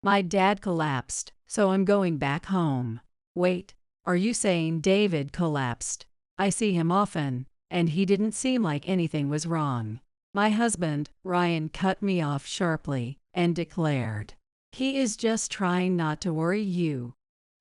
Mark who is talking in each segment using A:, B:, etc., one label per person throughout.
A: My dad collapsed, so I'm going back home. Wait, are you saying David collapsed? I see him often, and he didn't seem like anything was wrong. My husband, Ryan, cut me off sharply and declared, "He is just trying not to worry you.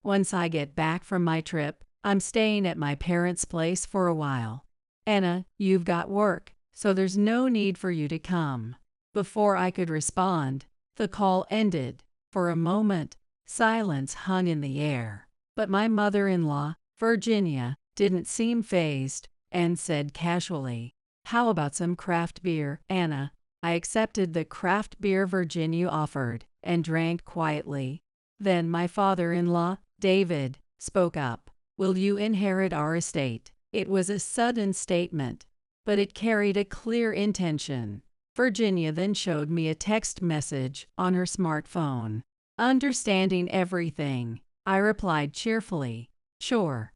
A: Once I get back from my trip, I'm staying at my parents' place for a while. Anna, you've got work, so there's no need for you to come." Before I could respond, the call ended. For a moment, silence hung in the air. But my mother-in-law, Virginia, didn't seem fazed and said casually, "How about some craft beer, Anna?" I accepted the craft beer Virginia offered and drank quietly. Then my father-in-law, David, spoke up. "Will you inherit our estate?" It was a sudden statement, but it carried a clear intention. Virginia then showed me a text message on her smartphone. Understanding everything, I replied cheerfully, "Sure."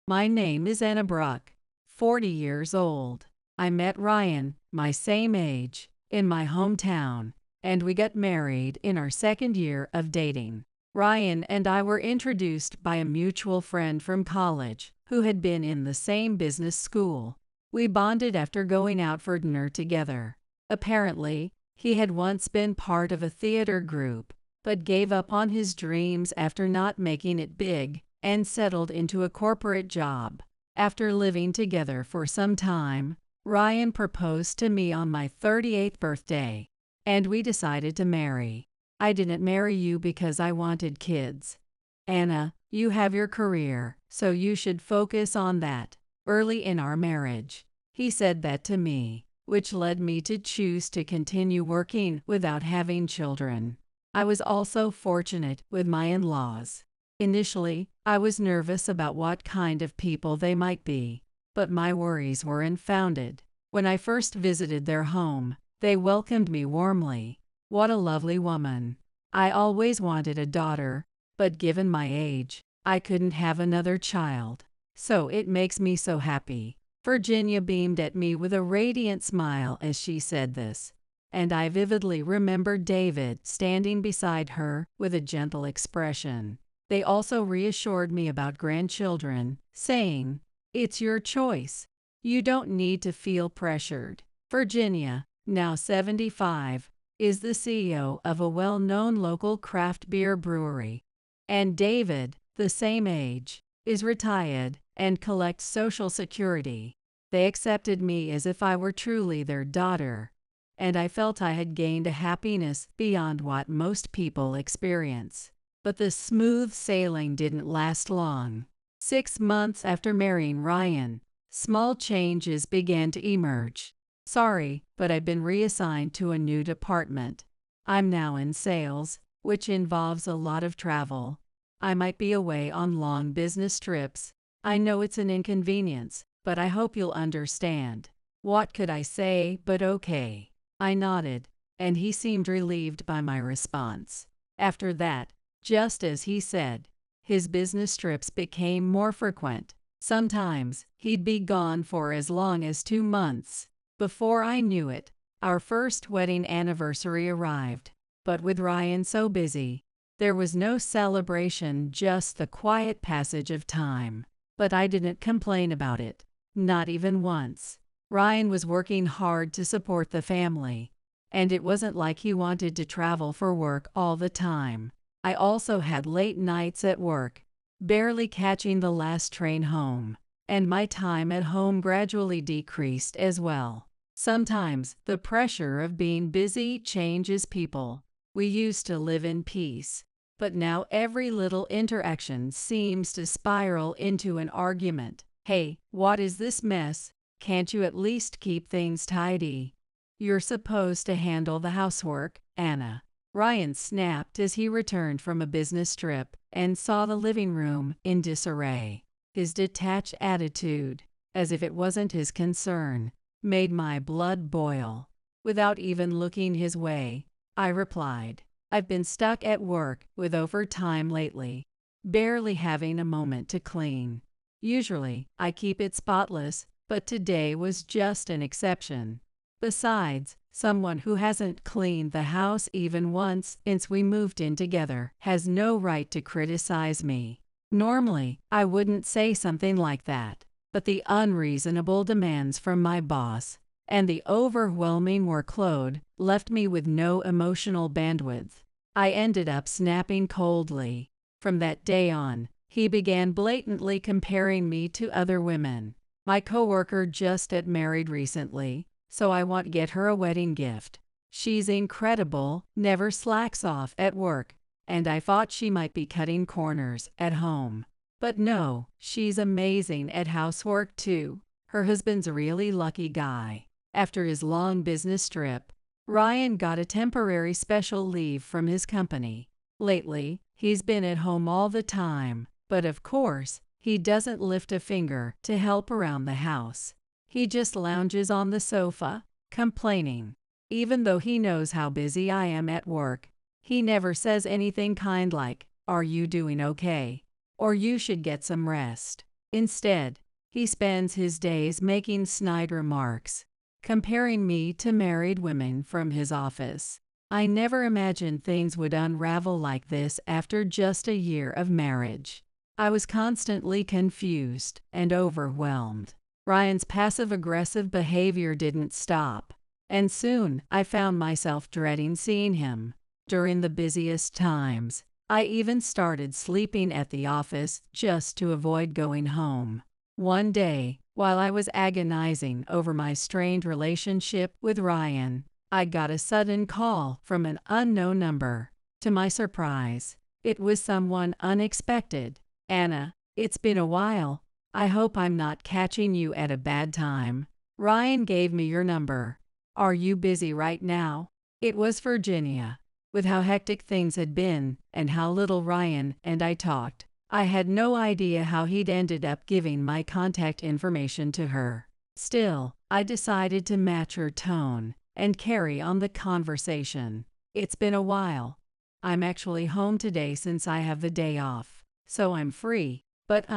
A: My name is Anna Bruck, 40 years old. I met Ryan, my same age, in my hometown, and we got married in our second year of dating. Ryan and I were introduced by a mutual friend from college who had been in the same business school. We bonded after going out for dinner together. Apparently, he had once been part of a theater group, but gave up on his dreams after not making it big and settled into a corporate job. After living together for some time, Ryan proposed to me on my 38th birthday, and we decided to marry. "I didn't marry you because I wanted kids. Anna, you have your career, so you should focus on that." Early in our marriage, he said that to me, which led me to choose to continue working without having children. I was also fortunate with my in-laws. Initially, I was nervous about what kind of people they might be, but my worries were unfounded. When I first visited their home, they welcomed me warmly. What a lovely woman. I always wanted a daughter, but given my age, I couldn't have another child. So it makes me so happy. Virginia beamed at me with a radiant smile as she said this, and I vividly remembered David standing beside her with a gentle expression. They also reassured me about grandchildren, saying, "It's your choice. You don't need to feel pressured." Virginia, now 75, is the CEO of a well-known local craft beer brewery. And David, the same age, is retired and collects Social Security. They accepted me as if I were truly their daughter, and I felt I had gained a happiness beyond what most people experience. But the smooth sailing didn't last long. 6 months after marrying Ryan, small changes began to emerge. Sorry, but I've been reassigned to a new department. I'm now in sales, which involves a lot of travel. I might be away on long business trips. I know it's an inconvenience, but I hope you'll understand. What could I say but okay? I nodded, and he seemed relieved by my response. After that, just as he said, his business trips became more frequent. Sometimes, he'd be gone for as long as 2 months. Before I knew it, our first wedding anniversary arrived. But with Ryan so busy, there was no celebration, just the quiet passage of time. But I didn't complain about it, not even once. Ryan was working hard to support the family, and it wasn't like he wanted to travel for work all the time. I also had late nights at work, barely catching the last train home, and my time at home gradually decreased as well. Sometimes, the pressure of being busy changes people. We used to live in peace, but now every little interaction seems to spiral into an argument. "Hey, what is this mess? Can't you at least keep things tidy? You're supposed to handle the housework, Anna." Ryan snapped as he returned from a business trip and saw the living room in disarray. His detached attitude, as if it wasn't his concern, made my blood boil. Without even looking his way, I replied, "I've been stuck at work with overtime lately, barely having a moment to clean. Usually, I keep it spotless, but today was just an exception. Besides, Someone who hasn't cleaned the house even once since we moved in together has no right to criticize me. Normally, I wouldn't say something like that, but the unreasonable demands from my boss and the overwhelming workload left me with no emotional bandwidth. I ended up snapping coldly. From that day on, he began blatantly comparing me to other women. My coworker just got married recently, so I want to get her a wedding gift. She's incredible, never slacks off at work, and I thought she might be cutting corners at home. But no, she's amazing at housework too. Her husband's a really lucky guy. After his long business trip, Ryan got a temporary special leave from his company. Lately, he's been at home all the time, but of course, he doesn't lift a finger to help around the house. He just lounges on the sofa, complaining. Even though he knows how busy I am at work, he never says anything kind like, "Are you doing okay?" or "You should get some rest." Instead, he spends his days making snide remarks, comparing me to married women from his office. I never imagined things would unravel like this after just a year of marriage. I was constantly confused and overwhelmed. Ryan's passive-aggressive behavior didn't stop, and soon I found myself dreading seeing him. During the busiest times, I even started sleeping at the office just to avoid going home. One day, while I was agonizing over my strained relationship with Ryan, I got a sudden call from an unknown number. To my surprise, it was someone unexpected. "Anna, it's been a while. I hope I'm not catching you at a bad time. Ryan gave me your number. Are you busy right now?" It was Virginia. With how hectic things had been and how little Ryan and I talked, I had no idea how he'd ended up giving my contact information to her. Still, I decided to match her tone and carry on the conversation. "It's been a while. I'm actually home today since I have the day off, so I'm free. But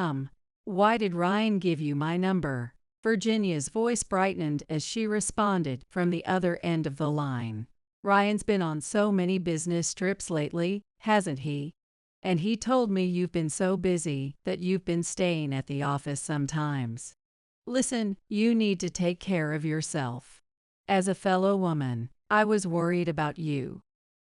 A: why did Ryan give you my number?" Virginia's voice brightened as she responded from the other end of the line. "Ryan's been on so many business trips lately, hasn't he? And he told me you've been so busy that you've been staying at the office sometimes. Listen, you need to take care of yourself. As a fellow woman, I was worried about you.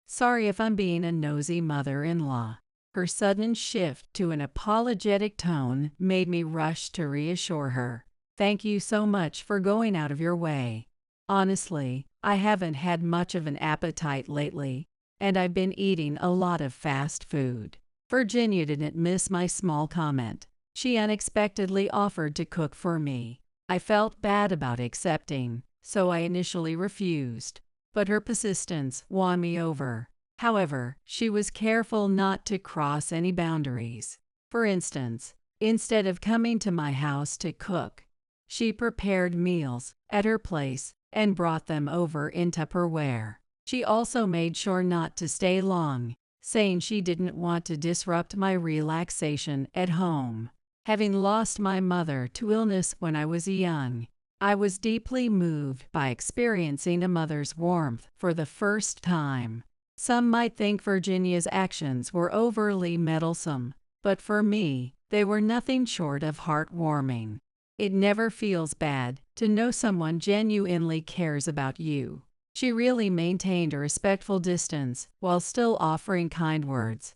A: Sorry if I'm being a nosy mother-in-law." Her sudden shift to an apologetic tone made me rush to reassure her. "Thank you so much for going out of your way. Honestly, I haven't had much of an appetite lately, and I've been eating a lot of fast food." Virginia didn't miss my small comment. She unexpectedly offered to cook for me. I felt bad about accepting, so I initially refused, but her persistence won me over. However, she was careful not to cross any boundaries. For instance, instead of coming to my house to cook, she prepared meals at her place and brought them over in Tupperware. She also made sure not to stay long, saying she didn't want to disrupt my relaxation at home. Having lost my mother to illness when I was young, I was deeply moved by experiencing a mother's warmth for the first time. Some might think Virginia's actions were overly meddlesome, but for me, they were nothing short of heartwarming. It never feels bad to know someone genuinely cares about you. She really maintained a respectful distance while still offering kind words,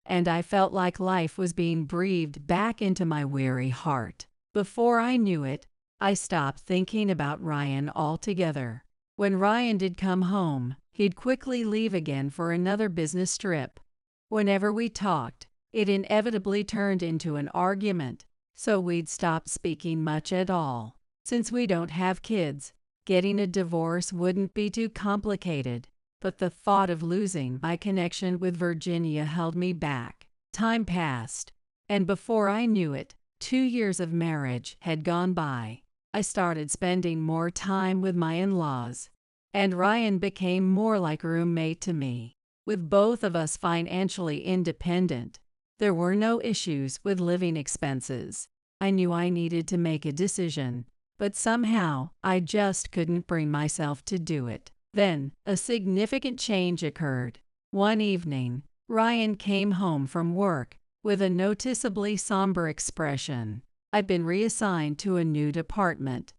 A: and I felt like life was being breathed back into my weary heart. Before I knew it, I stopped thinking about Ryan altogether. When Ryan did come home, he'd quickly leave again for another business trip. Whenever we talked, it inevitably turned into an argument, so we'd stop speaking much at all. Since we don't have kids, getting a divorce wouldn't be too complicated, but the thought of losing my connection with Virginia held me back. Time passed, and before I knew it, 2 years of marriage had gone by. I started spending more time with my in-laws, and Ryan became more like a roommate to me. With both of us financially independent, there were no issues with living expenses. I knew I needed to make a decision, but somehow I just couldn't bring myself to do it. Then, a significant change occurred. One evening, Ryan came home from work with a noticeably somber expression. I'd been reassigned to a new department.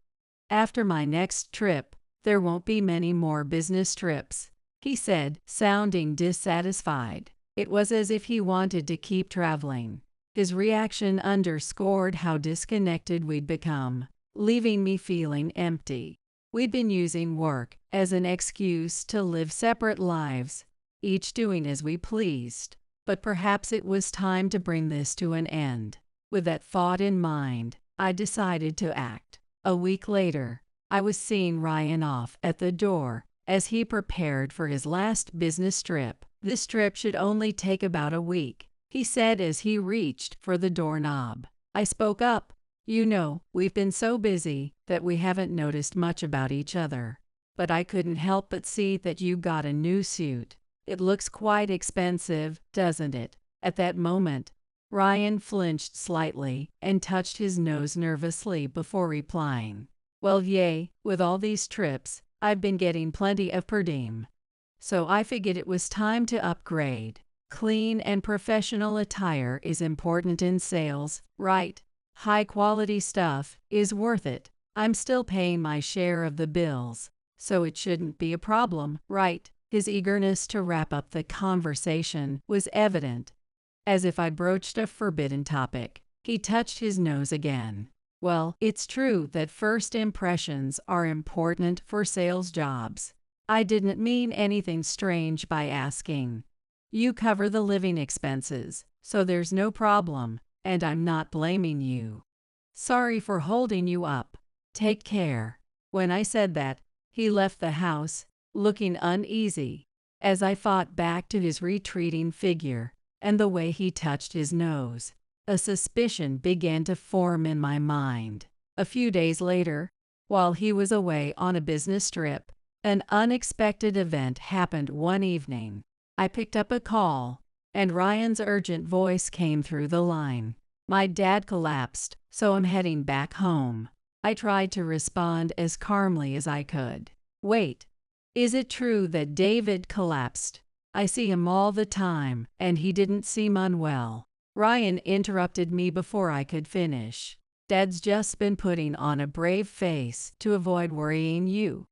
A: After my next trip, there won't be many more business trips, he said, sounding dissatisfied. It was as if he wanted to keep traveling. His reaction underscored how disconnected we'd become, leaving me feeling empty. We'd been using work as an excuse to live separate lives, each doing as we pleased. But perhaps it was time to bring this to an end. With that thought in mind, I decided to act. A week later, I was seeing Ryan off at the door as he prepared for his last business trip. This trip should only take about a week, he said as he reached for the doorknob. I spoke up. You know, we've been so busy that we haven't noticed much about each other. But I couldn't help but see that you got a new suit. It looks quite expensive, doesn't it? At that moment, Ryan flinched slightly and touched his nose nervously before replying. Well, yay, with all these trips, I've been getting plenty of per diem. So I figured it was time to upgrade. Clean and professional attire is important in sales, right? High-quality stuff is worth it. I'm still paying my share of the bills, so it shouldn't be a problem, right? His eagerness to wrap up the conversation was evident. As if I'd broached a forbidden topic, he touched his nose again. Well, it's true that first impressions are important for sales jobs. I didn't mean anything strange by asking. You cover the living expenses, so there's no problem, and I'm not blaming you. Sorry for holding you up. Take care. When I said that, he left the house, looking uneasy. As I thought back to his retreating figure and the way he touched his nose, a suspicion began to form in my mind. A few days later, while he was away on a business trip, an unexpected event happened one evening. I picked up a call, and Ryan's urgent voice came through the line. My dad collapsed, so I'm heading back home. I tried to respond as calmly as I could. Wait, is it true that David collapsed? I see him all the time, and he didn't seem unwell. Ryan interrupted me before I could finish. Dad's just been putting on a brave face to avoid worrying you.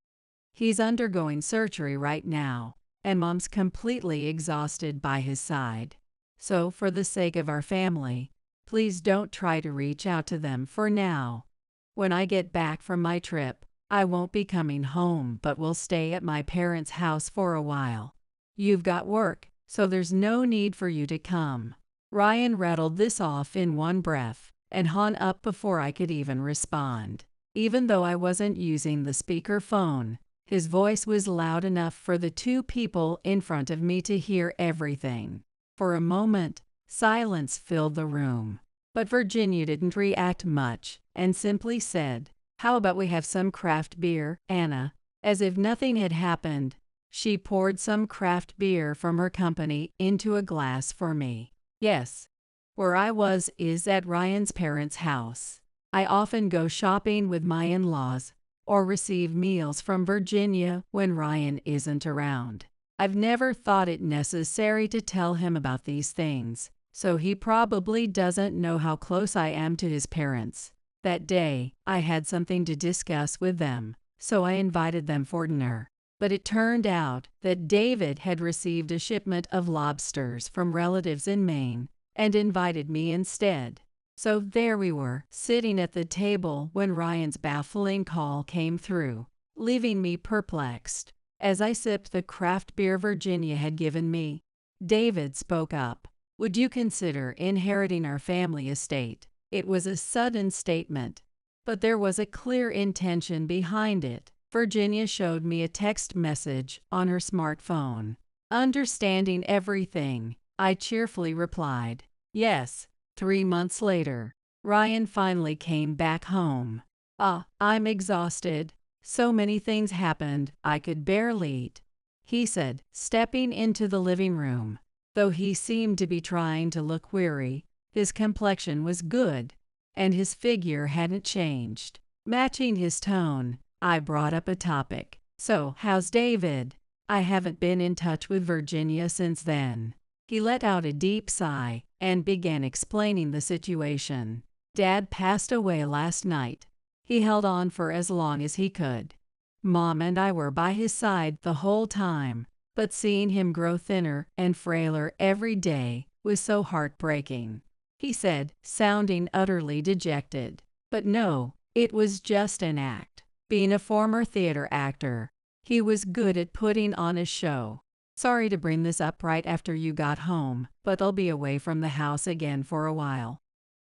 A: He's undergoing surgery right now, and Mom's completely exhausted by his side. So, for the sake of our family, please don't try to reach out to them for now. When I get back from my trip, I won't be coming home but will stay at my parents' house for a while. You've got work, so there's no need for you to come. Ryan rattled this off in one breath and hung up before I could even respond. Even though I wasn't using the speaker phone, his voice was loud enough for the two people in front of me to hear everything. For a moment, silence filled the room. But Virginia didn't react much and simply said, "How about we have some craft beer, Anna?" As if nothing had happened, she poured some craft beer from her company into a glass for me. Yes, where I was is at Ryan's parents' house. I often go shopping with my in-laws or receive meals from Virginia when Ryan isn't around. I've never thought it necessary to tell him about these things, so he probably doesn't know how close I am to his parents. That day, I had something to discuss with them, so I invited them for dinner. But it turned out that David had received a shipment of lobsters from relatives in Maine and invited me instead. So there we were, sitting at the table when Ryan's baffling call came through, leaving me perplexed. As I sipped the craft beer Virginia had given me, David spoke up. "Would you consider inheriting our family estate?" It was a sudden statement, but there was a clear intention behind it. Virginia showed me a text message on her smartphone. Understanding everything, I cheerfully replied, "Yes." 3 months later, Ryan finally came back home. I'm exhausted. So many things happened, I could barely eat," he said, stepping into the living room. Though he seemed to be trying to look weary, his complexion was good, and his figure hadn't changed. Matching his tone, I brought up a topic. So, how's David? I haven't been in touch with Virginia since then. He let out a deep sigh and began explaining the situation. Dad passed away last night. He held on for as long as he could. Mom and I were by his side the whole time, but seeing him grow thinner and frailer every day was so heartbreaking, he said, sounding utterly dejected. But no, it was just an act. Being a former theater actor, he was good at putting on a show. Sorry to bring this up right after you got home, but I'll be away from the house again for a while.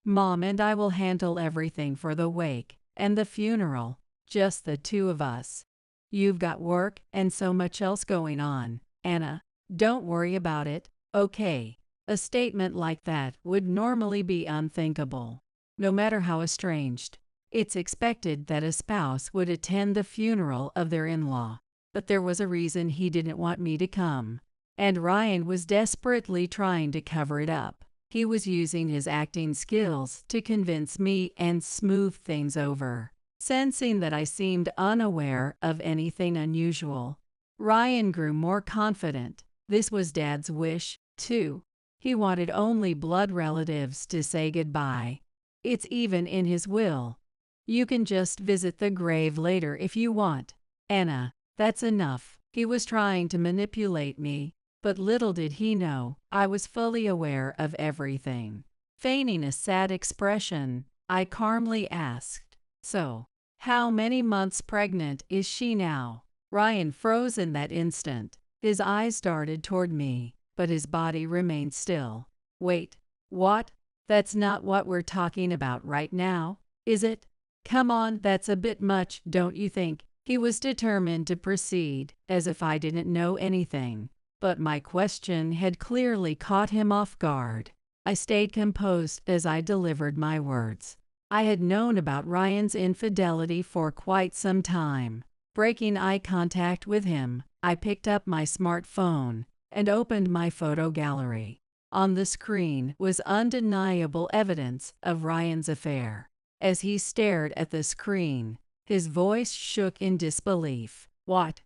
A: Mom and I will handle everything for the wake and the funeral, just the two of us. You've got work and so much else going on, Anna. Don't worry about it, okay? A statement like that would normally be unthinkable. No matter how estranged, it's expected that a spouse would attend the funeral of their in-law. But there was a reason he didn't want me to come, and Ryan was desperately trying to cover it up. He was using his acting skills to convince me and smooth things over. Sensing that I seemed unaware of anything unusual, Ryan grew more confident. This was Dad's wish, too. He wanted only blood relatives to say goodbye. It's even in his will. You can just visit the grave later if you want. Anna, that's enough. He was trying to manipulate me, but little did he know I was fully aware of everything. Feigning a sad expression, I calmly asked, "So, how many months pregnant is she now?" Ryan froze in that instant. His eyes darted toward me, but his body remained still. Wait, what? That's not what we're talking about right now, is it? Come on, that's a bit much, don't you think? He was determined to proceed, as if I didn't know anything. But my question had clearly caught him off guard. I stayed composed as I delivered my words. I had known about Ryan's infidelity for quite some time. Breaking eye contact with him, I picked up my smartphone and opened my photo gallery. On the screen was undeniable evidence of Ryan's affair. As he stared at the screen, his voice shook in disbelief. What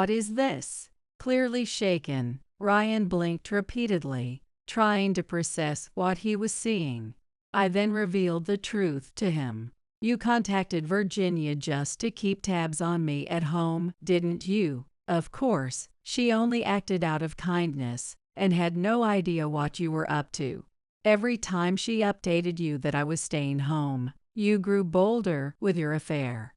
A: is this? Clearly shaken, Ryan blinked repeatedly, trying to process what he was seeing. I then revealed the truth to him. You contacted Virginia just to keep tabs on me at home, didn't you? Of course, she only acted out of kindness and had no idea what you were up to. Every time she updated you that I was staying home, you grew bolder with your affair.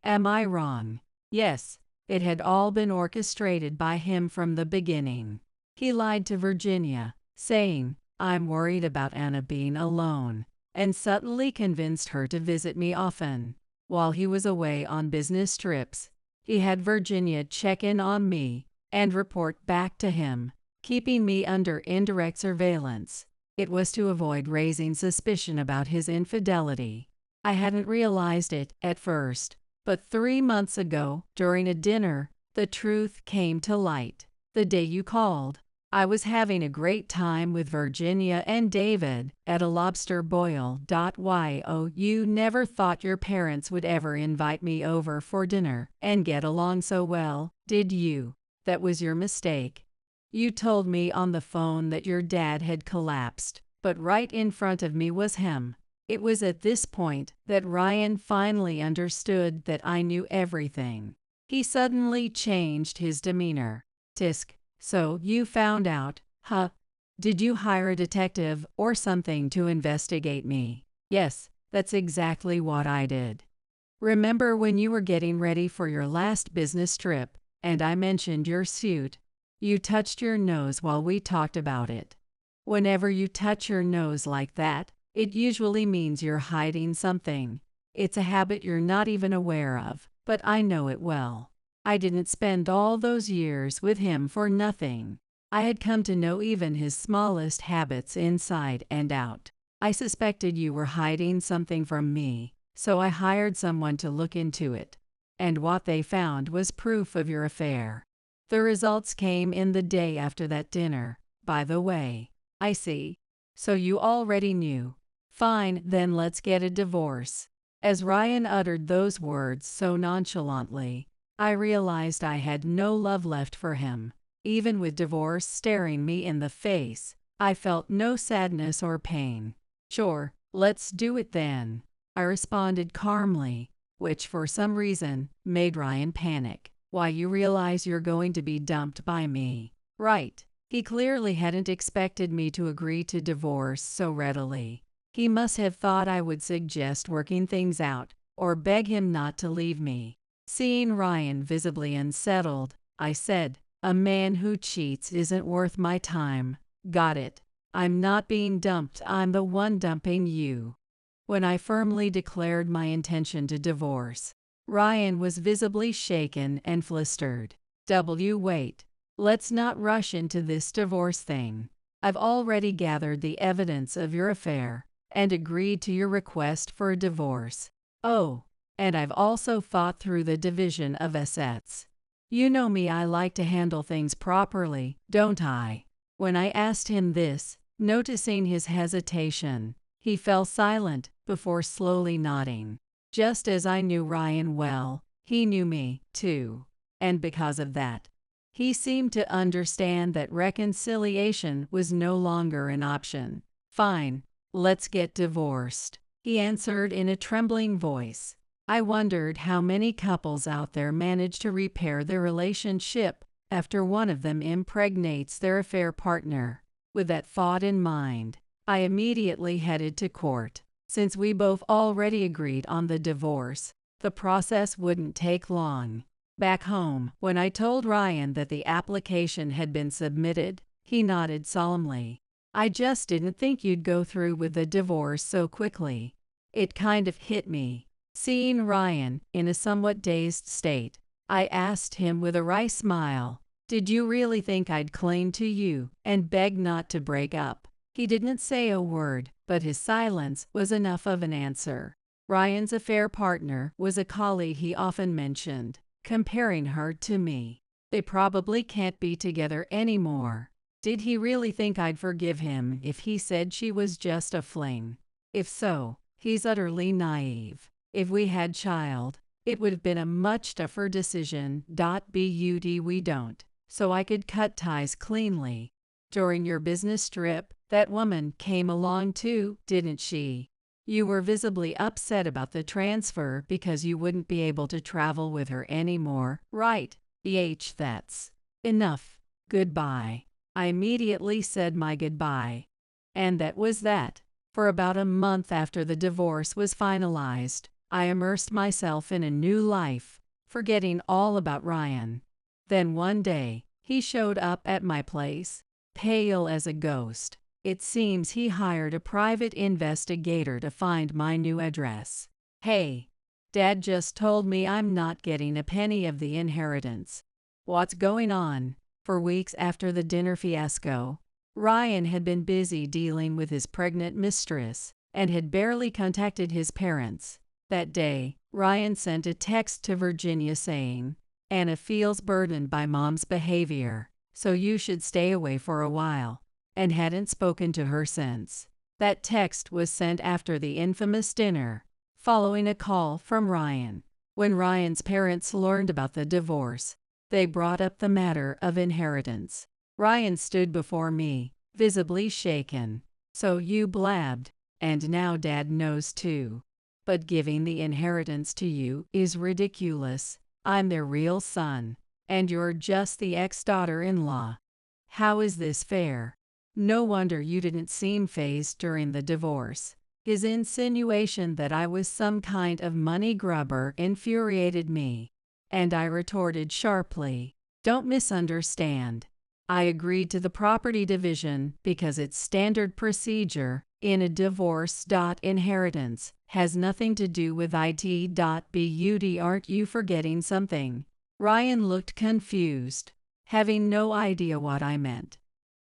A: Am I wrong? Yes, it had all been orchestrated by him from the beginning. He lied to Virginia, saying, "I'm worried about Anna being alone," and subtly convinced her to visit me often. While he was away on business trips, he had Virginia check in on me and report back to him, keeping me under indirect surveillance. It was to avoid raising suspicion about his infidelity. I hadn't realized it at first, but 3 months ago, during a dinner, the truth came to light. The day you called, I was having a great time with Virginia and David at a lobster boil. You never thought your parents would ever invite me over for dinner and get along so well, did you? That was your mistake. You told me on the phone that your dad had collapsed, but right in front of me was him. It was at this point that Ryan finally understood that I knew everything. He suddenly changed his demeanor. Tisk, so you found out, huh? Did you hire a detective or something to investigate me? Yes, that's exactly what I did. Remember when you were getting ready for your last business trip, and I mentioned your suit? You touched your nose while we talked about it. Whenever you touch your nose like that, it usually means you're hiding something. It's a habit you're not even aware of, but I know it well. I didn't spend all those years with him for nothing. I had come to know even his smallest habits inside and out. I suspected you were hiding something from me, so I hired someone to look into it. And what they found was proof of your affair. The results came in the day after that dinner, by the way. I see. So you already knew. Fine, then let's get a divorce. As Ryan uttered those words so nonchalantly, I realized I had no love left for him. Even with divorce staring me in the face, I felt no sadness or pain. "Sure, let's do it then," I responded calmly, which for some reason made Ryan panic. "Why, you realize you're going to be dumped by me, right?" He clearly hadn't expected me to agree to divorce so readily. He must have thought I would suggest working things out or beg him not to leave me. Seeing Ryan visibly unsettled, I said, "A man who cheats isn't worth my time. Got it? I'm not being dumped, I'm the one dumping you." When I firmly declared my intention to divorce, Ryan was visibly shaken and flustered. Wait. Let's not rush into this divorce thing. I've already gathered the evidence of your affair and agreed to your request for a divorce. Oh, and I've also thought through the division of assets. You know me, I like to handle things properly, don't I?" When I asked him this, noticing his hesitation, he fell silent before slowly nodding. Just as I knew Ryan well, he knew me, too. And because of that, he seemed to understand that reconciliation was no longer an option. "Fine, let's get divorced," he answered in a trembling voice. I wondered how many couples out there manage to repair their relationship after one of them impregnates their affair partner. With that thought in mind, I immediately headed to court. Since we both already agreed on the divorce, the process wouldn't take long. Back home, when I told Ryan that the application had been submitted, he nodded solemnly. "I just didn't think you'd go through with the divorce so quickly." It kind of hit me. Seeing Ryan in a somewhat dazed state, I asked him with a wry smile, "Did you really think I'd cling to you and beg not to break up?" He didn't say a word, but his silence was enough of an answer. Ryan's affair partner was a colleague he often mentioned, comparing her to me. They probably can't be together anymore. Did he really think I'd forgive him if he said she was just a fling? If so, he's utterly naive. If we had child, it would have been a much tougher decision. But we don't, so I could cut ties cleanly. During your business trip, that woman came along too, didn't she? You were visibly upset about the transfer because you wouldn't be able to travel with her anymore, right? That's enough. Goodbye. I immediately said my goodbye. And that was that. For about a month after the divorce was finalized, I immersed myself in a new life, forgetting all about Ryan. Then one day, he showed up at my place, pale as a ghost. It seems he hired a private investigator to find my new address. "Hey, Dad just told me I'm not getting a penny of the inheritance. What's going on?" For weeks after the dinner fiasco, Ryan had been busy dealing with his pregnant mistress and had barely contacted his parents. That day, Ryan sent a text to Virginia saying, "Anna feels burdened by Mom's behavior, so you should stay away for a while," and hadn't spoken to her since. That text was sent after the infamous dinner, following a call from Ryan. When Ryan's parents learned about the divorce, they brought up the matter of inheritance. Ryan stood before me, visibly shaken. "So you blabbed, and now Dad knows too. But giving the inheritance to you is ridiculous. I'm their real son, and you're just the ex-daughter-in-law. How is this fair? No wonder you didn't seem fazed during the divorce." His insinuation that I was some kind of money grubber infuriated me, and I retorted sharply, "Don't misunderstand. I agreed to the property division because it's standard procedure in a divorce. Inheritance has nothing to do with it. Aren't you forgetting something?" Ryan looked confused, having no idea what I meant.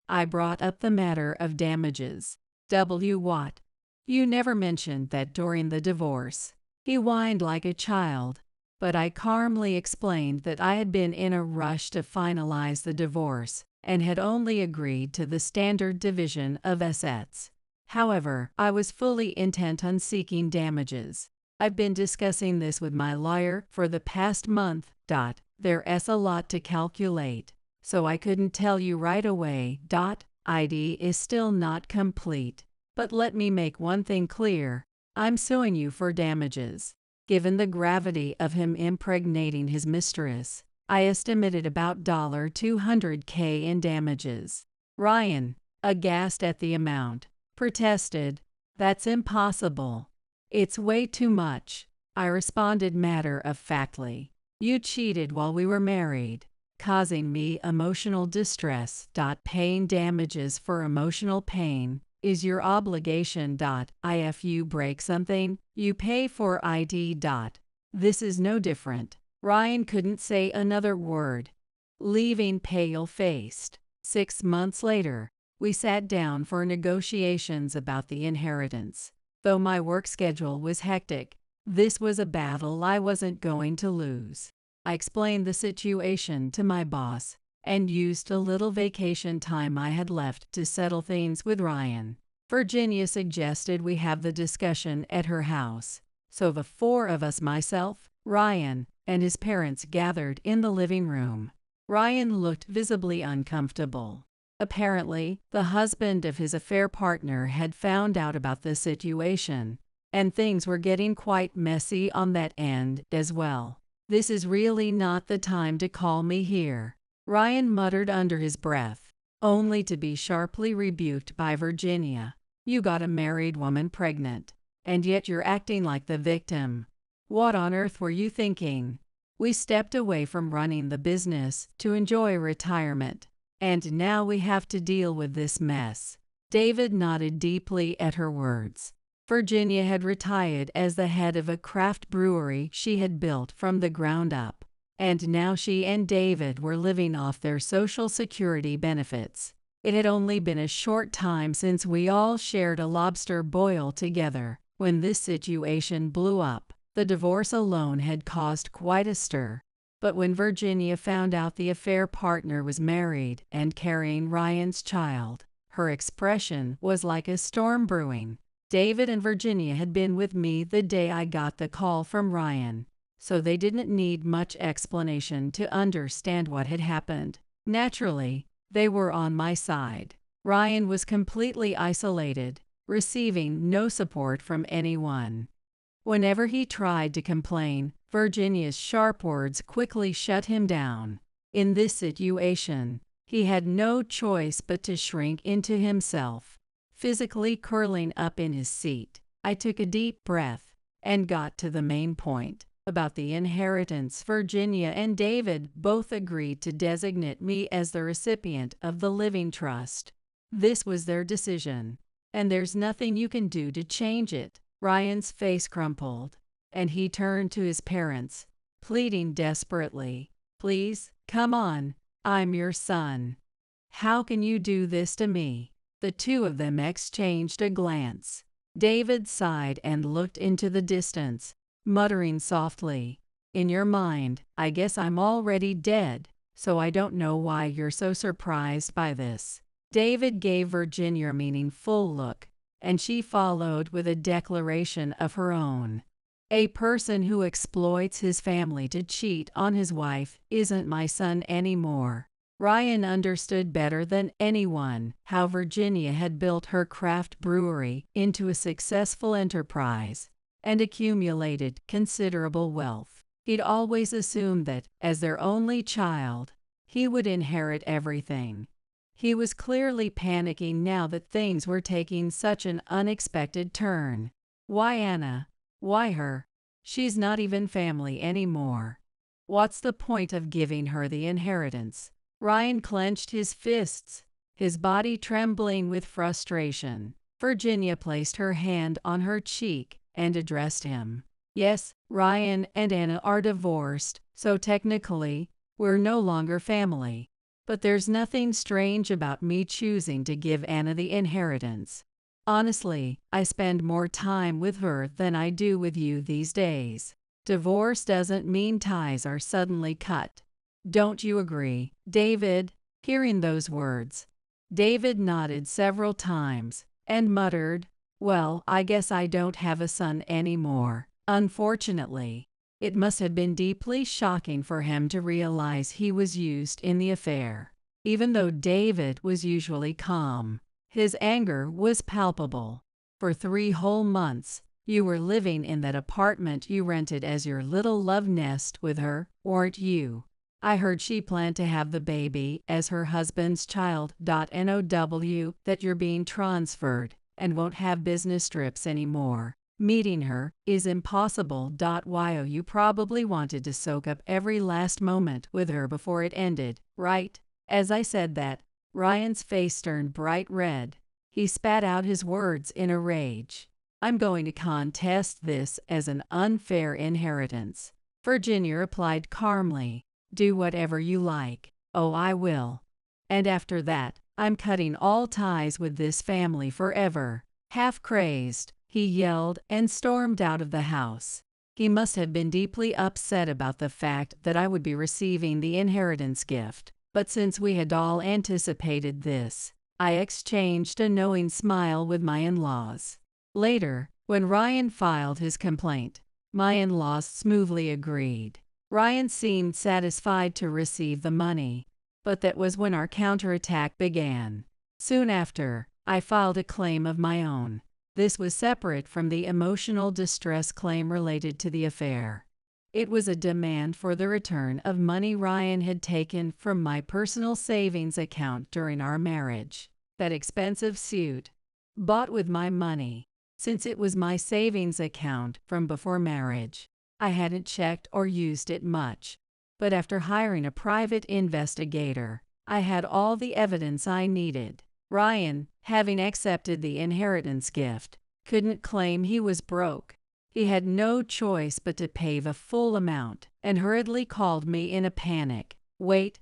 A: I brought up the matter of damages. What? You never mentioned that during the divorce." He whined like a child, but I calmly explained that I had been in a rush to finalize the divorce and had only agreed to the standard division of assets. However, I was fully intent on seeking damages. "I've been discussing this with my lawyer for the past month. There's a lot to calculate, so I couldn't tell you right away. ID is still not complete. But let me make one thing clear. I'm suing you for damages. Given the gravity of him impregnating his mistress, I estimated about $200K in damages. Ryan, aghast at the amount, protested, "That's impossible. It's way too much." I responded matter-of-factly, "You cheated while we were married, causing me emotional distress. Paying damages for emotional pain is your obligation. If you break something, you pay for ID. This is no different." Ryan couldn't say another word, leaving pale-faced. 6 months later, we sat down for negotiations about the inheritance. Though my work schedule was hectic, this was a battle I wasn't going to lose. I explained the situation to my boss and used a little vacation time I had left to settle things with Ryan. Virginia suggested we have the discussion at her house, so the four of us, myself, Ryan, and his parents, gathered in the living room. Ryan looked visibly uncomfortable. Apparently, the husband of his affair partner had found out about the situation, and things were getting quite messy on that end as well. "This is really not the time to call me here," Ryan muttered under his breath, only to be sharply rebuked by Virginia. "You got a married woman pregnant, and yet you're acting like the victim. What on earth were you thinking?" We stepped away from running the business to enjoy retirement, and now we have to deal with this mess. David nodded deeply at her words. Virginia had retired as the head of a craft brewery she had built from the ground up, and now she and David were living off their Social Security benefits. It had only been a short time since we all shared a lobster boil together when this situation blew up. The divorce alone had caused quite a stir. But when Virginia found out the affair partner was married and carrying Ryan's child, her expression was like a storm brewing. David and Virginia had been with me the day I got the call from Ryan, so they didn't need much explanation to understand what had happened. Naturally, they were on my side. Ryan was completely isolated, receiving no support from anyone. Whenever he tried to complain, Virginia's sharp words quickly shut him down. In this situation, he had no choice but to shrink into himself, physically curling up in his seat. I took a deep breath and got to the main point. About the inheritance, Virginia and David both agreed to designate me as the recipient of the living trust. This was their decision, and there's nothing you can do to change it. Ryan's face crumpled, and he turned to his parents, pleading desperately, "Please, come on, I'm your son. How can you do this to me?" The two of them exchanged a glance. David sighed and looked into the distance, muttering softly, "In your mind, I guess I'm already dead, so I don't know why you're so surprised by this." David gave Virginia a meaningful look, and she followed with a declaration of her own. "A person who exploits his family to cheat on his wife isn't my son anymore." Ryan understood better than anyone how Virginia had built her craft brewery into a successful enterprise and accumulated considerable wealth. He'd always assumed that, as their only child, he would inherit everything. He was clearly panicking now that things were taking such an unexpected turn. "Why Anna? Why her? She's not even family anymore. What's the point of giving her the inheritance?" Ryan clenched his fists, his body trembling with frustration. Virginia placed her hand on her cheek and addressed him. "Yes, Ryan and Anna are divorced, so technically, we're no longer family. But there's nothing strange about me choosing to give Anna the inheritance. Honestly, I spend more time with her than I do with you these days. Divorce doesn't mean ties are suddenly cut. Don't you agree, David?" Hearing those words, David nodded several times and muttered, "Well, I guess I don't have a son anymore, unfortunately." It must have been deeply shocking for him to realize he was used in the affair. Even though David was usually calm, his anger was palpable. For 3 whole months, you were living in that apartment you rented as your little love nest with her, weren't you? I heard she planned to have the baby as her husband's child. Now that you're being transferred and won't have business trips anymore. Meeting her is impossible. While you probably wanted to soak up every last moment with her before it ended, right? As I said that, Ryan's face turned bright red. He spat out his words in a rage. I'm going to contest this as an unfair inheritance. Virginia replied calmly. Do whatever you like. Oh, I will. And after that, I'm cutting all ties with this family forever. Half crazed, he yelled and stormed out of the house. He must have been deeply upset about the fact that I would be receiving the inheritance gift. But since we had all anticipated this, I exchanged a knowing smile with my in-laws. Later, when Ryan filed his complaint, my in-laws smoothly agreed. Ryan seemed satisfied to receive the money, but that was when our counterattack began. Soon after, I filed a claim of my own. This was separate from the emotional distress claim related to the affair. It was a demand for the return of money Ryan had taken from my personal savings account during our marriage. That expensive suit, bought with my money, since it was my savings account from before marriage. I hadn't checked or used it much, but after hiring a private investigator, I had all the evidence I needed. Ryan, having accepted the inheritance gift, couldn't claim he was broke. He had no choice but to pay the full amount and hurriedly called me in a panic. Wait.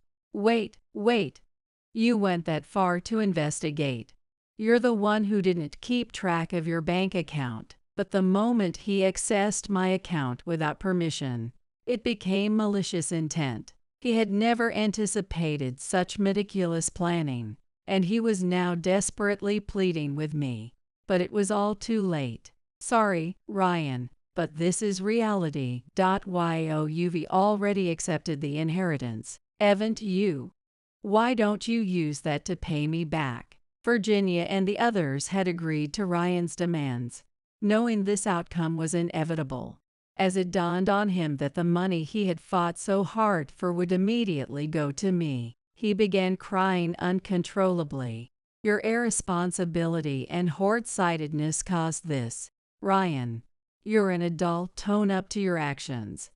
A: You went that far to investigate. You're the one who didn't keep track of your bank account. But the moment he accessed my account without permission, it became malicious intent. He had never anticipated such meticulous planning, and he was now desperately pleading with me. But it was all too late. Sorry, Ryan, but this is reality. You've already accepted the inheritance, haven't you? Why don't you use that to pay me back? Virginia and the others had agreed to Ryan's demands, knowing this outcome was inevitable. As it dawned on him that the money he had fought so hard for would immediately go to me, he began crying uncontrollably. Your irresponsibility and short-sightedness caused this, Ryan. You're an adult. Tone up to your actions.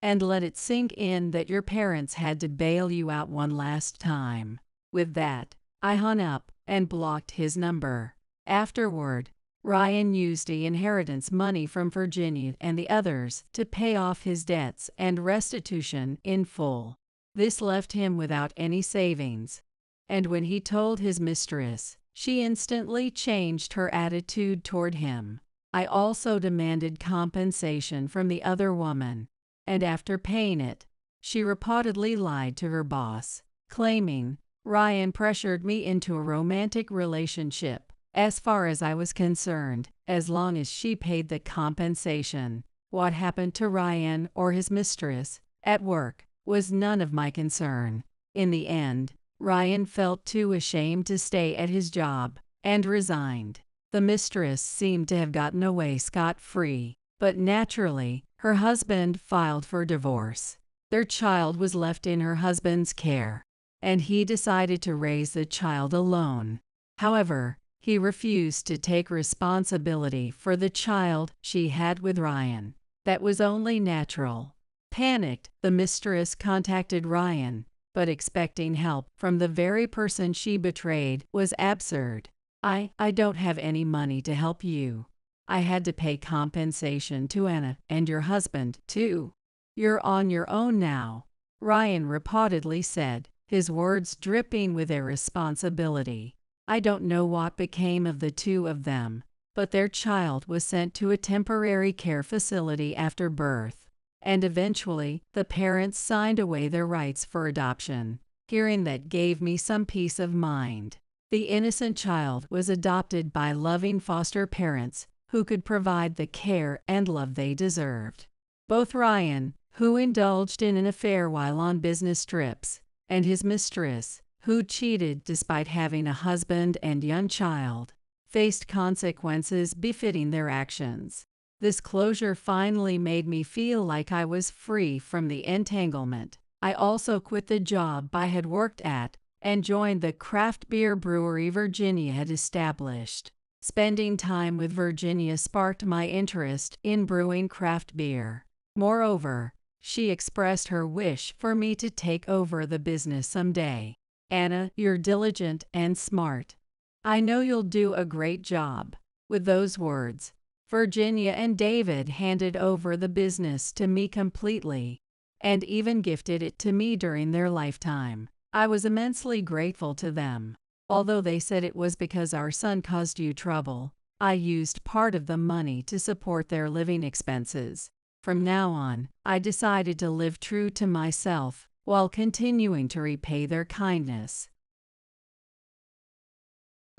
A: And let it sink in that your parents had to bail you out one last time. With that, I hung up and blocked his number. Afterward, Ryan used the inheritance money from Virginia and the others to pay off his debts and restitution in full. This left him without any savings. And when he told his mistress, she instantly changed her attitude toward him. I also demanded compensation from the other woman, and after paying it, she reportedly lied to her boss, claiming Ryan pressured me into a romantic relationship. As far as I was concerned, as long as she paid the compensation, what happened to Ryan or his mistress at work was none of my concern. In the end, Ryan felt too ashamed to stay at his job and resigned. The mistress seemed to have gotten away scot-free, but naturally, her husband filed for divorce. Their child was left in her husband's care, and he decided to raise the child alone. However, he refused to take responsibility for the child she had with Ryan. That was only natural. Panicked, the mistress contacted Ryan, but expecting help from the very person she betrayed was absurd. I don't have any money to help you. I had to pay compensation to Anna and your husband, too. You're on your own now, Ryan reportedly said, his words dripping with irresponsibility. I don't know what became of the two of them, but their child was sent to a temporary care facility after birth, and eventually the parents signed away their rights for adoption. Hearing that gave me some peace of mind. The innocent child was adopted by loving foster parents who could provide the care and love they deserved. Both Ryan, who indulged in an affair while on business trips, and his mistress, who cheated despite having a husband and young child, faced consequences befitting their actions. This closure finally made me feel like I was free from the entanglement. I also quit the job I had worked at and joined the craft beer brewery Virginia had established. Spending time with Virginia sparked my interest in brewing craft beer. Moreover, she expressed her wish for me to take over the business someday. "Anna, you're diligent and smart. I know you'll do a great job." With those words, Virginia and David handed over the business to me completely, and even gifted it to me during their lifetime. I was immensely grateful to them. Although they said it was because our son caused you trouble, I used part of the money to support their living expenses. From now on, I decided to live true to myself while continuing to repay their kindness.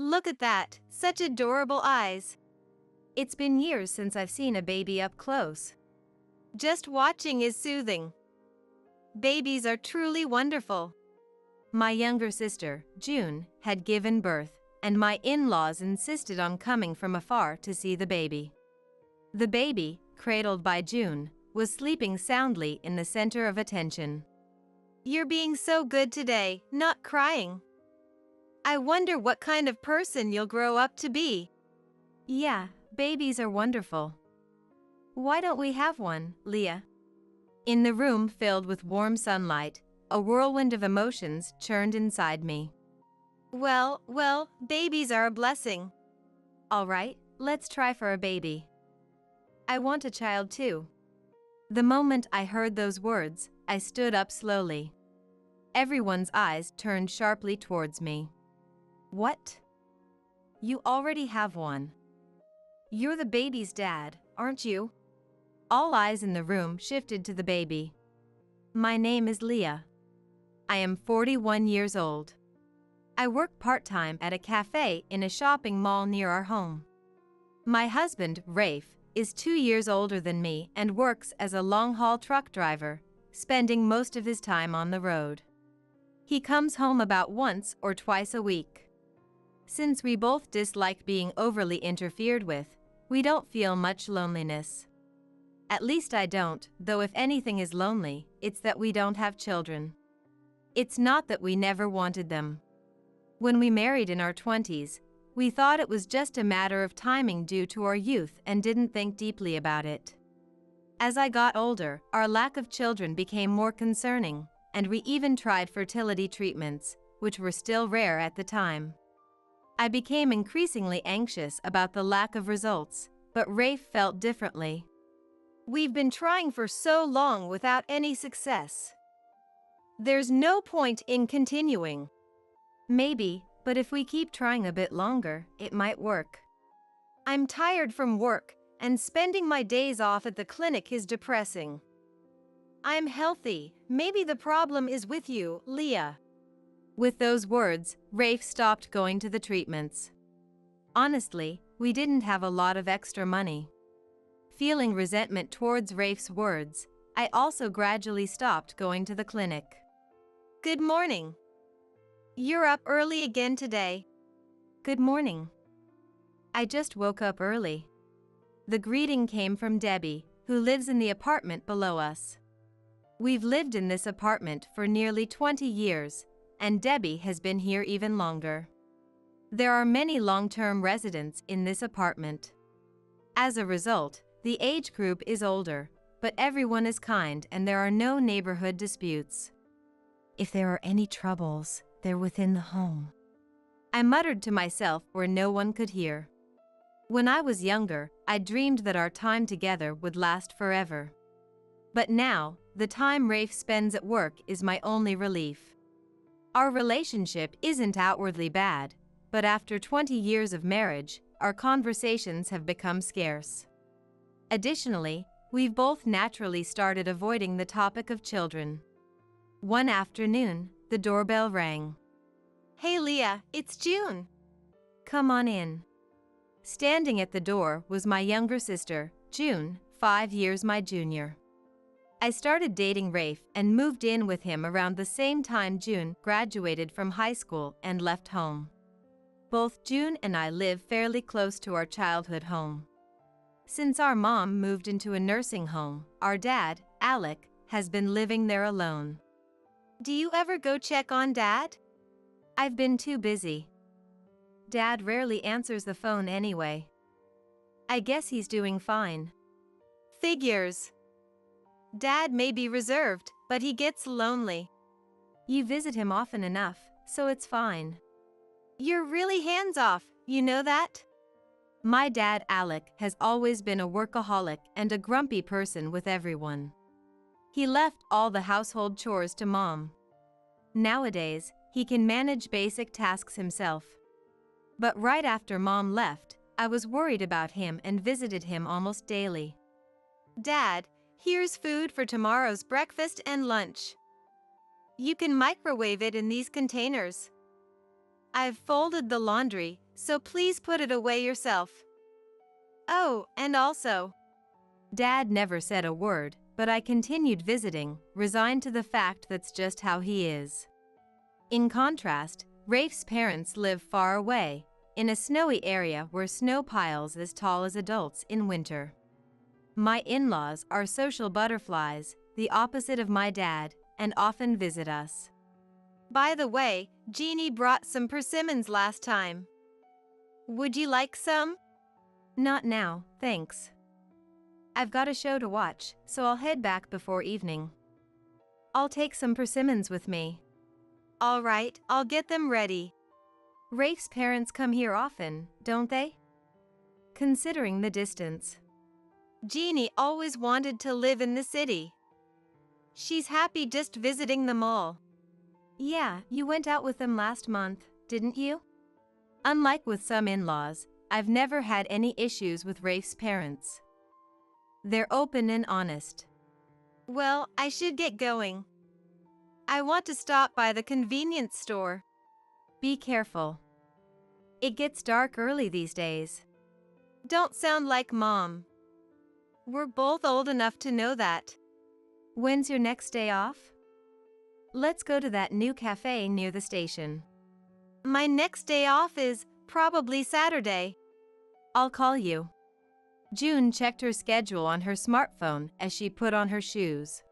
B: Look at that, such adorable eyes. It's been years since I've seen a baby up close. Just watching is soothing. Babies are truly wonderful. My younger sister, June, had given birth, and my in-laws insisted on coming from afar to see the baby. The baby, cradled by June, was sleeping soundly in the center of attention. "You're being so good today, not crying. I wonder what kind of person you'll grow up to be." "Yeah, babies are wonderful. Why don't we have one, Leah?" In the room filled with warm sunlight, a whirlwind of emotions churned inside me. Well, babies are a blessing. All right, let's try for a baby. I want a child too. The moment I heard those words, I stood up slowly. Everyone's eyes turned sharply towards me. "What? You already have one. You're the baby's dad, aren't you?" All eyes in the room shifted to the baby. "My name is Leah. I am 41 years old. I work part-time at a cafe in a shopping mall near our home. My husband, Rafe, is 2 years older than me and works as a long-haul truck driver, spending most of his time on the road. He comes home about once or twice a week. Since we both dislike being overly interfered with, we don't feel much loneliness. At least I don't, though if anything is lonely, it's that we don't have children. It's not that we never wanted them. When we married in our 20s, we thought it was just a matter of timing due to our youth and didn't think deeply about it. As I got older, our lack of children became more concerning, and we even tried fertility treatments, which were still rare at the time. I became increasingly anxious about the lack of results, but Rafe felt differently. "We've been trying for so long without any success. There's no point in continuing." "Maybe, but if we keep trying a bit longer, it might work." "I'm tired from work, and spending my days off at the clinic is depressing. I'm healthy, maybe the problem is with you, Leah." With those words, Rafe stopped going to the treatments. Honestly, we didn't have a lot of extra money. Feeling resentment towards Rafe's words, I also gradually stopped going to the clinic. "Good morning. You're up early again today." "Good morning. I just woke up early." The greeting came from Debbie, who lives in the apartment below us. We've lived in this apartment for nearly 20 years, and Debbie has been here even longer. There are many long-term residents in this apartment. As a result, the age group is older, but everyone is kind and there are no neighborhood disputes. "If there are any troubles, they're within the home," I muttered to myself where no one could hear. When I was younger, I dreamed that our time together would last forever. But now, the time Rafe spends at work is my only relief. Our relationship isn't outwardly bad, but after 20 years of marriage, our conversations have become scarce. Additionally, we've both naturally started avoiding the topic of children. One afternoon, the doorbell rang. "Hey Leah, it's June. Come on in." Standing at the door was my younger sister, June, 5 years my junior. I started dating Rafe and moved in with him around the same time June graduated from high school and left home. Both June and I live fairly close to our childhood home. Since our mom moved into a nursing home, our dad, Alec, has been living there alone. Do you ever go check on Dad? I've been too busy. Dad rarely answers the phone anyway. I guess he's doing fine. Figures. Dad may be reserved, but he gets lonely. You visit him often enough, so it's fine. You're really hands-off, you know that? My dad, Alec, has always been a workaholic and a grumpy person with everyone. He left all the household chores to Mom. Nowadays, he can manage basic tasks himself. But right after Mom left, I was worried about him and visited him almost daily. Dad, here's food for tomorrow's breakfast and lunch. You can microwave it in these containers. I've folded the laundry, so please put it away yourself. Oh, and also. Dad never said a word, but I continued visiting, resigned to the fact that's just how he is. In contrast, Rafe's parents live far away, in a snowy area where snow piles as tall as adults in winter. My in-laws are social butterflies, the opposite of my dad, and often visit us. By the way, Jeannie brought some persimmons last time. Would you like some? Not now, thanks. I've got a show to watch, so I'll head back before evening. I'll take some persimmons with me. All right, I'll get them ready. Rafe's parents come here often, don't they? Considering the distance. Jeannie always wanted to live in the city. She's happy just visiting the mall. Yeah, you went out with them last month, didn't you? Unlike with some in-laws, I've never had any issues with Rafe's parents. They're open and honest. Well, I should get going. I want to stop by the convenience store. Be careful. It gets dark early these days. Don't sound like Mom. We're both old enough to know that. When's your next day off? Let's go to that new cafe near the station. My next day off is probably Saturday. I'll call you. June checked her schedule on her smartphone as she put on her shoes.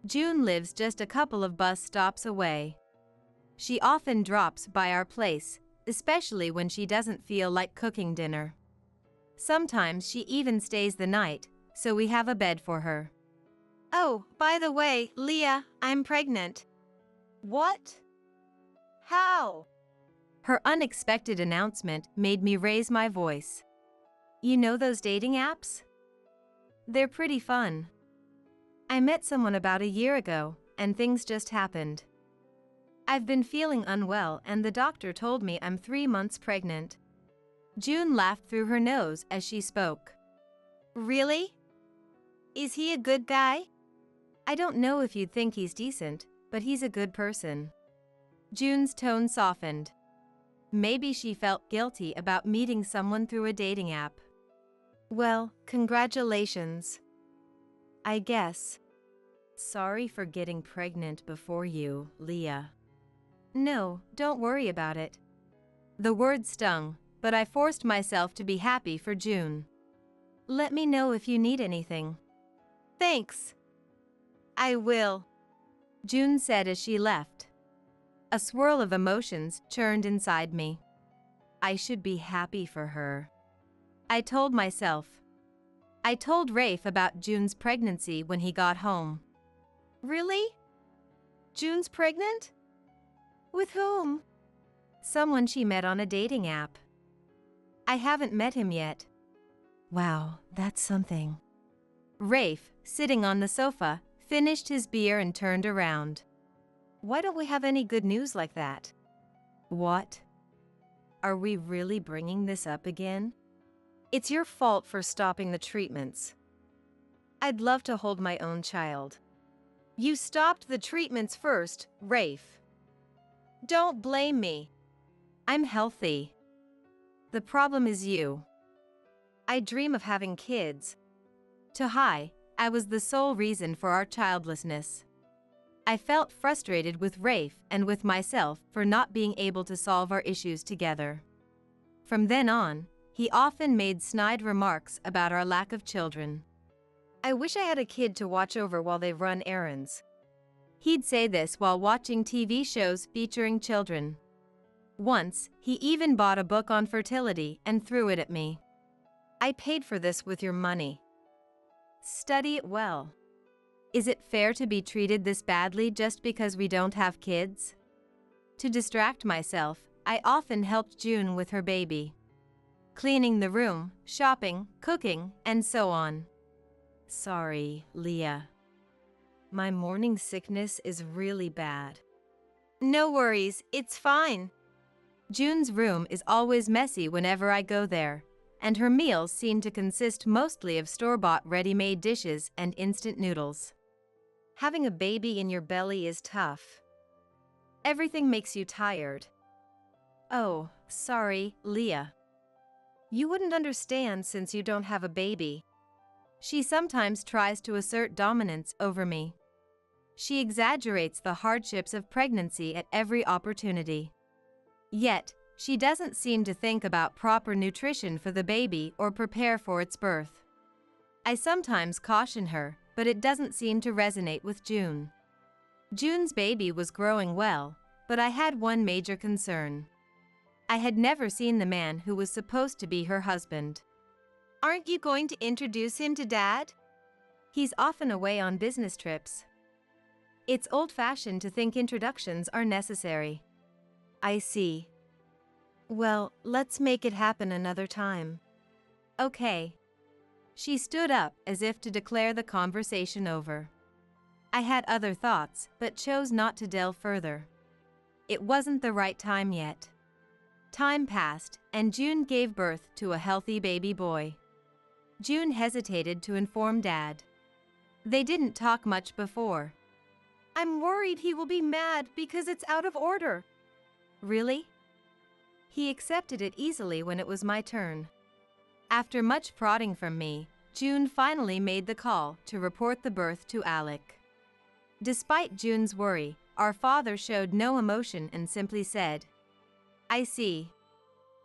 B: June lives just a couple of bus stops away. She often drops by our place, especially when she doesn't feel like cooking dinner. Sometimes she even stays the night, so we have a bed for her. Oh, by the way, Leah, I'm pregnant. What? How? Her unexpected announcement made me raise my voice. You know those dating apps? They're pretty fun. I met someone about a year ago, and things just happened. I've been feeling unwell and the doctor told me I'm 3 months pregnant. June laughed through her nose as she spoke. Really? Is he a good guy? I don't know if you'd think he's decent, but he's a good person. June's tone softened. Maybe she felt guilty about meeting someone through a dating app. Well, congratulations. I guess. Sorry for getting pregnant before you, Leah. No, don't worry about it. The word stung, but I forced myself to be happy for June. Let me know if you need anything. Thanks. I will, June said as she left. A swirl of emotions churned inside me. I should be happy for her. I told myself. I told Rafe about June's pregnancy when he got home. Really? June's pregnant? With whom? Someone she met on a dating app. I haven't met him yet. Wow, that's something. Rafe, sitting on the sofa, finished his beer and turned around. Why don't we have any good news like that? What? Are we really bringing this up again? It's your fault for stopping the treatments. I'd love to hold my own child. You stopped the treatments first, Rafe. Don't blame me. I'm healthy. The problem is you. I dream of having kids. Hi, I was the sole reason for our childlessness. I felt frustrated with Rafe and with myself for not being able to solve our issues together. From then on, he often made snide remarks about our lack of children. I wish I had a kid to watch over while they run errands. He'd say this while watching TV shows featuring children. Once, he even bought a book on fertility and threw it at me. I paid for this with your money. Study it well. Is it fair to be treated this badly just because we don't have kids? To distract myself, I often helped June with her baby. Cleaning the room, shopping, cooking, and so on. Sorry, Leah. My morning sickness is really bad. No worries, it's fine. June's room is always messy whenever I go there, and her meals seem to consist mostly of store-bought ready-made dishes and instant noodles. Having a baby in your belly is tough. Everything makes you tired. Oh, sorry, Leah. You wouldn't understand since you don't have a baby. She sometimes tries to assert dominance over me. She exaggerates the hardships of pregnancy at every opportunity. Yet, she doesn't seem to think about proper nutrition for the baby or prepare for its birth. I sometimes caution her, but it doesn't seem to resonate with June. June's baby was growing well, but I had one major concern. I had never seen the man who was supposed to be her husband. Aren't you going to introduce him to Dad? He's often away on business trips. It's old-fashioned to think introductions are necessary. I see. Well, let's make it happen another time. Okay. She stood up as if to declare the conversation over. I had other thoughts, but chose not to delve further. It wasn't the right time yet. Time passed, and June gave birth to a healthy baby boy. June hesitated to inform Dad. They didn't talk much before. I'm worried he will be mad because it's out of order. Really? He accepted it easily when it was my turn. After much prodding from me, June finally made the call to report the birth to Alec. Despite June's worry, our father showed no emotion and simply said, I see.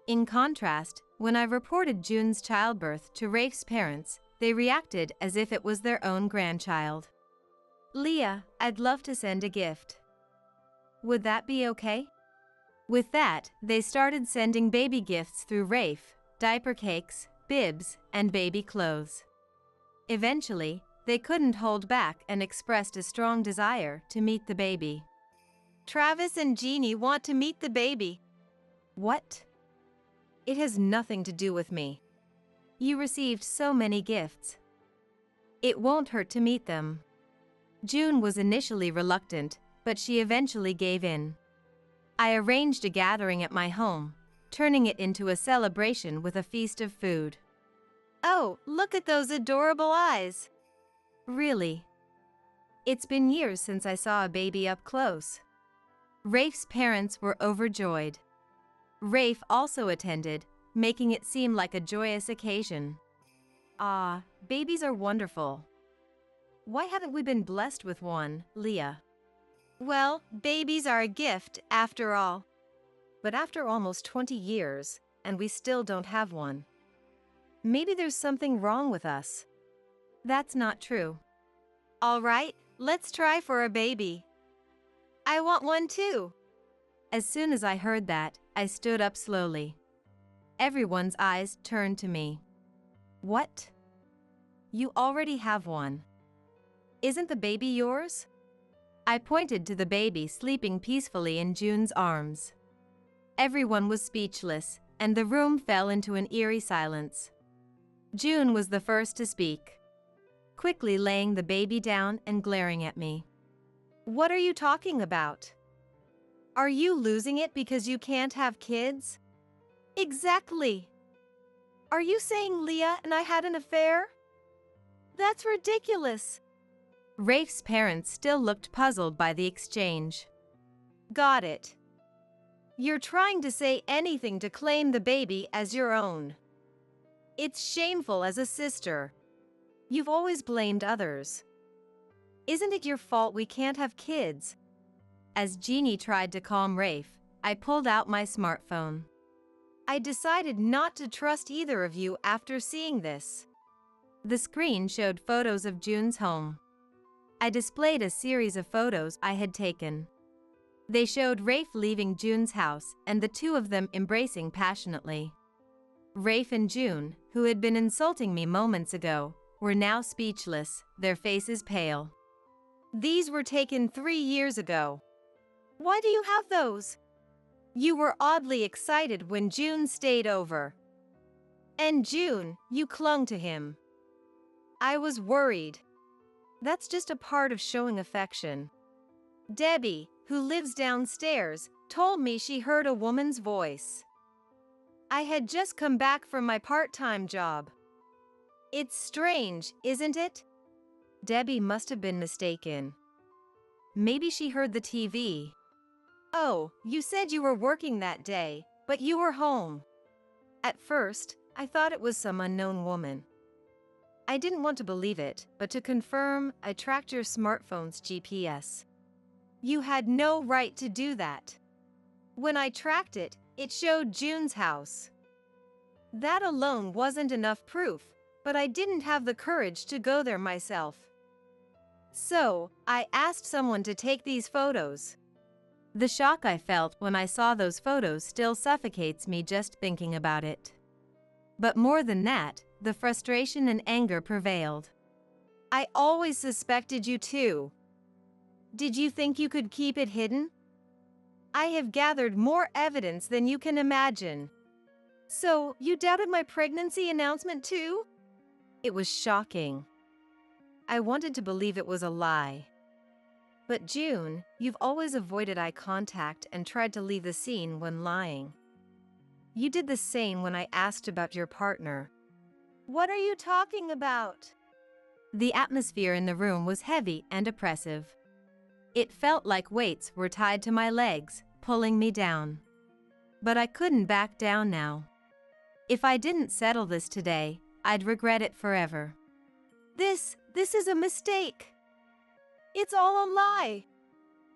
B: In contrast, when I reported June's childbirth to Rafe's parents, they reacted as if it was their own grandchild. Leah, I'd love to send a gift. Would that be okay? With that, they started sending baby gifts through Rafe, diaper cakes, bibs, and baby clothes. Eventually, they couldn't hold back and expressed a strong desire to meet the baby. Travis and Jeannie want to meet the baby. What? It has nothing to do with me. You received so many gifts. It won't hurt to meet them. June was initially reluctant, but she eventually gave in. I arranged a gathering at my home, turning it into a celebration with a feast of food. Oh, look at those adorable eyes. Really? It's been years since I saw a baby up close. Rafe's parents were overjoyed. Rafe also attended, making it seem like a joyous occasion. Ah, babies are wonderful. Why haven't we been blessed with one, Leah? Well, babies are a gift, after all. But after almost 20 years, and we still don't have one. Maybe there's something wrong with us. That's not true. All right, let's try for a baby. I want one too. As soon as I heard that, I stood up slowly. Everyone's eyes turned to me. What? You already have one. Isn't the baby yours? I pointed to the baby sleeping peacefully in June's arms. Everyone was speechless, and the room fell into an eerie silence. June was the first to speak, quickly laying the baby down and glaring at me. What are you talking about? Are you losing it because you can't have kids? Exactly. Are you saying Leah and I had an affair? That's ridiculous. Rafe's parents still looked puzzled by the exchange. Got it. You're trying to say anything to claim the baby as your own. It's shameful as a sister. You've always blamed others. Isn't it your fault we can't have kids? As Jeannie tried to calm Rafe, I pulled out my smartphone. I decided not to trust either of you after seeing this. The screen showed photos of June's home. I displayed a series of photos I had taken. They showed Rafe leaving June's house and the two of them embracing passionately. Rafe and June, who had been insulting me moments ago, were now speechless, their faces pale. These were taken 3 years ago. Why do you have those? You were oddly excited when June stayed over. And June, you clung to him. I was worried. That's just a part of showing affection. Debbie, who lives downstairs, told me she heard a woman's voice. I had just come back from my part-time job. It's strange, isn't it? Debbie must have been mistaken. Maybe she heard the TV. Oh, you said you were working that day, but you were home. At first, I thought it was some unknown woman. I didn't want to believe it, but to confirm, I tracked your smartphone's GPS. You had no right to do that. When I tracked it, it showed June's house. That alone wasn't enough proof, but I didn't have the courage to go there myself. So, I asked someone to take these photos. The shock I felt when I saw those photos still suffocates me just thinking about it. But more than that, the frustration and anger prevailed. I always suspected you too. Did you think you could keep it hidden? I have gathered more evidence than you can imagine. So, you doubted my pregnancy announcement too? It was shocking. I wanted to believe it was a lie. But June, you've always avoided eye contact and tried to leave the scene when lying. You did the same when I asked about your partner. What are you talking about? The atmosphere in the room was heavy and oppressive. It felt like weights were tied to my legs, pulling me down. But I couldn't back down now. If I didn't settle this today, I'd regret it forever. This is a mistake. It's all a lie.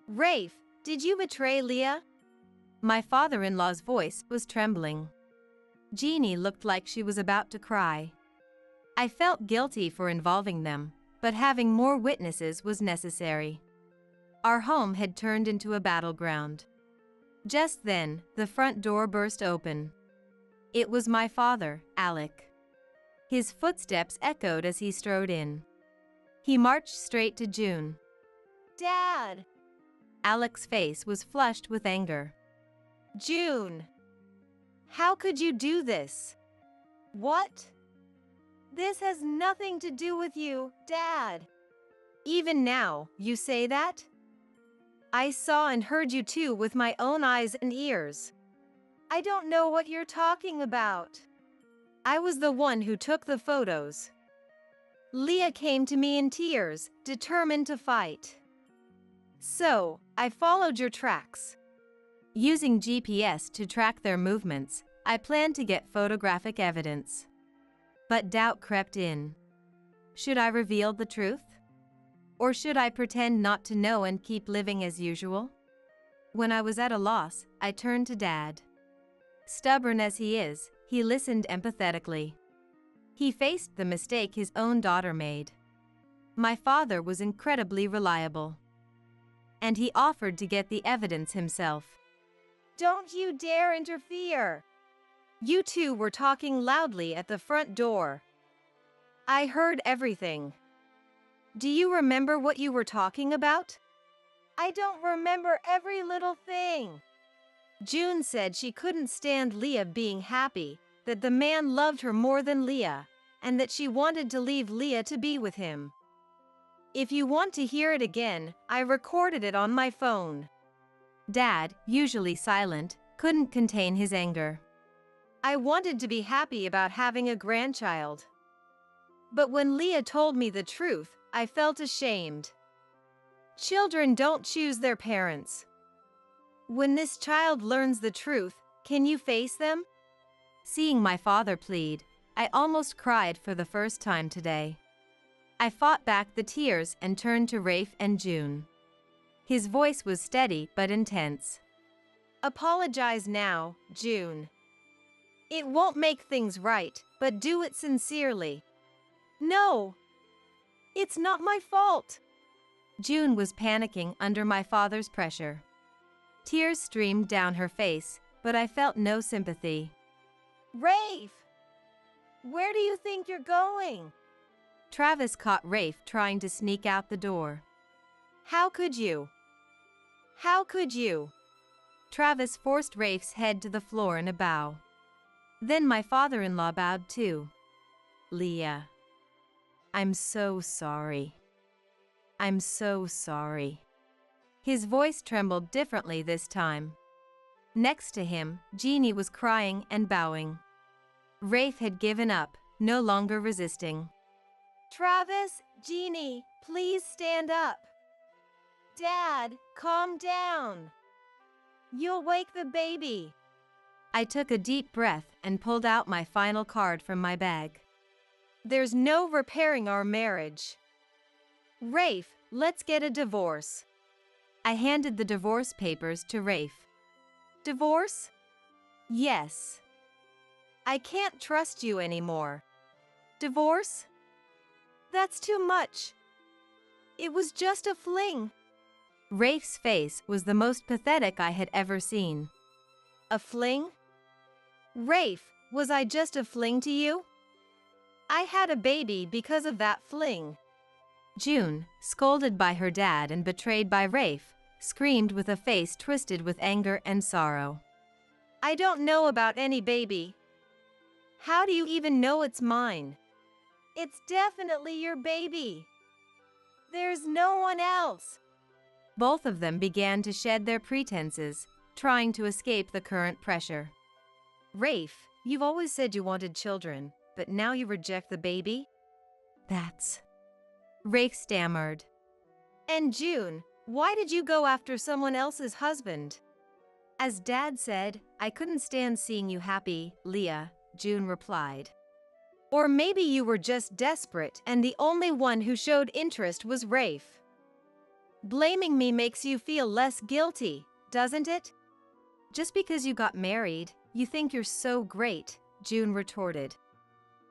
B: Rafe, did you betray Leah? My father-in-law's voice was trembling. Jeannie looked like she was about to cry. I felt guilty for involving them, but having more witnesses was necessary. Our home had turned into a battleground. Just then, the front door burst open. It was my father, Alec. His footsteps echoed as he strode in. He marched straight to June. Dad! Alec's face was flushed with anger. June! How could you do this? What? This has nothing to do with you, Dad. Even now, you say that? I saw and heard you too with my own eyes and ears. I don't know what you're talking about. I was the one who took the photos. Leah came to me in tears, determined to fight. So, I followed your tracks. Using GPS to track their movements, I planned to get photographic evidence. But doubt crept in. Should I reveal the truth? Or should I pretend not to know and keep living as usual? When I was at a loss, I turned to Dad. Stubborn as he is, he listened empathetically. He faced the mistake his own daughter made. My father was incredibly reliable. And he offered to get the evidence himself. Don't you dare interfere! You two were talking loudly at the front door. I heard everything. Do you remember what you were talking about? I don't remember every little thing. June said she couldn't stand Leah being happy, that the man loved her more than Leah, and that she wanted to leave Leah to be with him. If you want to hear it again, I recorded it on my phone. Dad, usually silent, couldn't contain his anger. I wanted to be happy about having a grandchild. But when Leah told me the truth, I felt ashamed. Children don't choose their parents. When this child learns the truth, can you face them? Seeing my father plead, I almost cried for the first time today. I fought back the tears and turned to Rafe and June. His voice was steady but intense. Apologize now, June. It won't make things right, but do it sincerely. No! It's not my fault! June was panicking under my father's pressure. Tears streamed down her face, but I felt no sympathy. Rafe! Where do you think you're going? Travis caught Rafe trying to sneak out the door. How could you? How could you? Travis forced Rafe's head to the floor in a bow. Then my father-in-law bowed too. Leah. I'm so sorry. I'm so sorry. His voice trembled differently this time. Next to him, Jeannie was crying and bowing. Rafe had given up, no longer resisting. Travis, Jeannie, please stand up. Dad, calm down. You'll wake the baby. I took a deep breath and pulled out my final card from my bag. There's no repairing our marriage. Rafe, let's get a divorce. I handed the divorce papers to Rafe. Divorce? Yes. I can't trust you anymore. Divorce? That's too much. It was just a fling. Rafe's face was the most pathetic I had ever seen. A fling? Rafe, was I just a fling to you? I had a baby because of that fling. June, scolded by her dad and betrayed by Rafe, screamed with a face twisted with anger and sorrow. I don't know about any baby. How do you even know it's mine? It's definitely your baby. There's no one else. Both of them began to shed their pretenses, trying to escape the current pressure. Rafe, you've always said you wanted children, but now you reject the baby? That's... Rafe stammered. And June, why did you go after someone else's husband? As Dad said, I couldn't stand seeing you happy, Leah, June replied. Or maybe you were just desperate and the only one who showed interest was Rafe. Blaming me makes you feel less guilty, doesn't it? Just because you got married, you think you're so great, June retorted.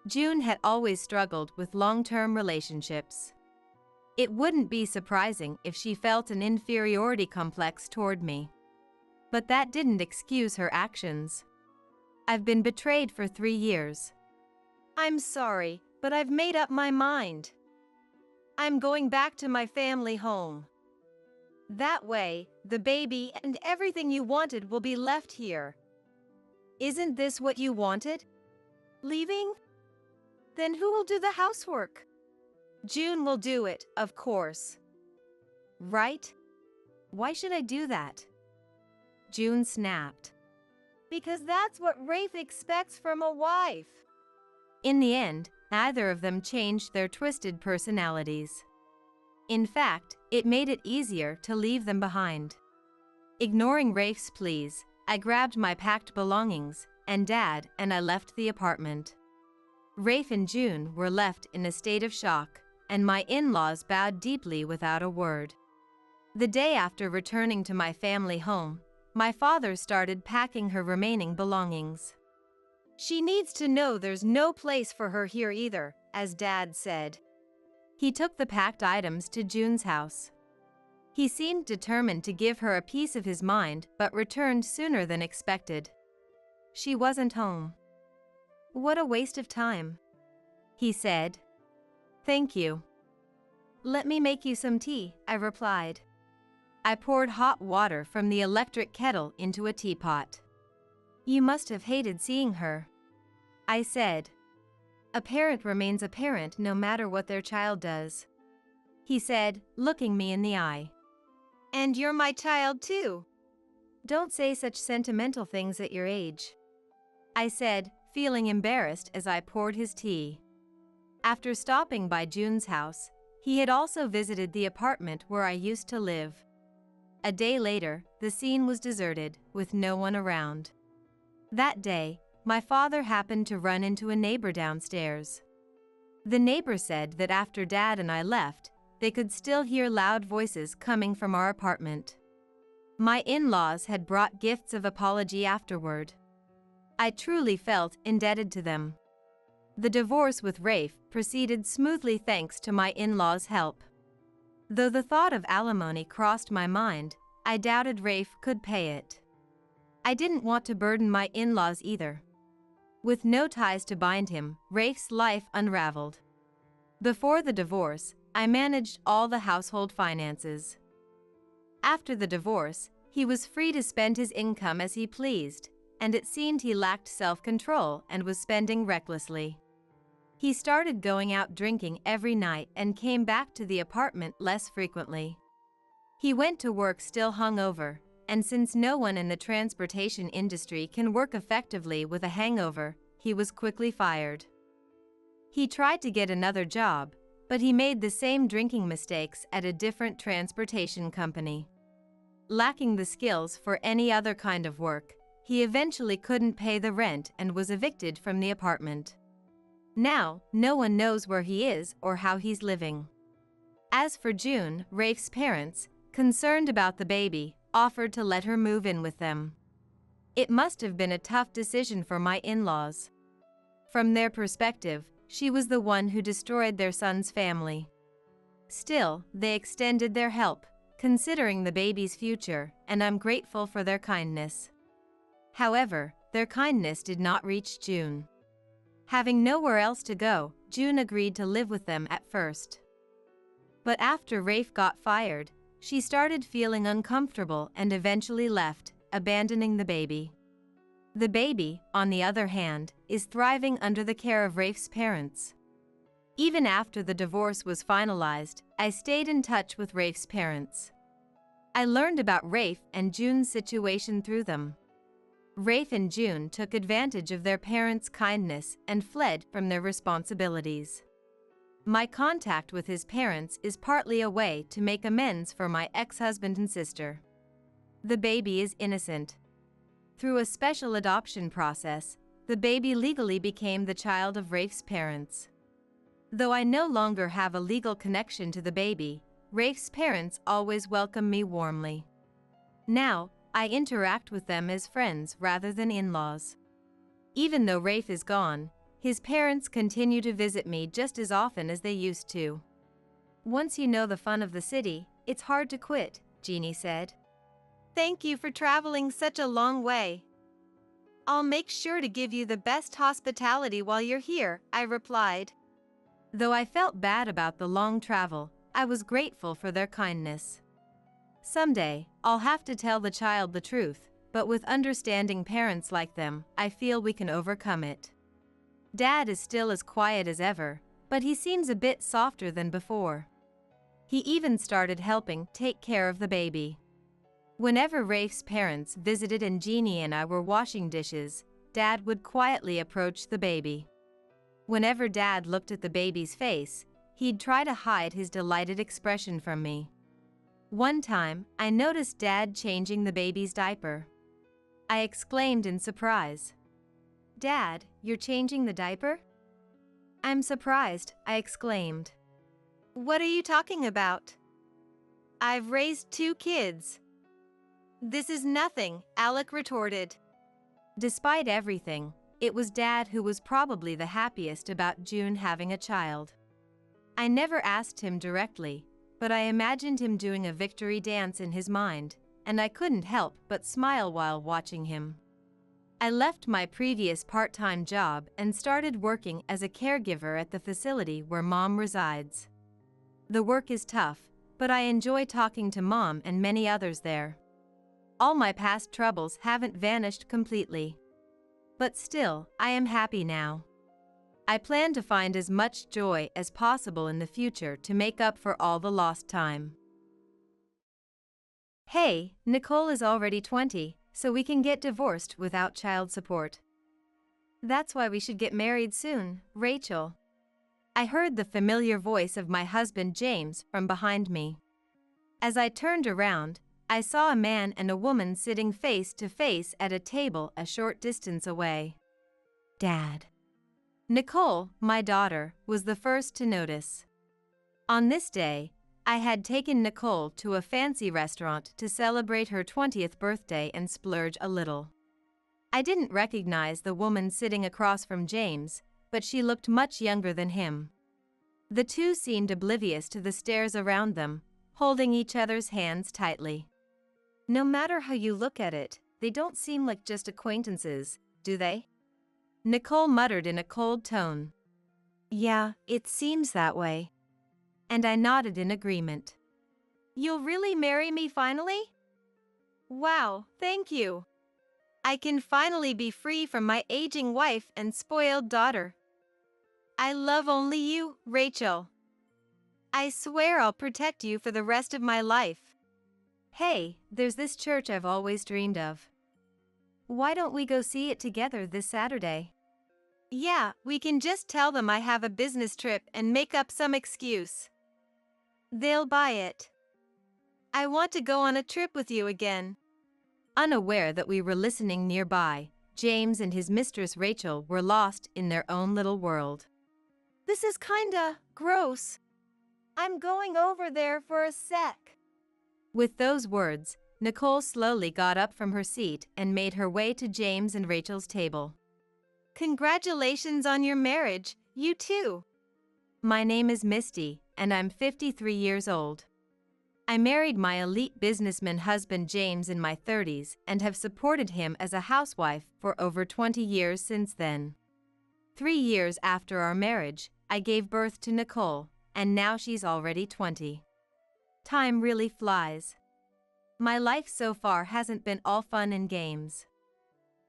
B: June had always struggled with long-term relationships. It wouldn't be surprising if she felt an inferiority complex toward me. But that didn't excuse her actions. I've been betrayed for 3 years. I'm sorry, but I've made up my mind. I'm going back to my family home. That way, the baby and everything you wanted will be left here. Isn't this what you wanted? Leaving? Then who will do the housework? June will do it, of course. Right? Why should I do that? June snapped. Because that's what Rafe expects from a wife. In the end, neither of them changed their twisted personalities. In fact, it made it easier to leave them behind. Ignoring Rafe's pleas, I grabbed my packed belongings, and Dad and I left the apartment. Rafe and June were left in a state of shock, and my in-laws bowed deeply without a word. The day after returning to my family home, my father started packing her remaining belongings. She needs to know there's no place for her here either, as Dad said. He took the packed items to June's house. He seemed determined to give her a piece of his mind, but returned sooner than expected. She wasn't home. What a waste of time, he said. Thank you. Let me make you some tea, I replied. I poured hot water from the electric kettle into a teapot. You must have hated seeing her, I said. A parent remains a parent no matter what their child does, he said, looking me in the eye. And you're my child too. Don't say such sentimental things at your age, I said, feeling embarrassed as I poured his tea. After stopping by June's house, he had also visited the apartment where I used to live. A day later, the scene was deserted, with no one around. That day, my father happened to run into a neighbor downstairs. The neighbor said that after Dad and I left, they could still hear loud voices coming from our apartment. My in-laws had brought gifts of apology afterward. I truly felt indebted to them. The divorce with Rafe proceeded smoothly thanks to my in-laws' help. Though the thought of alimony crossed my mind, I doubted Rafe could pay it. I didn't want to burden my in-laws either. With no ties to bind him, Rafe's life unraveled. Before the divorce, I managed all the household finances. After the divorce, he was free to spend his income as he pleased, and it seemed he lacked self-control and was spending recklessly. He started going out drinking every night and came back to the apartment less frequently. He went to work still hungover, and since no one in the transportation industry can work effectively with a hangover, he was quickly fired. He tried to get another job, but he made the same drinking mistakes at a different transportation company. Lacking the skills for any other kind of work, he eventually couldn't pay the rent and was evicted from the apartment. Now, no one knows where he is or how he's living. As for June, Rafe's parents, concerned about the baby, offered to let her move in with them. It must have been a tough decision for my in-laws. From their perspective, she was the one who destroyed their son's family. Still, they extended their help, considering the baby's future, and I'm grateful for their kindness. However, their kindness did not reach June. Having nowhere else to go, June agreed to live with them at first. But after Rafe got fired, she started feeling uncomfortable and eventually left, abandoning the baby. The baby, on the other hand, is thriving under the care of Rafe's parents. Even after the divorce was finalized, I stayed in touch with Rafe's parents. I learned about Rafe and June's situation through them. Rafe and June took advantage of their parents' kindness and fled from their responsibilities. My contact with his parents is partly a way to make amends for my ex-husband and sister. The baby is innocent. Through a special adoption process, the baby legally became the child of Rafe's parents. Though I no longer have a legal connection to the baby, Rafe's parents always welcome me warmly. Now, I interact with them as friends rather than in-laws. Even though Rafe is gone, his parents continue to visit me just as often as they used to. Once you know the fun of the city, it's hard to quit, Jeannie said.
C: Thank you for traveling such a long way. I'll make sure to give you the best hospitality while you're here, I replied.
B: Though I felt bad about the long travel, I was grateful for their kindness. Someday, I'll have to tell the child the truth, but with understanding parents like them, I feel we can overcome it. Dad is still as quiet as ever, but he seems a bit softer than before. He even started helping take care of the baby. Whenever Rafe's parents visited and Jeannie and I were washing dishes, Dad would quietly approach the baby. Whenever Dad looked at the baby's face, he'd try to hide his delighted expression from me. One time, I noticed Dad changing the baby's diaper. I exclaimed in surprise. "Dad, you're changing the diaper?" "I'm surprised," I exclaimed.
C: What are you talking about? I've raised 2 kids. This is nothing, Alec retorted.
B: Despite everything, it was Dad who was probably the happiest about June having a child. I never asked him directly, but I imagined him doing a victory dance in his mind, and I couldn't help but smile while watching him. I left my previous part-time job and started working as a caregiver at the facility where Mom resides. The work is tough, but I enjoy talking to Mom and many others there. All my past troubles haven't vanished completely. But still, I am happy now. I plan to find as much joy as possible in the future to make up for all the lost time. Hey, Nicole is already 20, so we can get divorced without child support. That's why we should get married soon, Rachel. I heard the familiar voice of my husband James from behind me. As I turned around, I saw a man and a woman sitting face to face at a table a short distance away. "Dad," Nicole, my daughter, was the first to notice. On this day, I had taken Nicole to a fancy restaurant to celebrate her 20th birthday and splurge a little. I didn't recognize the woman sitting across from James, but she looked much younger than him. The two seemed oblivious to the stares around them, holding each other's hands tightly. No matter how you look at it, they don't seem like just acquaintances, do they? Nicole muttered in a cold tone. Yeah, it seems that way. And I nodded in agreement.
C: You'll really marry me finally? Wow, thank you. I can finally be free from my aging wife and spoiled daughter. I love only you, Rachel. I swear I'll protect you for the rest of my life.
B: Hey, there's this church I've always dreamed of. Why don't we go see it together this Saturday?
C: Yeah, we can just tell them I have a business trip and make up some excuse. They'll buy it. I want to go on a trip with you again.
B: Unaware that we were listening nearby, James and his mistress Rachel were lost in their own little world.
C: This is kinda gross. I'm going over there for a sec.
B: With those words, Nicole slowly got up from her seat and made her way to James and Rachel's table.
C: Congratulations on your marriage, you too.
B: My name is Misty, and I'm 53 years old. I married my elite businessman husband James in my 30s and have supported him as a housewife for over 20 years since then. 3 years after our marriage, I gave birth to Nicole, and now she's already 20. Time really flies. My life so far hasn't been all fun and games.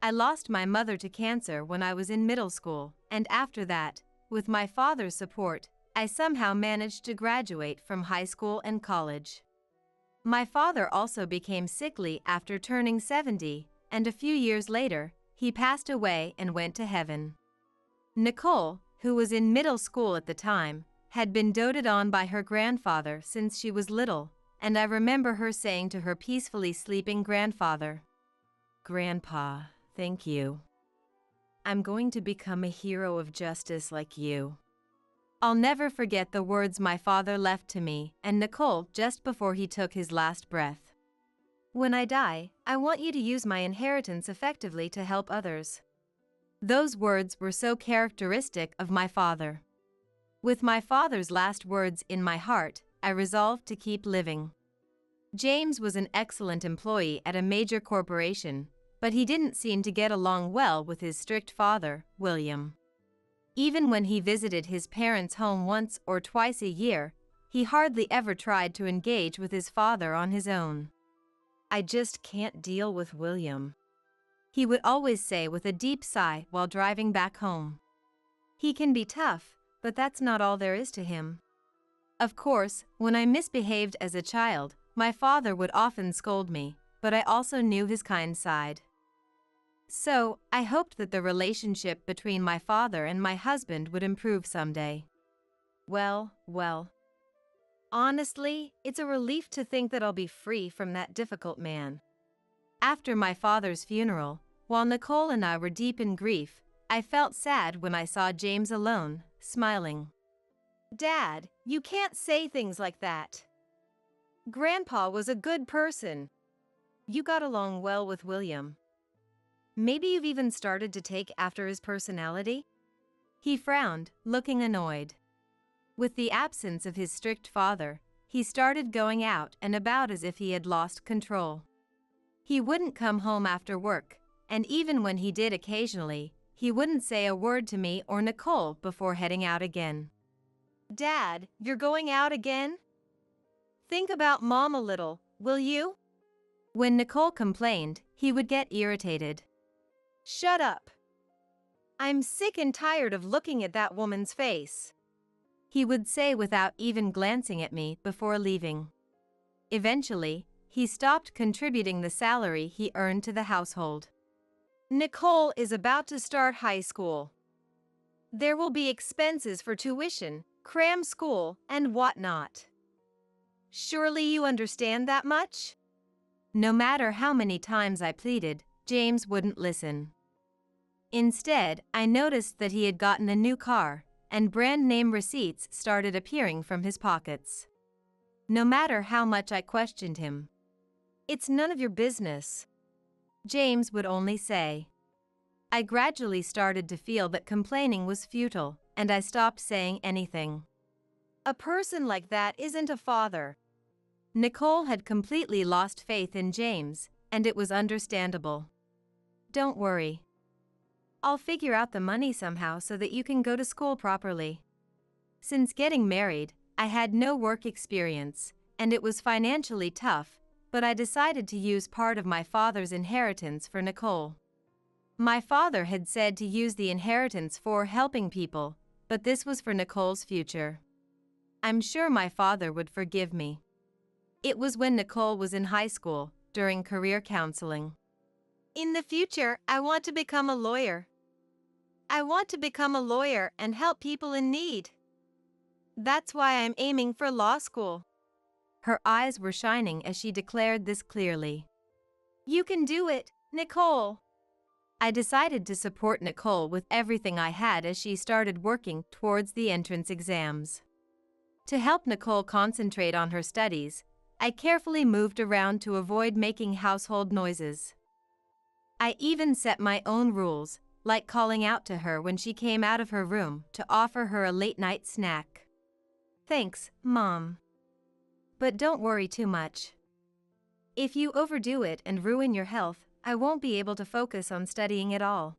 B: I lost my mother to cancer when I was in middle school, and after that, with my father's support, I somehow managed to graduate from high school and college. My father also became sickly after turning 70, and a few years later, he passed away and went to heaven. Nicole, who was in middle school at the time, had been doted on by her grandfather since she was little, and I remember her saying to her peacefully sleeping grandfather, "Grandpa, thank you. I'm going to become a hero of justice like you." I'll never forget the words my father left to me and Nicole just before he took his last breath.
C: When I die, I want you to use my inheritance effectively to help others.
B: Those words were so characteristic of my father. With my father's last words in my heart, I resolved to keep living. James was an excellent employee at a major corporation, but he didn't seem to get along well with his strict father, William. Even when he visited his parents' home once or twice a year, he hardly ever tried to engage with his father on his own. "I just can't deal with William," he would always say with a deep sigh while driving back home. "He can be tough, but that's not all there is to him." Of course, when I misbehaved as a child, my father would often scold me, but I also knew his kind side. So, I hoped that the relationship between my father and my husband would improve someday. Well.
C: Honestly, it's a relief to think that I'll be free from that difficult man.
B: After my father's funeral, while Nicole and I were deep in grief, I felt sad when I saw James alone, smiling.
C: "Dad, you can't say things like that. Grandpa was a good person. You got along well with William. Maybe you've even started to take after his personality?"
B: He frowned, looking annoyed. With the absence of his strict father, he started going out and about as if he had lost control. He wouldn't come home after work, and even when he did occasionally, he wouldn't say a word to me or Nicole before heading out again.
C: "Dad, you're going out again? Think about Mom a little, will you?"
B: When Nicole complained, he would get irritated.
C: "Shut up. I'm sick and tired of looking at that woman's face,"
B: he would say without even glancing at me before leaving. Eventually, he stopped contributing the salary he earned to the household.
C: "Nicole is about to start high school. There will be expenses for tuition, cram school, and whatnot. Surely you understand that much?"
B: No matter how many times I pleaded, James wouldn't listen. Instead, I noticed that he had gotten a new car, and brand name receipts started appearing from his pockets. No matter how much I questioned him, "It's none of your business," James would only say. I gradually started to feel that complaining was futile, and I stopped saying anything.
C: A person like that isn't a father.
B: Nicole had completely lost faith in James, and it was understandable. "Don't worry. I'll figure out the money somehow so that you can go to school properly." Since getting married, I had no work experience, and it was financially tough, but I decided to use part of my father's inheritance for Nicole. My father had said to use the inheritance for helping people, but this was for Nicole's future. I'm sure my father would forgive me. It was when Nicole was in high school, during career counseling.
C: "In the future, I want to become a lawyer. I want to become a lawyer and help people in need. That's why I'm aiming for law school."
B: Her eyes were shining as she declared this clearly.
C: "You can do it, Nicole."
B: I decided to support Nicole with everything I had as she started working towards the entrance exams. To help Nicole concentrate on her studies, I carefully moved around to avoid making household noises. I even set my own rules, like calling out to her when she came out of her room to offer her a late-night snack. "Thanks, Mom. But don't worry too much. If you overdo it and ruin your health, I won't be able to focus on studying at all,"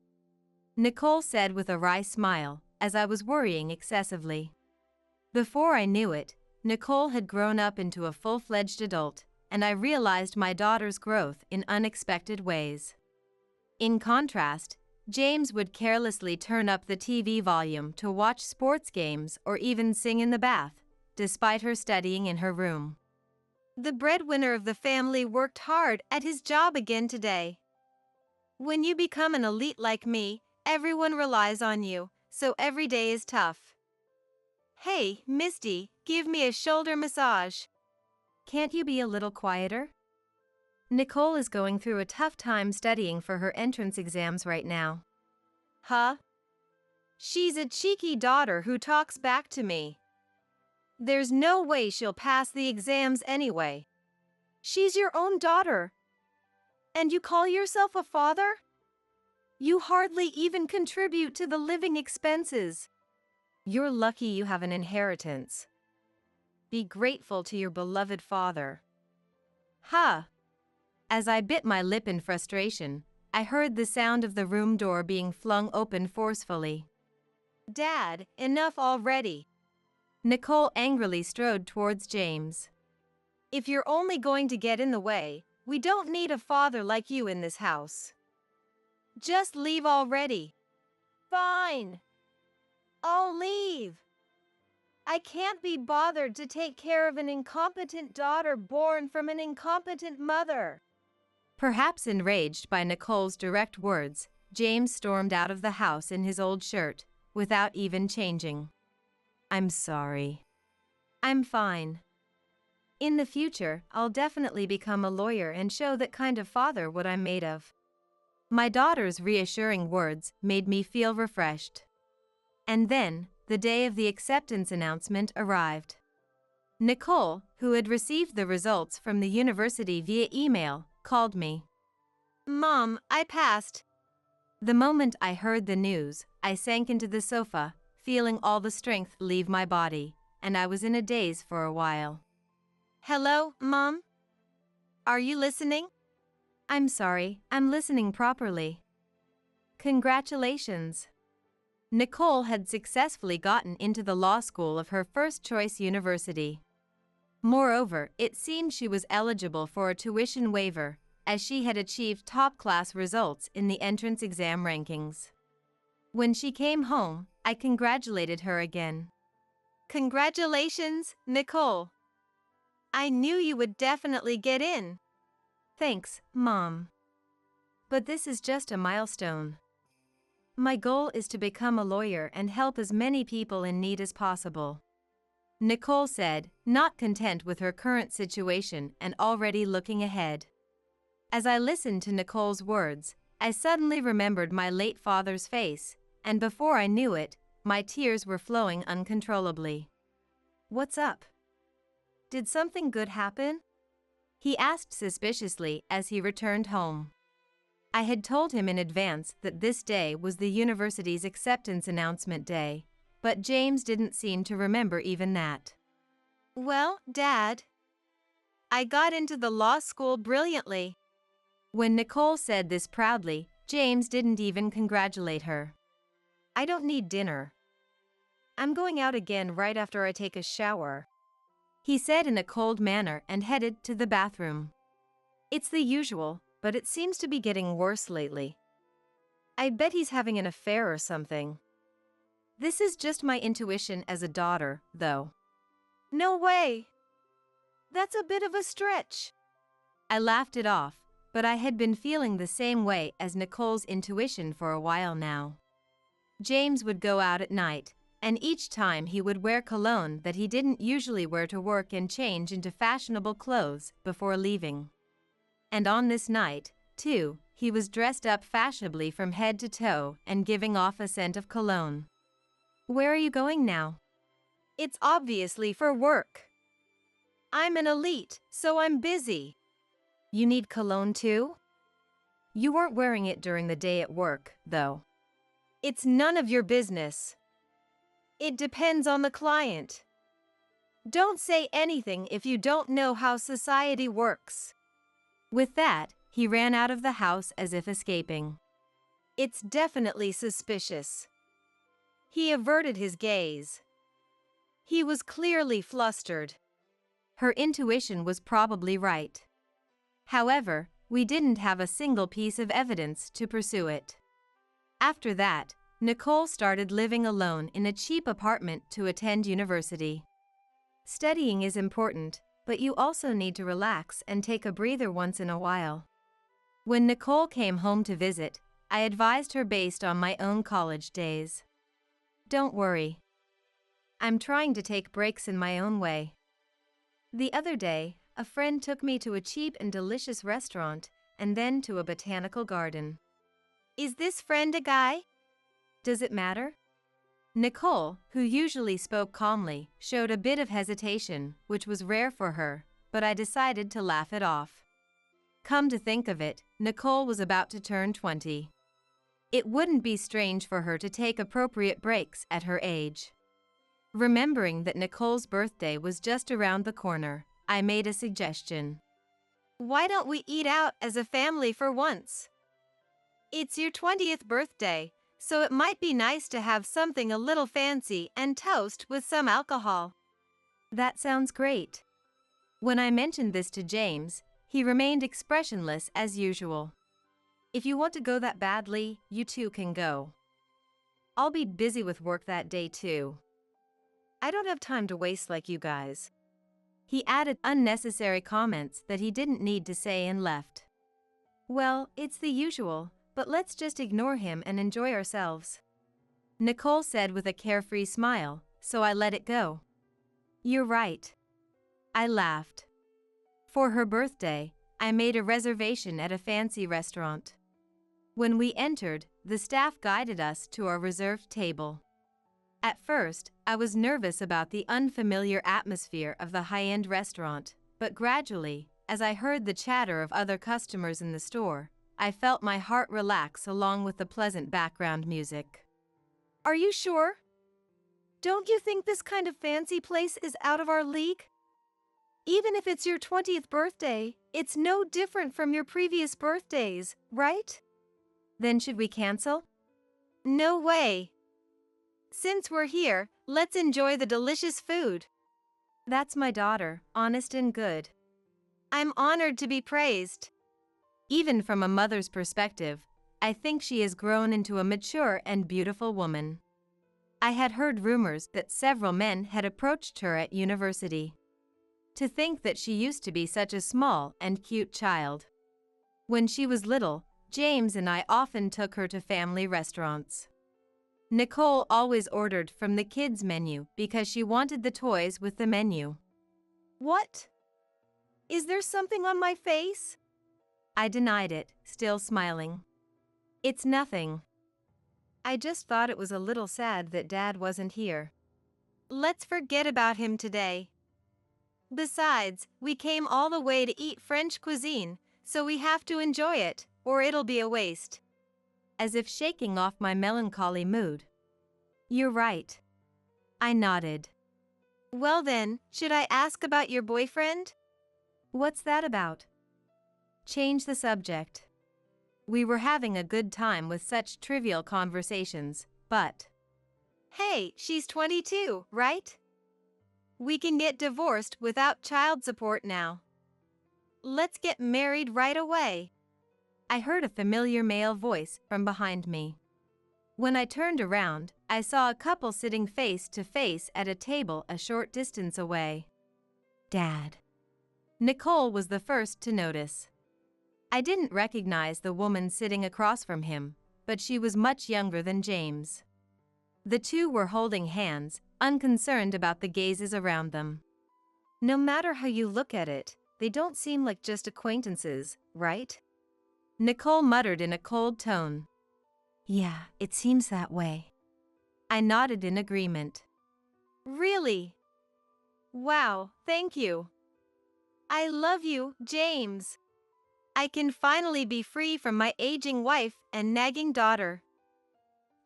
B: Nicole said with a wry smile, as I was worrying excessively. Before I knew it, Nicole had grown up into a full-fledged adult, and I realized my daughter's growth in unexpected ways. In contrast, James would carelessly turn up the TV volume to watch sports games or even sing in the bath, despite her studying in her room.
C: The breadwinner of the family worked hard at his job again today. When you become an elite like me, everyone relies on you, so every day is tough. "Hey, Misty, give me a shoulder massage."
B: Can't you be a little quieter? Nicole is going through a tough time studying for her entrance exams right now.
C: Huh? She's a cheeky daughter who talks back to me. There's no way she'll pass the exams anyway. She's your own daughter. And you call yourself a father? You hardly even contribute to the living expenses.
B: You're lucky you have an inheritance. Be grateful to your beloved father. Ha! As I bit my lip in frustration, I heard the sound of the room door being flung open forcefully.
C: "Dad, enough already."
B: Nicole angrily strode towards James.
C: "If you're only going to get in the way, we don't need a father like you in this house. Just leave already." "Fine. I'll leave. I can't be bothered to take care of an incompetent daughter born from an incompetent mother."
B: Perhaps enraged by Nicole's direct words, James stormed out of the house in his old shirt, without even changing. "I'm sorry. I'm fine. In the future, I'll definitely become a lawyer and show that kind of father what I'm made of." My daughter's reassuring words made me feel refreshed. And then, the day of the acceptance announcement arrived. Nicole, who had received the results from the university via email, called me.
C: "Mom, I passed."
B: The moment I heard the news, I sank into the sofa, feeling all the strength leave my body, and I was in a daze for a while.
C: "Hello, Mom? Are you listening?"
B: "I'm sorry, I'm listening properly." Congratulations. Nicole had successfully gotten into the law school of her first-choice university. Moreover, it seemed she was eligible for a tuition waiver, as she had achieved top-class results in the entrance exam rankings. When she came home, I congratulated her again.
C: "Congratulations, Nicole. I knew you would definitely get in."
B: Thanks, Mom. But this is just a milestone. My goal is to become a lawyer and help as many people in need as possible," Nicole said, not content with her current situation and already looking ahead. As I listened to Nicole's words, I suddenly remembered my late father's face, and before I knew it, my tears were flowing uncontrollably. "What's up? Did something good happen?" he asked suspiciously as he returned home. I had told him in advance that this day was the university's acceptance announcement day, but James didn't seem to remember even that.
C: "Well, Dad, I got into the law school brilliantly."
B: When Nicole said this proudly, James didn't even congratulate her.
C: "I don't need dinner. I'm going out again right after I take a shower,"
B: he said in a cold manner and headed to the bathroom.
C: "It's the usual, but it seems to be getting worse lately. I bet he's having an affair or something."
B: This is just my intuition as a daughter, though.
C: "No way! That's a bit of a stretch."
B: I laughed it off, but I had been feeling the same way as Nicole's intuition for a while now. James would go out at night, and each time he would wear cologne that he didn't usually wear to work and change into fashionable clothes before leaving. And on this night, too, he was dressed up fashionably from head to toe and giving off a scent of cologne. "Where are you going now?"
C: "It's obviously for work. I'm an elite, so I'm busy."
B: "You need cologne too?" "You weren't wearing it during the day at work, though."
C: "It's none of your business. It depends on the client. Don't say anything if you don't know how society works."
B: With that, he ran out of the house as if escaping.
C: "It's definitely suspicious." He averted his gaze. He was clearly flustered.
B: Her intuition was probably right. However, we didn't have a single piece of evidence to pursue it. After that, Nicole started living alone in a cheap apartment to attend university. Studying is important, but you also need to relax and take a breather once in a while. When Nicole came home to visit, I advised her based on my own college days. "Don't worry. I'm trying to take breaks in my own way." The other day, a friend took me to a cheap and delicious restaurant, and then to a botanical garden.
C: "Is this friend a guy?"
B: "Does it matter?" Nicole, who usually spoke calmly, showed a bit of hesitation, which was rare for her, but I decided to laugh it off. Come to think of it, Nicole was about to turn 20. It wouldn't be strange for her to take appropriate breaks at her age. Remembering that Nicole's birthday was just around the corner, I made a suggestion.
C: "Why don't we eat out as a family for once? It's your 20th birthday, so it might be nice to have something a little fancy and toast with some alcohol."
B: That sounds great. When I mentioned this to James, he remained expressionless as usual. "If you want to go that badly, you two can go. I'll be busy with work that day too."
C: "I don't have time to waste like you guys."
B: He added unnecessary comments that he didn't need to say and left. "Well, it's the usual, but let's just ignore him and enjoy ourselves," Nicole said with a carefree smile, so I let it go. "You're right." I laughed. For her birthday, I made a reservation at a fancy restaurant. When we entered, the staff guided us to our reserved table. At first, I was nervous about the unfamiliar atmosphere of the high-end restaurant, but gradually, as I heard the chatter of other customers in the store, I felt my heart relax along with the pleasant background music.
C: "Are you sure? Don't you think this kind of fancy place is out of our league? Even if it's your 20th birthday, it's no different from your previous birthdays, right?"
B: "Then should we cancel?"
C: "No way. Since we're here, let's enjoy the delicious food."
B: That's my daughter, honest and good.
C: I'm honored to be praised.
B: Even from a mother's perspective, I think she has grown into a mature and beautiful woman. I had heard rumors that several men had approached her at university. To think that she used to be such a small and cute child. When she was little, James and I often took her to family restaurants. Nicole always ordered from the kids' menu because she wanted the toys with the menu.
C: "What? Is there something on my face?"
B: I denied it, still smiling. It's nothing. I just thought it was a little sad that Dad wasn't here. Let's forget about him today. Besides, we came all the way to eat French cuisine, so we have to enjoy it, or it'll be a waste. As if shaking off my melancholy mood. You're right. I nodded. Well then, should I ask about your boyfriend? What's that about? Change the subject. We were having a good time with such trivial conversations, but... Hey, she's 22, right? We can get divorced without child support now. Let's get married right away. I heard a familiar male voice from behind me. When I turned around, I saw a couple sitting face to face at a table a short distance away. Dad. Nicole was the first to notice. I didn't recognize the woman sitting across from him, but she was much younger than James. The two were holding hands, unconcerned about the gazes around them. No matter how you look at it, they don't seem like just acquaintances, right? Nicole muttered in a cold tone. Yeah, it seems that way. I nodded in agreement. Really? Wow, thank you. I love you, James. I can finally be free from my aging wife and nagging daughter.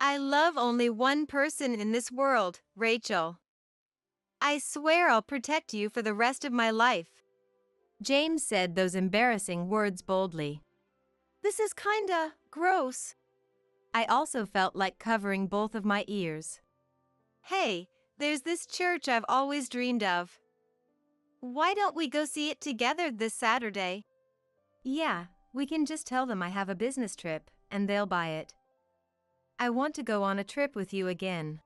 B: I love only one person in this world, Rachel. I swear I'll protect you for the rest of my life. James said those embarrassing words boldly. This is kinda gross. I also felt like covering both of my ears. Hey, there's this church I've always dreamed of. Why don't we go see it together this Saturday? Yeah, we can just tell them I have a business trip, and they'll buy it. I want to go on a trip with you again.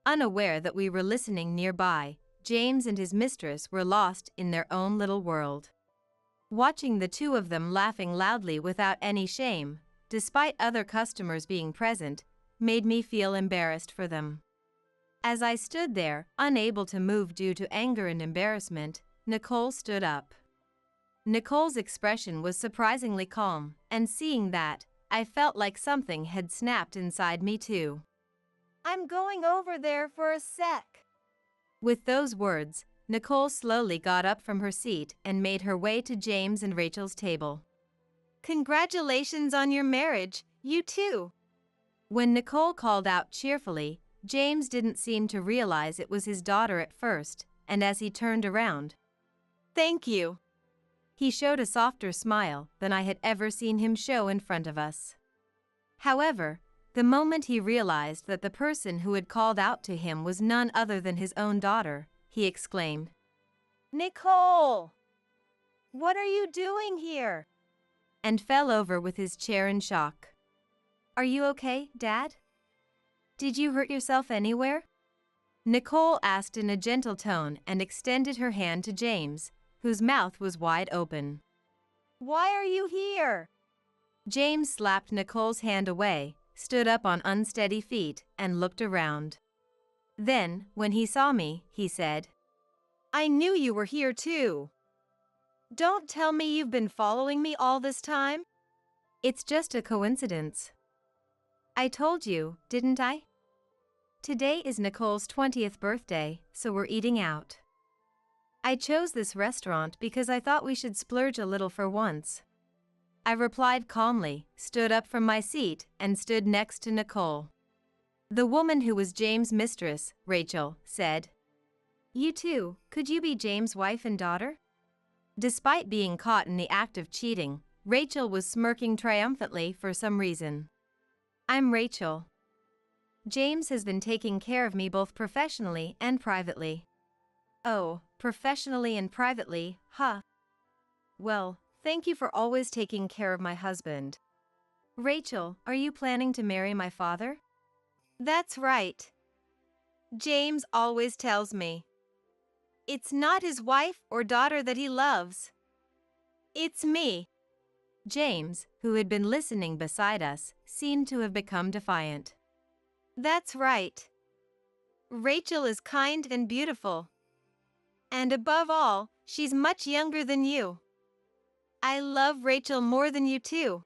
B: Unaware that we were listening nearby, James and his mistress were lost in their own little world. Watching the two of them laughing loudly without any shame, despite other customers being present, made me feel embarrassed for them. As I stood there, unable to move due to anger and embarrassment, Nicole stood up. Nicole's expression was surprisingly calm, and seeing that, I felt like something had snapped inside me too. I'm going over there for a sec. With those words, Nicole slowly got up from her seat and made her way to James and Rachel's table. Congratulations on your marriage, you two. When Nicole called out cheerfully, James didn't seem to realize it was his daughter at first, and as he turned around, thank you. He showed a softer smile than I had ever seen him show in front of us. However, the moment he realized that the person who had called out to him was none other than his own daughter, he exclaimed, Nicole! What are you doing here? And fell over with his chair in shock. Are you okay, Dad? Did you hurt yourself anywhere? Nicole asked in a gentle tone and extended her hand to James, whose mouth was wide open. Why are you here? James slapped Nicole's hand away, stood up on unsteady feet, and looked around. Then, when he saw me, he said, I knew you were here too. Don't tell me you've been following me all this time? It's just a coincidence. I told you, didn't I? Today is Nicole's 20th birthday, so we're eating out. I chose this restaurant because I thought we should splurge a little for once. I replied calmly, stood up from my seat, and stood next to Nicole. The woman who was James' mistress, Rachel, said, You too, could you be James' wife and daughter? Despite being caught in the act of cheating, Rachel was smirking triumphantly for some reason. I'm Rachel. James has been taking care of me both professionally and privately. Oh, professionally and privately, huh? Well, thank you for always taking care of my husband. Rachel, are you planning to marry my father? That's right. James always tells me. It's not his wife or daughter that he loves. It's me. James, who had been listening beside us, seemed to have become defiant. That's right. Rachel is kind and beautiful. And above all, she's much younger than you. I love Rachel more than you too.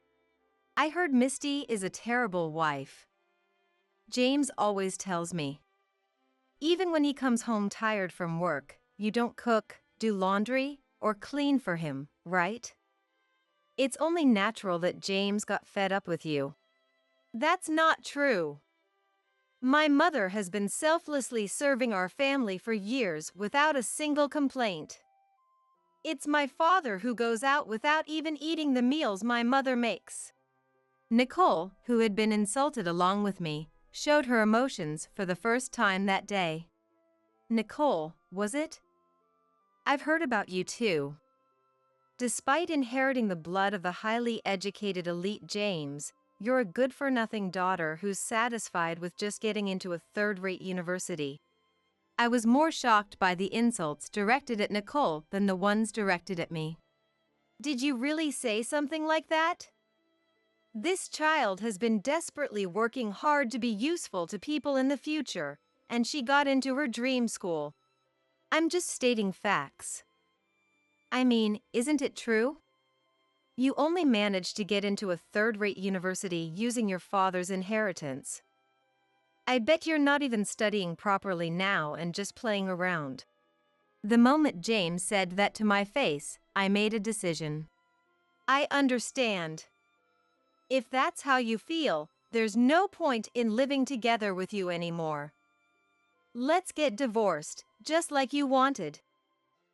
B: I heard Misty is a terrible wife. James always tells me. Even when he comes home tired from work, you don't cook, do laundry, or clean for him, right? It's only natural that James got fed up with you. That's not true. My mother has been selflessly serving our family for years without a single complaint. It's my father who goes out without even eating the meals my mother makes. Nicole, who had been insulted along with me, showed her emotions for the first time that day. Nicole, was it? I've heard about you too. Despite inheriting the blood of the highly educated elite James, you're a good-for-nothing daughter who's satisfied with just getting into a third-rate university. I was more shocked by the insults directed at Nicole than the ones directed at me. Did you really say something like that? This child has been desperately working hard to be useful to people in the future, and she got into her dream school. I'm just stating facts. I mean, isn't it true? You only managed to get into a third-rate university using your father's inheritance. I bet you're not even studying properly now and just playing around. The moment James said that to my face, I made a decision. I understand. If that's how you feel, there's no point in living together with you anymore. Let's get divorced, just like you wanted.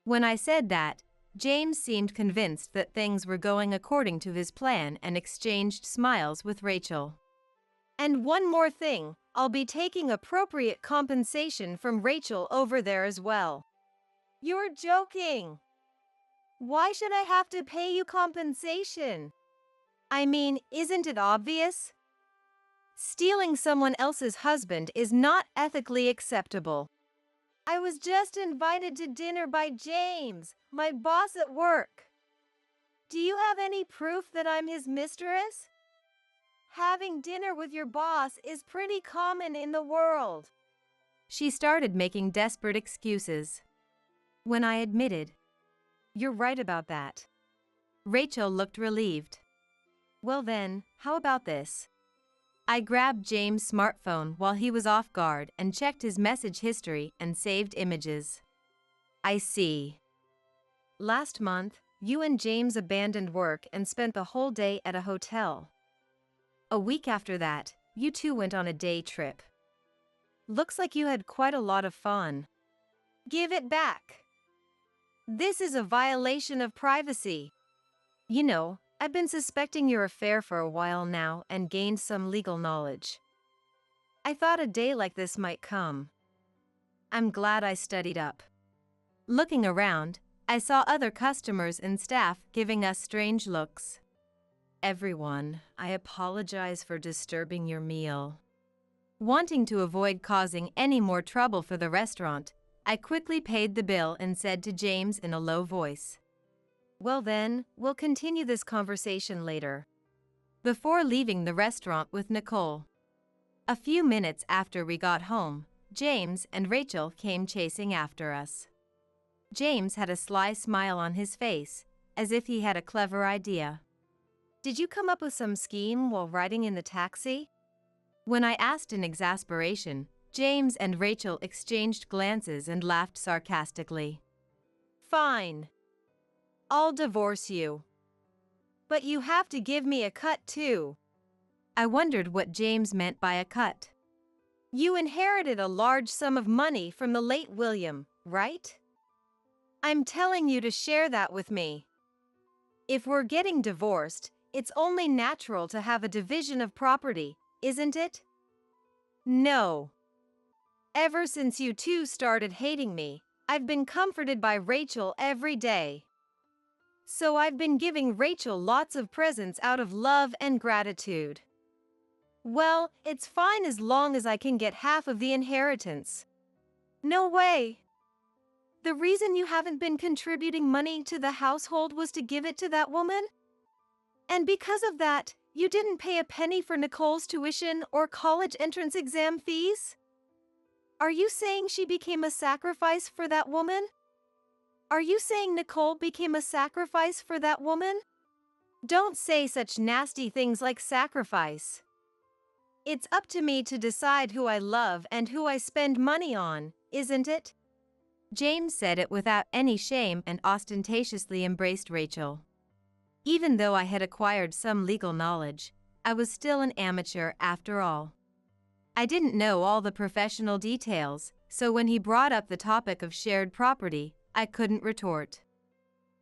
B: When I said that, James seemed convinced that things were going according to his plan and exchanged smiles with Rachel. And one more thing, I'll be taking appropriate compensation from Rachel over there as well. You're joking. Why should I have to pay you compensation? I mean, isn't it obvious? Stealing someone else's husband is not ethically acceptable. I was just invited to dinner by James, my boss at work. Do you have any proof that I'm his mistress? Having dinner with your boss is pretty common in the world. She started making desperate excuses. When I admitted, "You're right about that," Rachel looked relieved. Well then, how about this? I grabbed James' smartphone while he was off guard and checked his message history and saved images. I see. Last month, you and James abandoned work and spent the whole day at a hotel. A week after that, you two went on a day trip. Looks like you had quite a lot of fun. Give it back. This is a violation of privacy. You know, I've been suspecting your affair for a while now and gained some legal knowledge. I thought a day like this might come. I'm glad I studied up. Looking around, I saw other customers and staff giving us strange looks. Everyone, I apologize for disturbing your meal. Wanting to avoid causing any more trouble for the restaurant, I quickly paid the bill and said to James in a low voice, "Well then, we'll continue this conversation later." Before leaving the restaurant with Nicole. A few minutes after we got home, James and Rachel came chasing after us. James had a sly smile on his face, as if he had a clever idea. "Did you come up with some scheme while riding in the taxi?" When I asked in exasperation, James and Rachel exchanged glances and laughed sarcastically. "Fine. I'll divorce you. But you have to give me a cut too." I wondered what James meant by a cut. You inherited a large sum of money from the late William, right? I'm telling you to share that with me. If we're getting divorced, it's only natural to have a division of property, isn't it? No. Ever since you two started hating me, I've been comforted by Rachel every day. So I've been giving Rachel lots of presents out of love and gratitude. Well, it's fine as long as I can get half of the inheritance. No way. The reason you haven't been contributing money to the household was to give it to that woman? And because of that, you didn't pay a penny for Nicole's tuition or college entrance exam fees? Are you saying she became a sacrifice for that woman? Are you saying Nicole became a sacrifice for that woman? Don't say such nasty things like sacrifice. It's up to me to decide who I love and who I spend money on, isn't it? James said it without any shame and ostentatiously embraced Rachel. Even though I had acquired some legal knowledge, I was still an amateur after all. I didn't know all the professional details, so when he brought up the topic of shared property, I couldn't retort.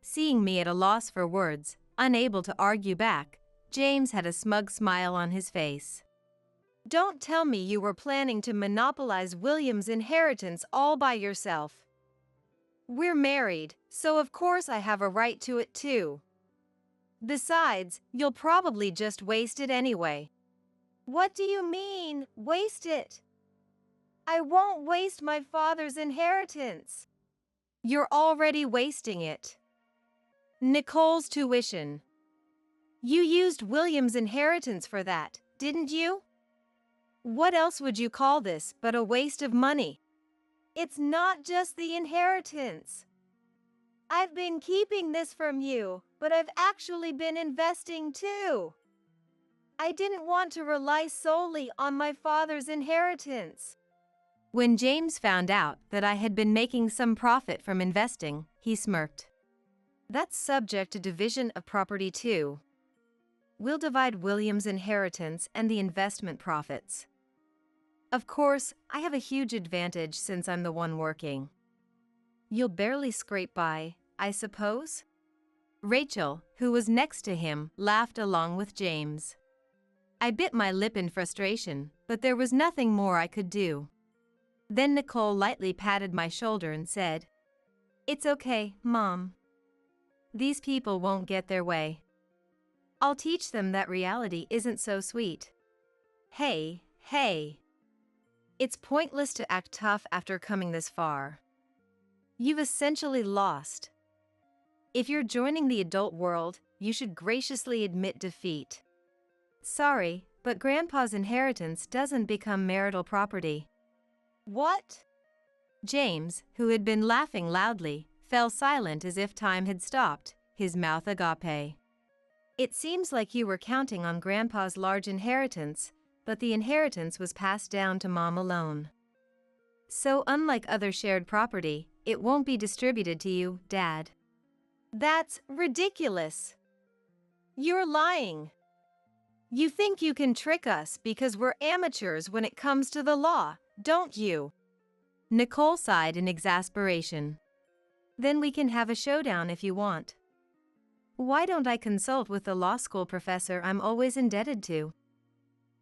B: Seeing me at a loss for words, unable to argue back, James had a smug smile on his face. Don't tell me you were planning to monopolize William's inheritance all by yourself. We're married, so of course I have a right to it too. Besides, you'll probably just waste it anyway. What do you mean, waste it? I won't waste my father's inheritance. You're already wasting it. Nicole's tuition. You used William's inheritance for that, didn't you? What else would you call this but a waste of money? It's not just the inheritance. I've been keeping this from you, but I've actually been investing too. I didn't want to rely solely on my father's inheritance. When James found out that I had been making some profit from investing, he smirked. That's subject to division of property too. We'll divide William's inheritance and the investment profits. Of course, I have a huge advantage since I'm the one working. You'll barely scrape by, I suppose? Rachel, who was next to him, laughed along with James. I bit my lip in frustration, but there was nothing more I could do. Then Nicole lightly patted my shoulder and said, "It's okay, Mom. These people won't get their way. I'll teach them that reality isn't so sweet. Hey. It's pointless to act tough after coming this far. You've essentially lost. If you're joining the adult world, you should graciously admit defeat. Sorry, but Grandpa's inheritance doesn't become marital property." What? James, who had been laughing loudly, fell silent as if time had stopped, his mouth agape. It seems like you were counting on Grandpa's large inheritance, but the inheritance was passed down to Mom alone. So unlike other shared property, it won't be distributed to you, Dad. That's ridiculous. You're lying. You think you can trick us because we're amateurs when it comes to the law, don't you? Nicole sighed in exasperation. Then we can have a showdown if you want. Why don't I consult with the law school professor I'm always indebted to?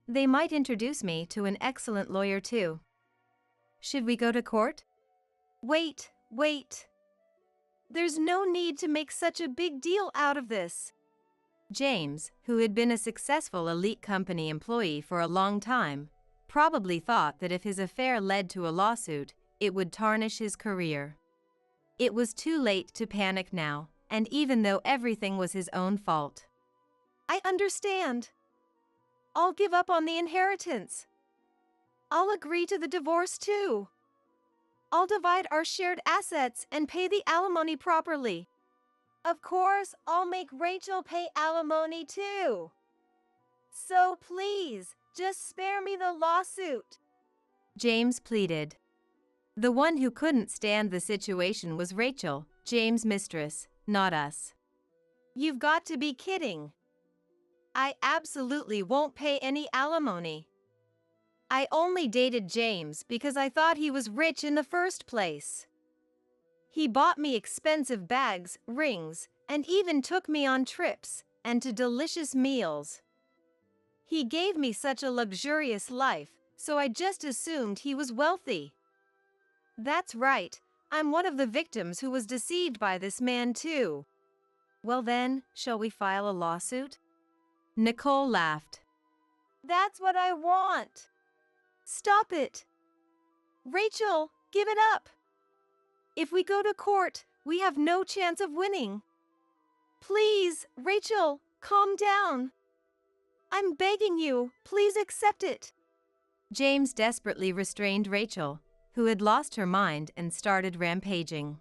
B: They might introduce me to an excellent lawyer too. Should we go to court? Wait. There's no need to make such a big deal out of this. James, who had been a successful elite company employee for a long time, probably thought that if his affair led to a lawsuit, it would tarnish his career. It was too late to panic now, and even though everything was his own fault. I understand. I'll give up on the inheritance. I'll agree to the divorce too. I'll divide our shared assets and pay the alimony properly. Of course, I'll make Rachel pay alimony too. So please, just spare me the lawsuit. James pleaded. The one who couldn't stand the situation was Rachel, James' mistress, not us. You've got to be kidding. I absolutely won't pay any alimony. I only dated James because I thought he was rich in the first place. He bought me expensive bags, rings, and even took me on trips and to delicious meals. He gave me such a luxurious life, so I just assumed he was wealthy. That's right, I'm one of the victims who was deceived by this man too. Well then, shall we file a lawsuit? Nicole laughed. That's what I want. Stop it. Rachel, give it up. If we go to court, we have no chance of winning. Please, Rachel, calm down. I'm begging you, please accept it. James desperately restrained Rachel, who had lost her mind and started rampaging.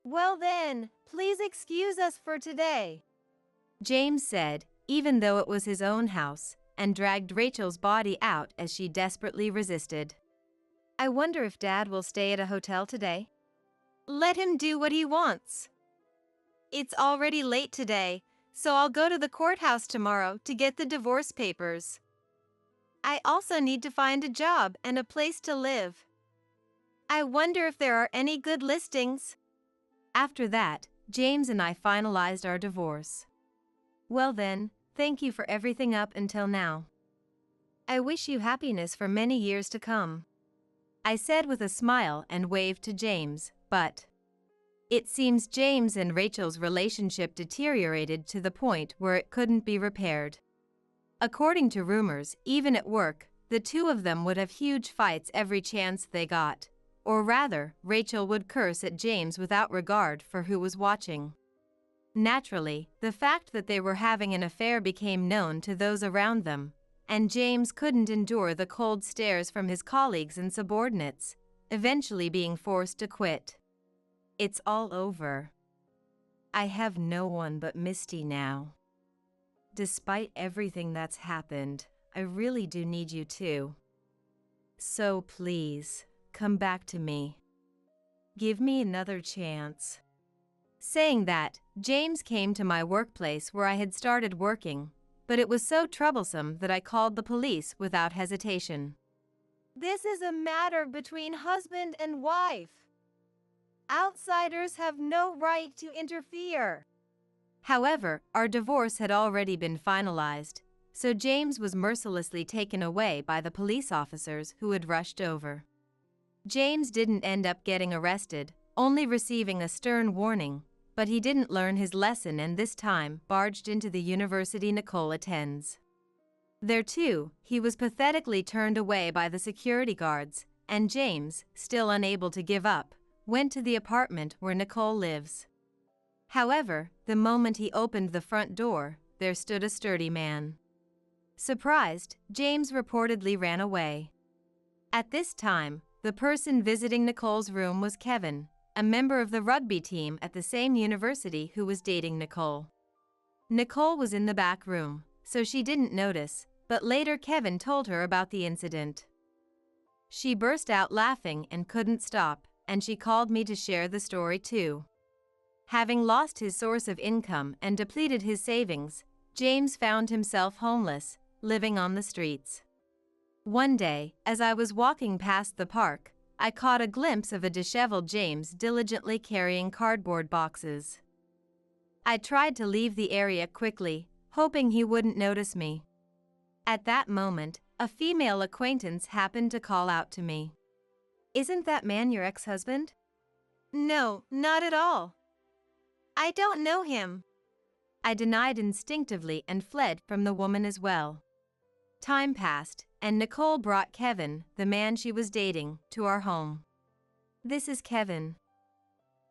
B: Well then, please excuse us for today. James said, even though it was his own house, and dragged Rachel's body out as she desperately resisted. I wonder if Dad will stay at a hotel today?
C: Let him do what he wants. It's already late today, so I'll go to the courthouse tomorrow to get the divorce papers. I also need to find a job and a place to live. I wonder if there are any good listings.
B: After that, James and I finalized our divorce. Well then, thank you for everything up until now. I wish you happiness for many years to come, I said with a smile and waved to James, but it seems James and Rachel's relationship deteriorated to the point where it couldn't be repaired. According to rumors, even at work, the two of them would have huge fights every chance they got. Or rather, Rachel would curse at James without regard for who was watching. Naturally, the fact that they were having an affair became known to those around them, and James couldn't endure the cold stares from his colleagues and subordinates, eventually being forced to quit. It's all over. I have no one but Misty now. Despite everything that's happened, I really do need you too. So please, come back to me. Give me another chance. Saying that, James came to my workplace where I had started working, but it was so troublesome that I called the police without hesitation.
C: This is a matter between husband and wife. Outsiders have no right to interfere.
B: However, our divorce had already been finalized, so James was mercilessly taken away by the police officers who had rushed over. James didn't end up getting arrested, only receiving a stern warning, but he didn't learn his lesson and this time barged into the university Nicole attends. There too, he was pathetically turned away by the security guards, and James, still unable to give up, went to the apartment where Nicole lives. However, the moment he opened the front door, there stood a sturdy man. Surprised, James reportedly ran away. At this time, the person visiting Nicole's room was Kevin, a member of the rugby team at the same university who was dating Nicole. Nicole was in the back room, so she didn't notice, but later Kevin told her about the incident. She burst out laughing and couldn't stop, and she called me to share the story too. Having lost his source of income and depleted his savings, James found himself homeless, living on the streets. One day, as I was walking past the park, I caught a glimpse of a disheveled James diligently carrying cardboard boxes. I tried to leave the area quickly, hoping he wouldn't notice me. At that moment, a female acquaintance happened to call out to me. "Isn't that man your ex-husband?"
C: No, not at all. I don't know him.
B: I denied instinctively and fled from the woman as well. Time passed, and Nicole brought Kevin, the man she was dating, to our home. "This is Kevin.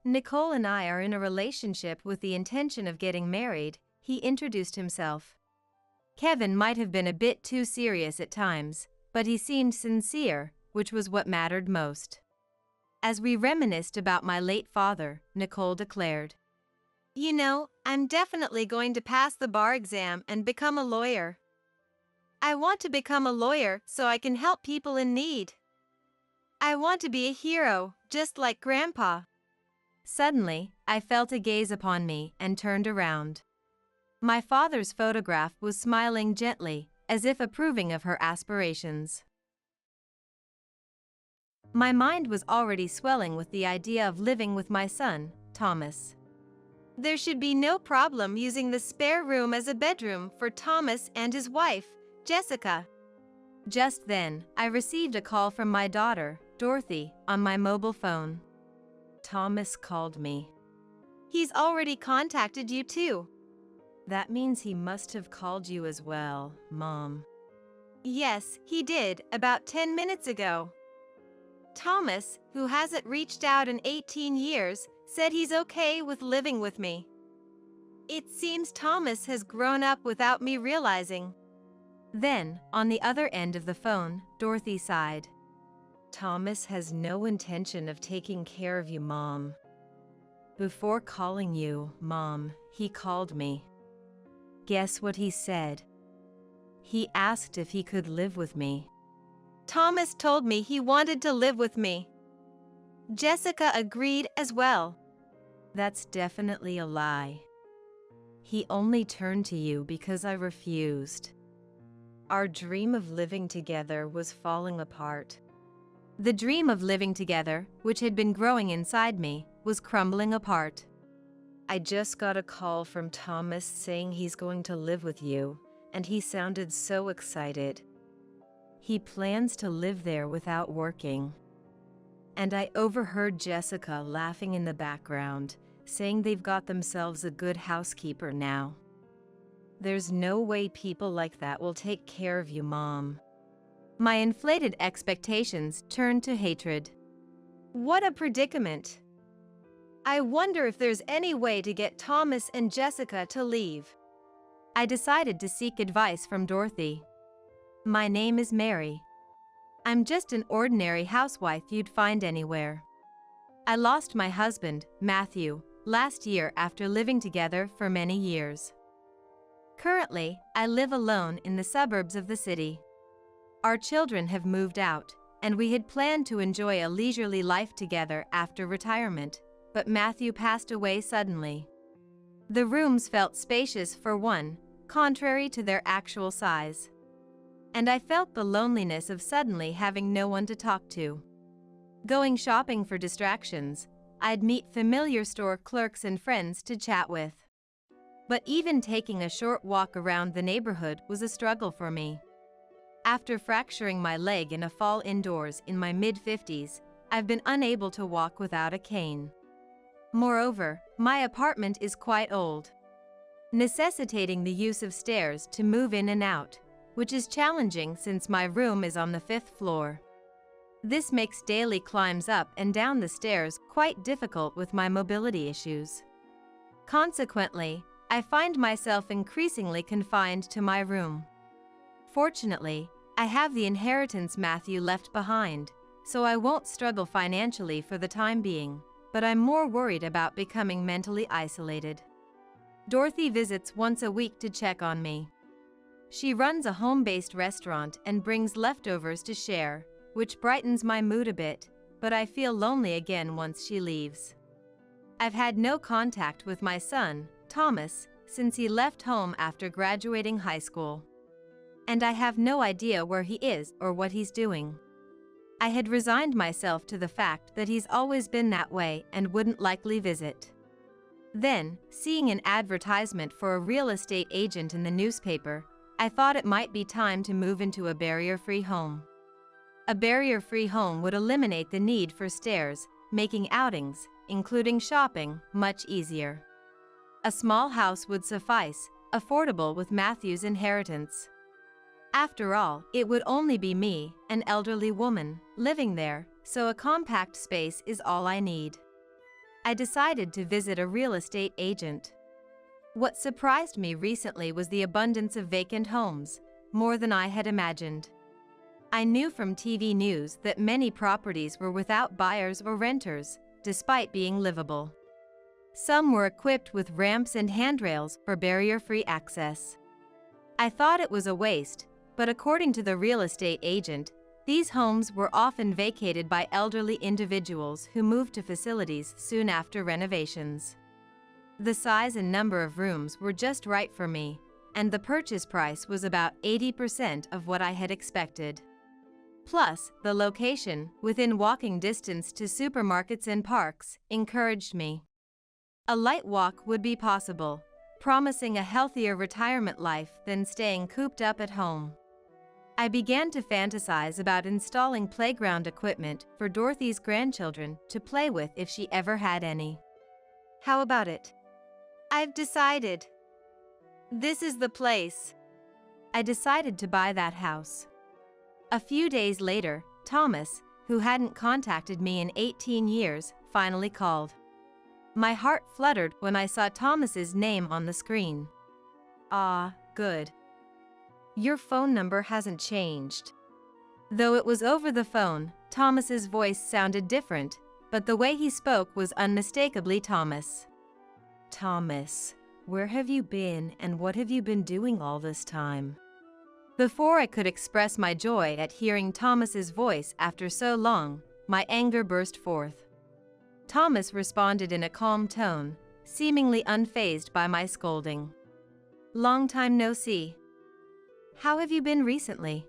B: Nicole and I are in a relationship with the intention of getting married," he introduced himself. Kevin might have been a bit too serious at times, but he seemed sincere, which was what mattered most. As we reminisced about my late father, Nicole declared,
C: You know, I'm definitely going to pass the bar exam and become a lawyer. I want to become a lawyer so I can help people in need. I want to be a hero, just like Grandpa.
B: Suddenly, I felt a gaze upon me and turned around. My father's photograph was smiling gently, as if approving of her aspirations. My mind was already swelling with the idea of living with my son, Thomas.
C: There should be no problem using the spare room as a bedroom for Thomas and his wife, Jessica.
B: Just then, I received a call from my daughter, Dorothy, on my mobile phone. Thomas called me.
C: He's already contacted you too.
B: That means he must have called you as well, Mom.
C: Yes, he did, about 10 minutes ago. Thomas, who hasn't reached out in 18 years, said he's okay with living with me. It seems Thomas has grown up without me realizing.
B: Then, on the other end of the phone, Dorothy sighed. Thomas has no intention of taking care of you, Mom. Before calling you, Mom, he called me. Guess what he said? He asked if he could live with me. Thomas told me he wanted to live with me. Jessica agreed as well. That's definitely a lie. He only turned to you because I refused. Our dream of living together was falling apart. The dream of living together, which had been growing inside me, was crumbling apart. I just got a call from Thomas saying he's going to live with you, and he sounded so excited. He plans to live there without working. And I overheard Jessica laughing in the background, saying they've got themselves a good housekeeper now. There's no way people like that will take care of you, Mom. My inflated expectations turned to hatred. What a predicament. I wonder if there's any way to get Thomas and Jessica to leave. I decided to seek advice from Dorothy. My name is Mary. I'm just an ordinary housewife you'd find anywhere. I lost my husband, Matthew, last year after living together for many years. Currently, I live alone in the suburbs of the city. Our children have moved out, and we had planned to enjoy a leisurely life together after retirement, but Matthew passed away suddenly. The rooms felt spacious for one, contrary to their actual size. And I felt the loneliness of suddenly having no one to talk to. Going shopping for distractions, I'd meet familiar store clerks and friends to chat with. But even taking a short walk around the neighborhood was a struggle for me. After fracturing my leg in a fall indoors in my mid-50s, I've been unable to walk without a cane. Moreover, my apartment is quite old, necessitating the use of stairs to move in and out, which is challenging since my room is on the 5th floor. This makes daily climbs up and down the stairs quite difficult with my mobility issues. Consequently, I find myself increasingly confined to my room. Fortunately, I have the inheritance Matthew left behind, so I won't struggle financially for the time being, but I'm more worried about becoming mentally isolated. Dorothy visits once a week to check on me. She runs a home-based restaurant and brings leftovers to share, which brightens my mood a bit, but I feel lonely again once she leaves. I've had no contact with my son, Thomas, since he left home after graduating high school. And I have no idea where he is or what he's doing. I had resigned myself to the fact that he's always been that way and wouldn't likely visit. Then, seeing an advertisement for a real estate agent in the newspaper, I thought it might be time to move into a barrier-free home. A barrier-free home would eliminate the need for stairs, making outings, including shopping, much easier. A small house would suffice, affordable with Matthew's inheritance. After all, it would only be me, an elderly woman, living there, so a compact space is all I need. I decided to visit a real estate agent. What surprised me recently was the abundance of vacant homes, more than I had imagined. I knew from TV news that many properties were without buyers or renters, despite being livable. Some were equipped with ramps and handrails for barrier-free access. I thought it was a waste, but according to the real estate agent, these homes were often vacated by elderly individuals who moved to facilities soon after renovations. The size and number of rooms were just right for me, and the purchase price was about 80% of what I had expected. Plus, the location, within walking distance to supermarkets and parks, encouraged me. A light walk would be possible, promising a healthier retirement life than staying cooped up at home. I began to fantasize about installing playground equipment for Dorothy's grandchildren to play with if she ever had any.
C: How about it? I've decided. This is the place.
B: I decided to buy that house. A few days later, Thomas, who hadn't contacted me in 18 years, finally called. My heart fluttered when I saw Thomas's name on the screen. Ah, good. Your phone number hasn't changed. Though it was over the phone, Thomas's voice sounded different, but the way he spoke was unmistakably Thomas. Thomas, Where have you been and what have you been doing all this time? Before I could express my joy at hearing Thomas's voice after so long, my anger burst forth. Thomas responded in a calm tone, seemingly unfazed by my scolding. Long time no see. How have you been recently?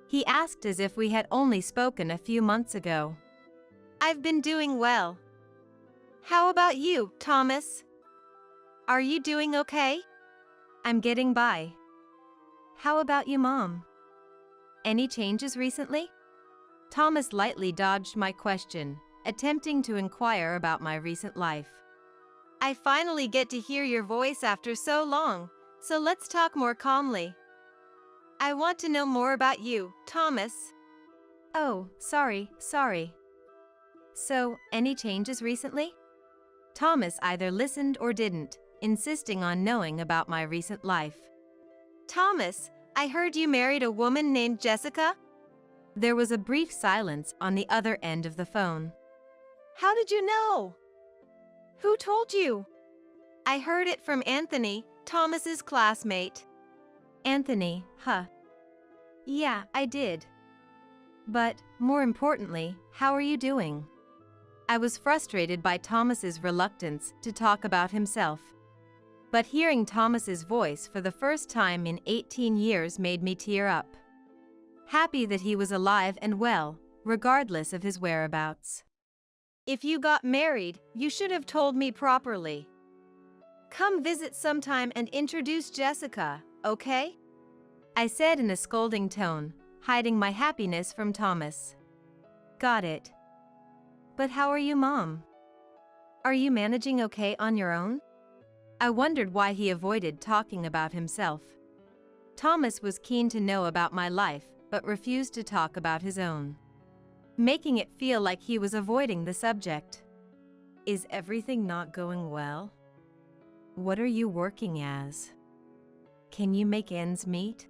B: He asked as if we had only spoken a few months ago.
C: I've been doing well. How about you, Thomas? Are you doing okay?
B: I'm getting by. How about you, Mom? Any changes recently? Thomas lightly dodged my question, attempting to inquire about my recent life.
C: I finally get to hear your voice after so long, so let's talk more calmly. I want to know more about you, Thomas.
B: Oh, sorry. So, any changes recently? Thomas either listened or didn't, insisting on knowing about my recent life.
C: Thomas, I heard you married a woman named Jessica?
B: There was a brief silence on the other end of the phone.
C: How did you know? Who told you? I heard it from Anthony, Thomas's classmate.
B: Anthony, huh? Yeah, I did. But, more importantly, how are you doing? I was frustrated by Thomas's reluctance to talk about himself. But hearing Thomas's voice for the first time in 18 years made me tear up. Happy that he was alive and well, regardless of his whereabouts.
C: If you got married, you should have told me properly. Come visit sometime and introduce Jessica, okay?
B: I said in a scolding tone, hiding my happiness from Thomas. Got it. But how are you, Mom? Are you managing okay on your own? I wondered why he avoided talking about himself. Thomas was keen to know about my life, but refused to talk about his own, making it feel like he was avoiding the subject. Is everything not going well? What are you working as? Can you make ends meet?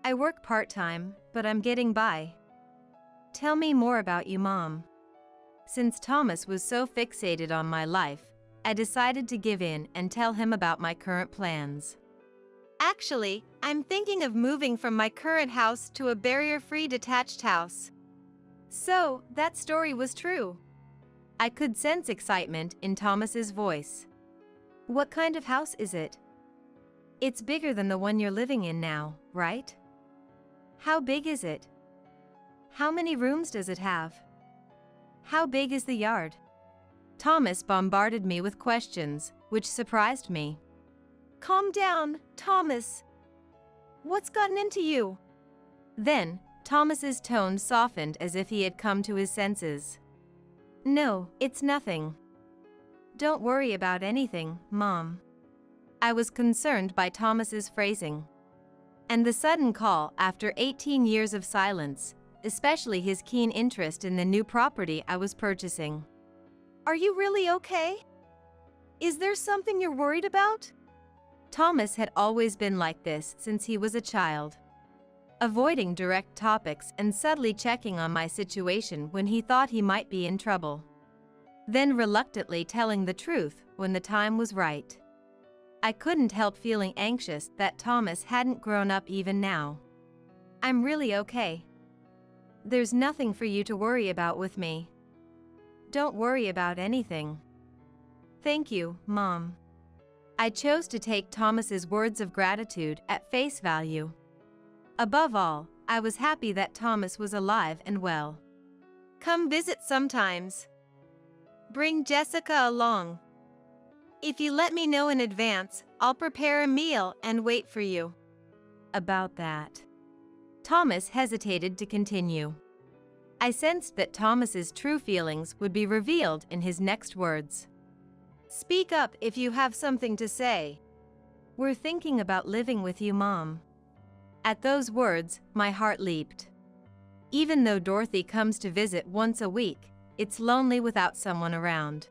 B: I work part-time, but I'm getting by. Tell me more about you, Mom. Since Thomas was so fixated on my life, I decided to give in and tell him about my current plans.
C: Actually, I'm thinking of moving from my current house to a barrier-free detached house.
B: So, that story was true. I could sense excitement in Thomas's voice. What kind of house is it? It's bigger than the one you're living in now, right? How big is it? How many rooms does it have? How big is the yard? Thomas bombarded me with questions, which surprised me.
C: Calm down, Thomas. What's gotten into you?
B: Then, Thomas's tone softened as if he had come to his senses. No, it's nothing. Don't worry about anything, Mom. I was concerned by Thomas's phrasing. And the sudden call after 18 years of silence, especially his keen interest in the new property I was purchasing.
C: Are you really okay? Is there something you're worried about?
B: Thomas had always been like this since he was a child, avoiding direct topics and subtly checking on my situation when he thought he might be in trouble, then reluctantly telling the truth when the time was right. I couldn't help feeling anxious that Thomas hadn't grown up even now. I'm really okay. There's nothing for you to worry about with me. Don't worry about anything. Thank you, Mom. I chose to take Thomas's words of gratitude at face value. Above all, I was happy that Thomas was alive and well.
C: Come visit sometimes. Bring Jessica along. If you let me know in advance, I'll prepare a meal and wait for you.
B: About that. Thomas hesitated to continue. I sensed that Thomas's true feelings would be revealed in his next words.
C: Speak up if you have something to say.
B: We're thinking about living with you, Mom. At those words, my heart leaped. Even though Dorothy comes to visit once a week, it's lonely without someone around.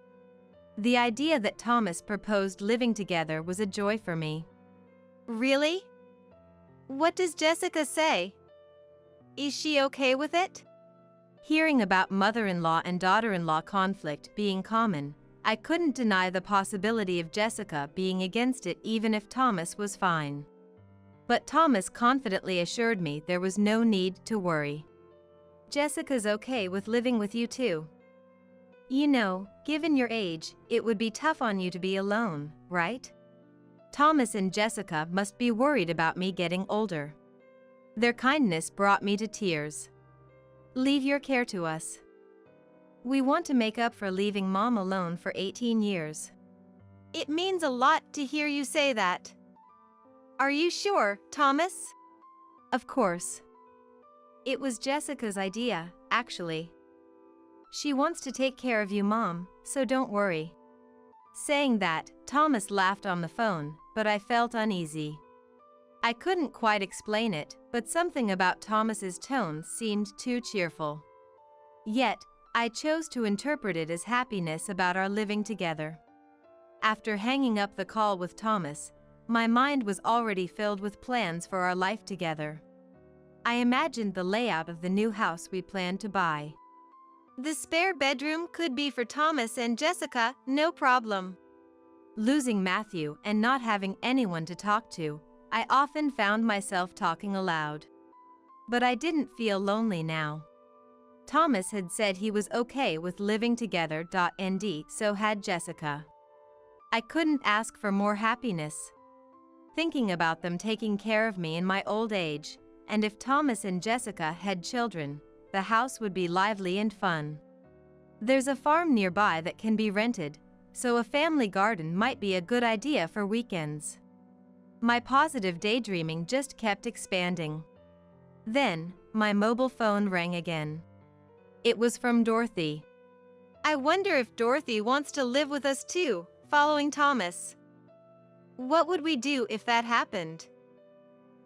B: The idea that Thomas proposed living together was a joy for me.
C: Really? What does Jessica say? Is she okay with it?
B: Hearing about mother-in-law and daughter-in-law conflict being common, I couldn't deny the possibility of Jessica being against it even if Thomas was fine. But Thomas confidently assured me there was no need to worry. Jessica's okay with living with you too. You know, given your age, it would be tough on you to be alone, right? Thomas and Jessica must be worried about me getting older. Their kindness brought me to tears. Leave your care to us. We want to make up for leaving Mom alone for 18 years.
C: It means a lot to hear you say that. Are you sure, Thomas?
B: Of course. It was Jessica's idea, actually. She wants to take care of you, Mom, so don't worry. Saying that, Thomas laughed on the phone, but I felt uneasy. I couldn't quite explain it, but something about Thomas's tone seemed too cheerful. Yet, I chose to interpret it as happiness about our living together. After hanging up the call with Thomas, my mind was already filled with plans for our life together. I imagined the layout of the new house we planned to buy.
C: The spare bedroom could be for Thomas and Jessica, no problem.
B: Losing Matthew and not having anyone to talk to, I often found myself talking aloud. But I didn't feel lonely now. Thomas had said he was okay with living together. So had Jessica. I couldn't ask for more happiness. Thinking about them taking care of me in my old age, and if Thomas and Jessica had children, the house would be lively and fun. There's a farm nearby that can be rented, so a family garden might be a good idea for weekends. My positive daydreaming just kept expanding. Then, my mobile phone rang again. It was from Dorothy.
C: I wonder if Dorothy wants to live with us too, following Thomas. What would we do if that happened?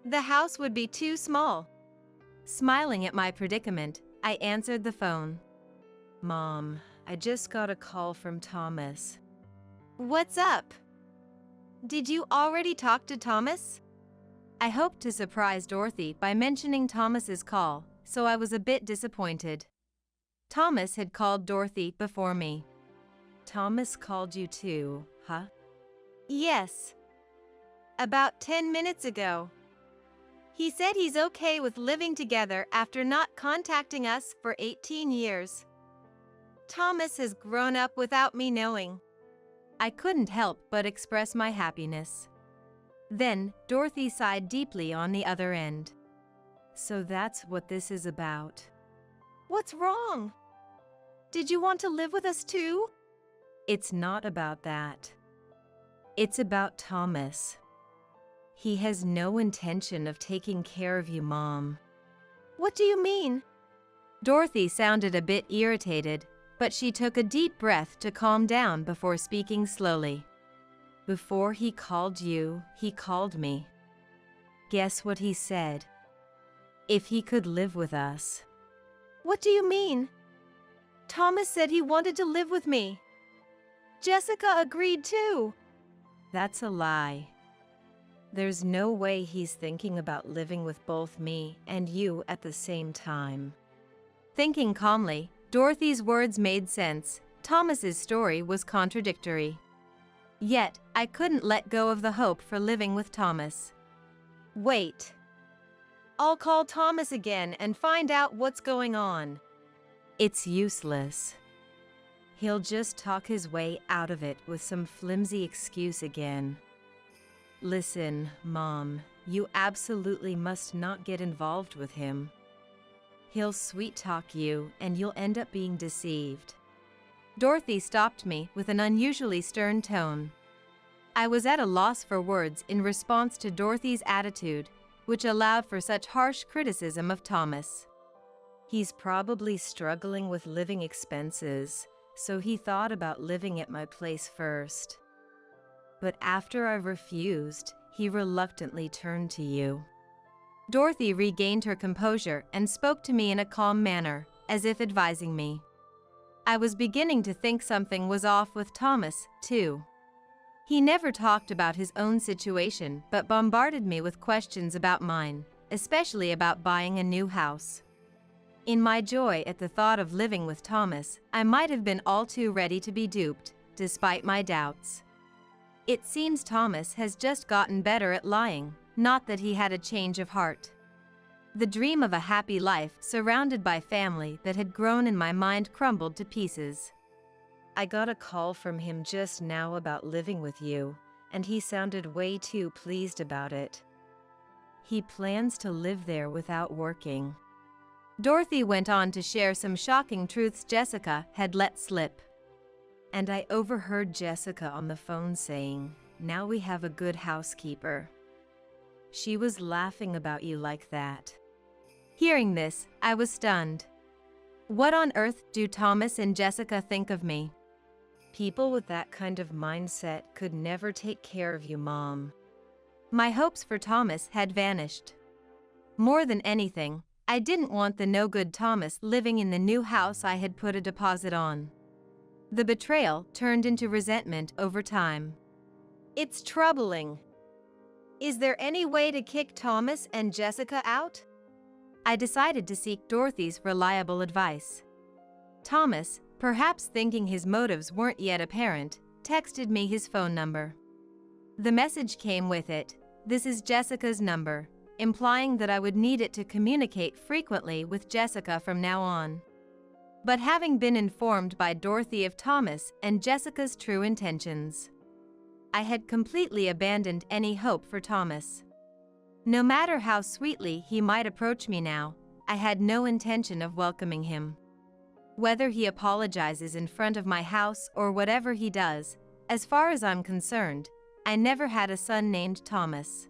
C: The house would be too small.
B: Smiling at my predicament, I answered the phone. Mom, I just got a call from Thomas.
C: What's up? Did you already talk to Thomas?
B: I hoped to surprise Dorothy by mentioning Thomas's call, so I was a bit disappointed. Thomas had called Dorothy before me. Thomas called you too, huh?
C: Yes. About 10 minutes ago. He said he's okay with living together after not contacting us for 18 years. Thomas has grown up without me knowing.
B: I couldn't help but express my happiness. Then, Dorothy sighed deeply on the other end. So that's what this is about.
C: What's wrong? Did you want to live with us too?
B: It's not about that. It's about Thomas. He has no intention of taking care of you, Mom.
C: What do you mean?
B: Dorothy sounded a bit irritated, but she took a deep breath to calm down before speaking slowly. Before he called you, he called me. Guess what he said? If he could live with us.
C: What do you mean? Thomas said he wanted to live with me. Jessica agreed too.
B: That's a lie. There's no way he's thinking about living with both me and you at the same time. Thinking calmly, Dorothy's words made sense. Thomas's story was contradictory. Yet, I couldn't let go of the hope for living with Thomas.
C: Wait. I'll call Thomas again and find out what's going on.
B: It's useless. He'll just talk his way out of it with some flimsy excuse again. Listen, Mom, you absolutely must not get involved with him. He'll sweet-talk you, and you'll end up being deceived. Dorothy stopped me with an unusually stern tone. I was at a loss for words in response to Dorothy's attitude, which allowed for such harsh criticism of Thomas. He's probably struggling with living expenses, so he thought about living at my place first. But after I refused, he reluctantly turned to you. Dorothy regained her composure and spoke to me in a calm manner, as if advising me. I was beginning to think something was off with Thomas, too. He never talked about his own situation, but bombarded me with questions about mine, especially about buying a new house. In my joy at the thought of living with Thomas, I might have been all too ready to be duped, despite my doubts. It seems Thomas has just gotten better at lying, not that he had a change of heart. The dream of a happy life surrounded by family that had grown in my mind crumbled to pieces.
C: I got a call from him just now about living with you, and he sounded way too pleased about it. He plans to live there without working.
B: Dorothy went on to share some shocking truths Jessica had let slip.
C: And I overheard Jessica on the phone saying, "Now we have a good housekeeper." She was laughing about you like that.
B: Hearing this, I was stunned. What on earth do Thomas and Jessica think of me?
C: People with that kind of mindset could never take care of you, Mom.
B: My hopes for Thomas had vanished. More than anything, I didn't want the no-good Thomas living in the new house I had put a deposit on. The betrayal turned into resentment over time.
C: It's troubling. Is there any way to kick Thomas and Jessica out?
B: I decided to seek Dorothy's reliable advice. Thomas, perhaps thinking his motives weren't yet apparent, texted me his phone number. The message came with it, "This is Jessica's number," implying that I would need it to communicate frequently with Jessica from now on. But having been informed by Dorothy of Thomas and Jessica's true intentions, I had completely abandoned any hope for Thomas. No matter how sweetly he might approach me now, I had no intention of welcoming him. Whether he apologizes in front of my house or whatever he does, as far as I'm concerned, I never had a son named Thomas.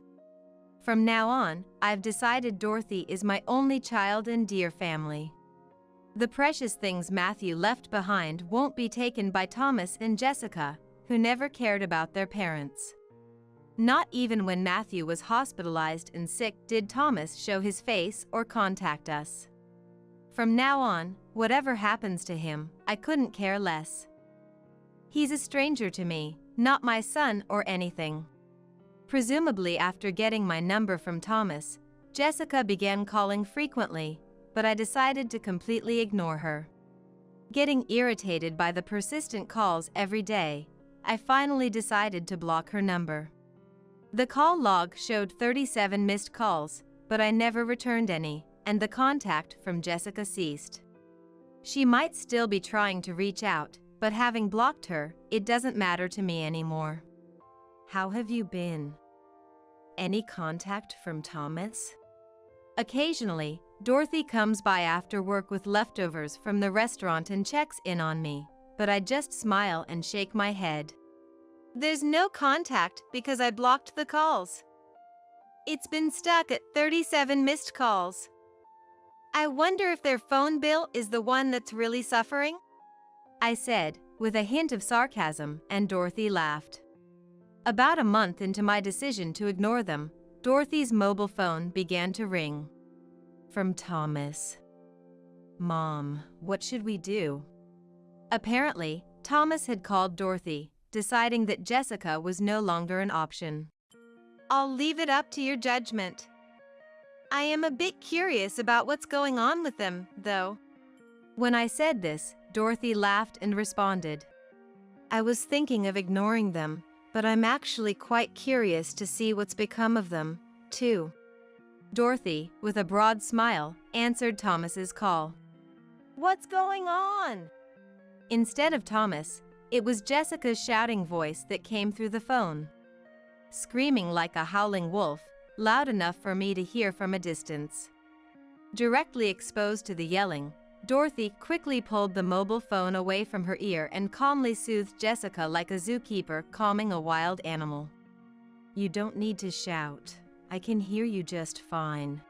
B: From now on, I've decided Dorothy is my only child and dear family. The precious things Matthew left behind won't be taken by Thomas and Jessica, who never cared about their parents. Not even when Matthew was hospitalized and sick did Thomas show his face or contact us. From now on, whatever happens to him, I couldn't care less. He's a stranger to me, not my son or anything. Presumably after getting my number from Thomas, Jessica began calling frequently, but I decided to completely ignore her. Getting irritated by the persistent calls every day, I finally decided to block her number. The call log showed 37 missed calls, but I never returned any, and the contact from Jessica ceased. She might still be trying to reach out, but having blocked her, it doesn't matter to me anymore.
C: How have you been? Any contact from Thomas?
B: Occasionally, Dorothy comes by after work with leftovers from the restaurant and checks in on me, but I just smile and shake my head.
C: There's no contact because I blocked the calls. It's been stuck at 37 missed calls. I wonder if their phone bill is the one that's really suffering?
B: I said, with a hint of sarcasm, and Dorothy laughed. About a month into my decision to ignore them, Dorothy's mobile phone began to ring.
C: From Thomas. Mom, what should we do?
B: Apparently, Thomas had called Dorothy, deciding that Jessica was no longer an option.
C: I'll leave it up to your judgment. I am a bit curious about what's going on with them, though.
B: When I said this, Dorothy laughed and responded,
C: I was thinking of ignoring them, but I'm actually quite curious to see what's become of them, too.
B: Dorothy, with a broad smile, answered Thomas's call.
C: What's going on?
B: Instead of Thomas, it was Jessica's shouting voice that came through the phone. Screaming like a howling wolf, loud enough for me to hear from a distance. Directly exposed to the yelling, Dorothy quickly pulled the mobile phone away from her ear and calmly soothed Jessica like a zookeeper calming a wild animal.
C: You don't need to shout. I can hear you just fine.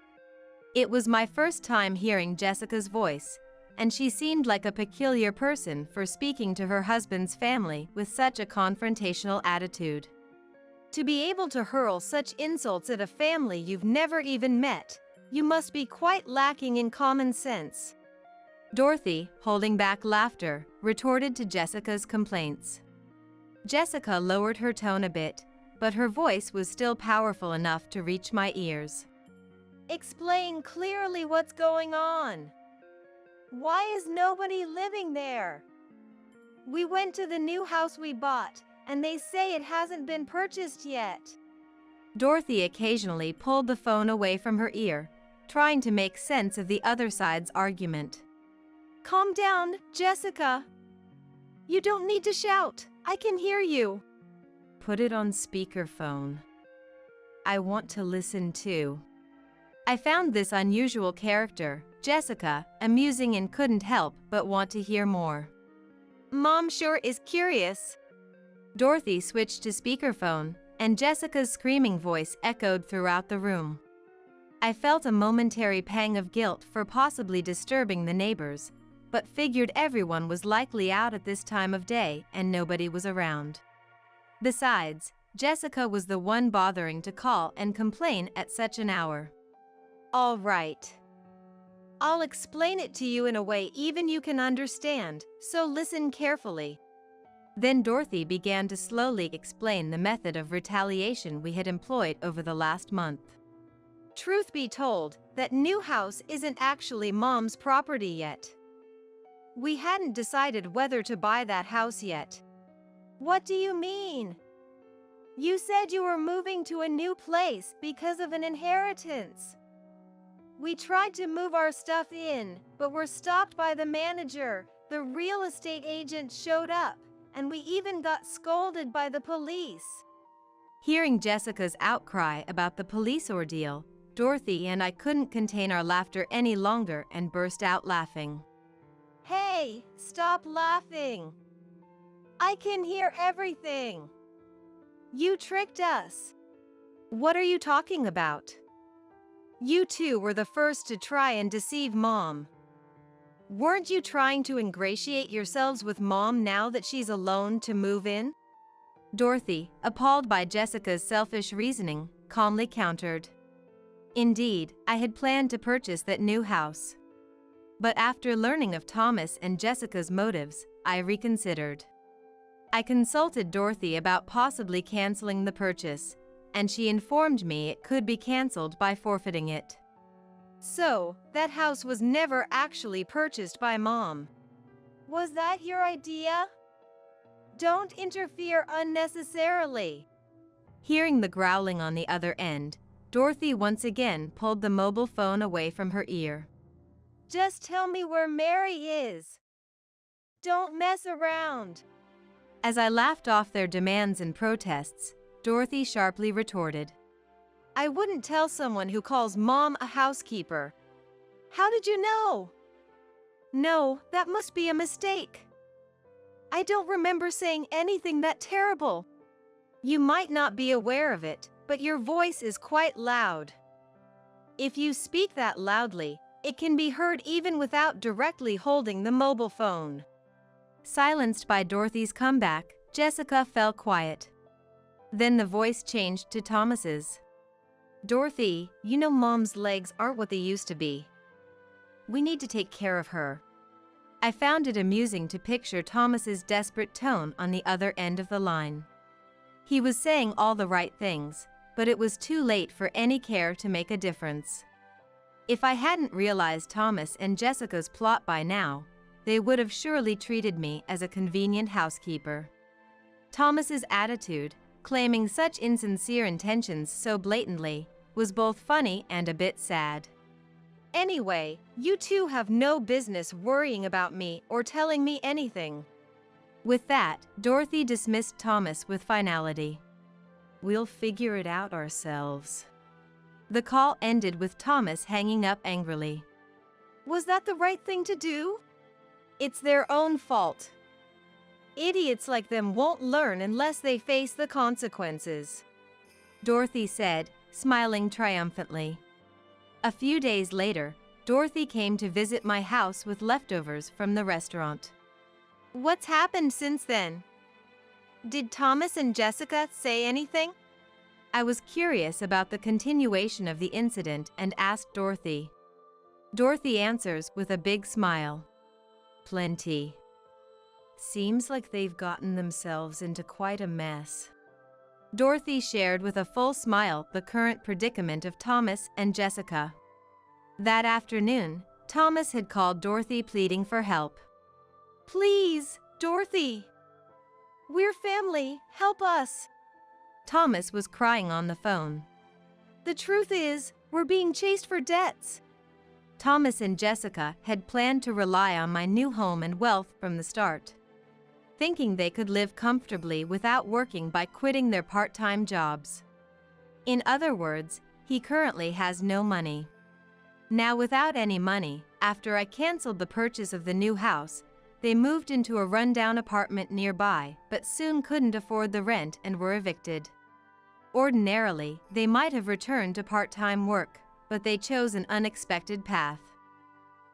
B: It was my first time hearing Jessica's voice, and she seemed like a peculiar person for speaking to her husband's family with such a confrontational attitude.
C: To be able to hurl such insults at a family you've never even met, you must be quite lacking in common sense.
B: Dorothy, holding back laughter, retorted to Jessica's complaints. Jessica lowered her tone a bit, but her voice was still powerful enough to reach my ears.
C: Explain clearly what's going on. Why is nobody living there? We went to the new house we bought, and they say it hasn't been purchased yet.
B: Dorothy occasionally pulled the phone away from her ear, trying to make sense of the other side's argument.
C: Calm down, Jessica. You don't need to shout. I can hear you.
B: Put it on speakerphone. I want to listen too. I found this unusual character, Jessica, amusing and couldn't help but want to hear more.
C: Mom sure is curious.
B: Dorothy switched to speakerphone, and Jessica's screaming voice echoed throughout the room. I felt a momentary pang of guilt for possibly disturbing the neighbors, but figured everyone was likely out at this time of day and nobody was around. Besides, Jessica was the one bothering to call and complain at such an hour.
C: All right. I'll explain it to you in a way even you can understand, so listen carefully.
B: Then Dorothy began to slowly explain the method of retaliation we had employed over the last month.
C: Truth be told, that new house isn't actually Mom's property yet. We hadn't decided whether to buy that house yet. What do you mean? You said you were moving to a new place because of an inheritance. We tried to move our stuff in, but were stopped by the manager. The real estate agent showed up, and we even got scolded by the police.
B: Hearing Jessica's outcry about the police ordeal, Dorothy and I couldn't contain our laughter any longer and burst out laughing.
C: Hey, stop laughing. I can hear everything. You tricked us.
B: What are you talking about?
C: You two were the first to try and deceive Mom. Weren't you trying to ingratiate yourselves with Mom now that she's alone to move in?
B: Dorothy, appalled by Jessica's selfish reasoning, calmly countered. Indeed, I had planned to purchase that new house. But after learning of Thomas and Jessica's motives, I reconsidered. I consulted Dorothy about possibly canceling the purchase, and she informed me it could be canceled by forfeiting it.
C: So, that house was never actually purchased by Mom. Was that your idea? Don't interfere unnecessarily.
B: Hearing the growling on the other end, Dorothy once again pulled the mobile phone away from her ear.
C: Just tell me where Mary is. Don't mess around.
B: As I laughed off their demands and protests, Dorothy sharply retorted.
C: I wouldn't tell someone who calls Mom a housekeeper. How did you know? No, that must be a mistake. I don't remember saying anything that terrible. You might not be aware of it, but your voice is quite loud. If you speak that loudly, it can be heard even without directly holding the mobile phone.
B: Silenced by Dorothy's comeback, Jessica fell quiet. Then the voice changed to Thomas's.
C: Dorothy, you know Mom's legs aren't what they used to be. We need to take care of her.
B: I found it amusing to picture Thomas's desperate tone on the other end of the line. He was saying all the right things, but it was too late for any care to make a difference. If I hadn't realized Thomas and Jessica's plot by now, they would have surely treated me as a convenient housekeeper. Thomas's attitude, claiming such insincere intentions so blatantly, was both funny and a bit sad.
C: Anyway, you two have no business worrying about me or telling me anything.
B: With that, Dorothy dismissed Thomas with finality. We'll figure it out ourselves. The call ended with Thomas hanging up angrily.
C: Was that the right thing to do? It's their own fault. Idiots like them won't learn unless they face the consequences,
B: Dorothy said, smiling triumphantly. A few days later, Dorothy came to visit my house with leftovers from the restaurant.
C: What's happened since then? Did Thomas and Jessica say anything?
B: I was curious about the continuation of the incident and asked Dorothy. Dorothy answers with a big smile. Plenty. Seems like they've gotten themselves into quite a mess. Dorothy shared with a full smile the current predicament of Thomas and Jessica. That afternoon, Thomas had called Dorothy pleading for help.
C: Please, Dorothy! We're family, help us!
B: Thomas was crying on the phone.
C: The truth is, we're being chased for debts.
B: Thomas and Jessica had planned to rely on my new home and wealth from the start, thinking they could live comfortably without working by quitting their part-time jobs. In other words, he currently has no money. Now, without any money, after I canceled the purchase of the new house, they moved into a rundown apartment nearby, but soon couldn't afford the rent and were evicted. Ordinarily, they might have returned to part-time work, but they chose an unexpected path.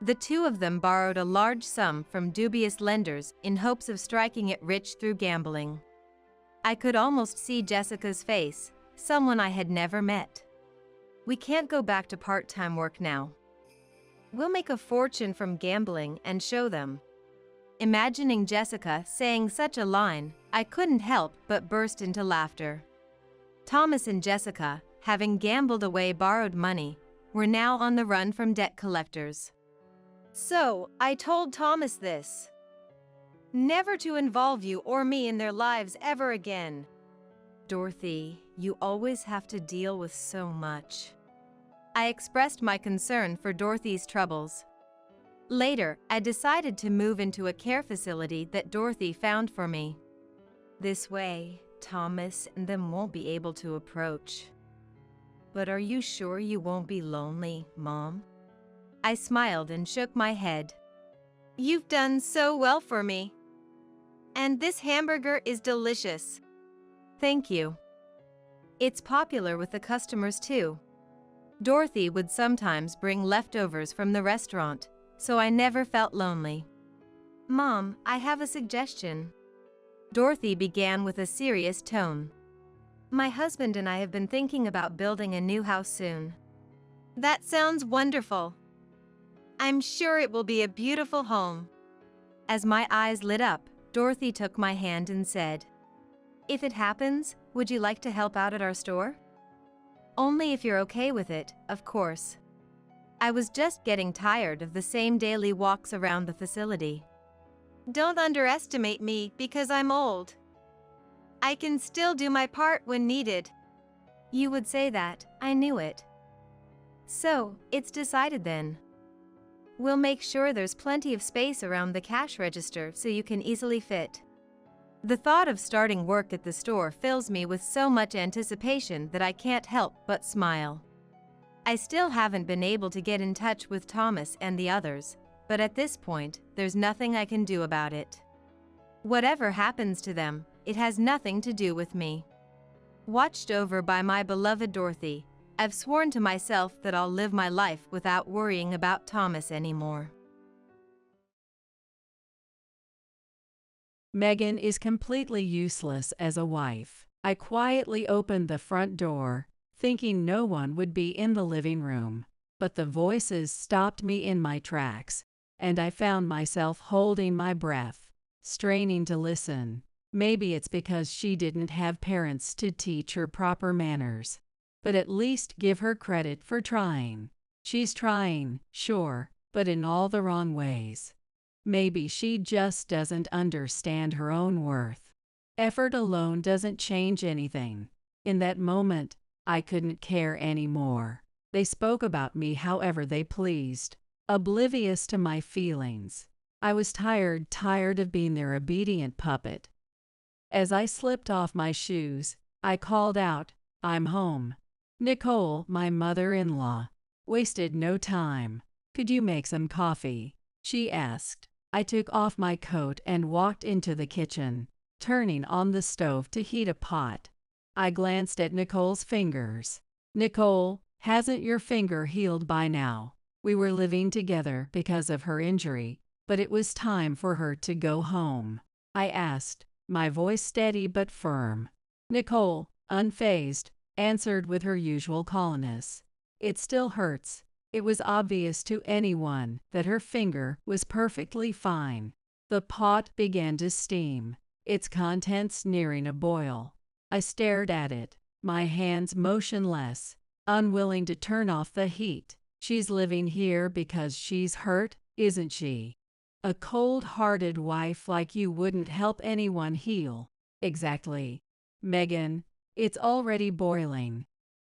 B: The two of them borrowed a large sum from dubious lenders in hopes of striking it rich through gambling. I could almost see Jessica's face, someone I had never met. We can't go back to part-time work now. We'll make a fortune from gambling and show them. Imagining Jessica saying such a line, I couldn't help but burst into laughter. Thomas and Jessica, having gambled away borrowed money, were now on the run from debt collectors.
C: So, I told Thomas this. Never to involve you or me in their lives ever again.
B: Dorothy, you always have to deal with so much. I expressed my concern for Dorothy's troubles. Later, I decided to move into a care facility that Dorothy found for me. This way, Thomas and them won't be able to approach. But are you sure you won't be lonely, Mom? I smiled and shook my head.
C: You've done so well for me. And this hamburger is delicious.
B: Thank you. It's popular with the customers too. Dorothy would sometimes bring leftovers from the restaurant, so I never felt lonely. Mom, I have a suggestion. Dorothy began with a serious tone. My husband and I have been thinking about building a new house soon.
C: That sounds wonderful. I'm sure it will be a beautiful home.
B: As my eyes lit up, Dorothy took my hand and said, If it happens, would you like to help out at our store? Only if you're okay with it, of course. I was just getting tired of the same daily walks around the facility.
C: Don't underestimate me because I'm old. I can still do my part when needed.
B: You would say that, I knew it. So, it's decided then. We'll make sure there's plenty of space around the cash register so you can easily fit. The thought of starting work at the store fills me with so much anticipation that I can't help but smile. I still haven't been able to get in touch with Thomas and the others, but at this point, there's nothing I can do about it. Whatever happens to them, it has nothing to do with me. Watched over by my beloved Dorothy, I've sworn to myself that I'll live my life without worrying about Thomas anymore.
A: Megan is completely useless as a wife. I quietly opened the front door, thinking no one would be in the living room, but the voices stopped me in my tracks, and I found myself holding my breath, straining to listen. Maybe it's because she didn't have parents to teach her proper manners, but at least give her credit for trying. She's trying, sure, but in all the wrong ways. Maybe she just doesn't understand her own worth. Effort alone doesn't change anything. In that moment, I couldn't care anymore. They spoke about me however they pleased, oblivious to my feelings. I was tired of being their obedient puppet. As I slipped off my shoes, I called out, I'm home. Nicole, my mother-in-law, wasted no time. Could you make some coffee? She asked. I took off my coat and walked into the kitchen, turning on the stove to heat a pot. I glanced at Nicole's fingers. Nicole, hasn't your finger healed by now? We were living together because of her injury, but it was time for her to go home. I asked, my voice steady but firm. Nicole, unfazed, answered with her usual calmness. It still hurts. It was obvious to anyone that her finger was perfectly fine. The pot began to steam, its contents nearing a boil. I stared at it, my hands motionless, unwilling to turn off the heat. She's living here because she's hurt, isn't she? A cold-hearted wife like you wouldn't help anyone heal. Exactly. Megan, it's already boiling.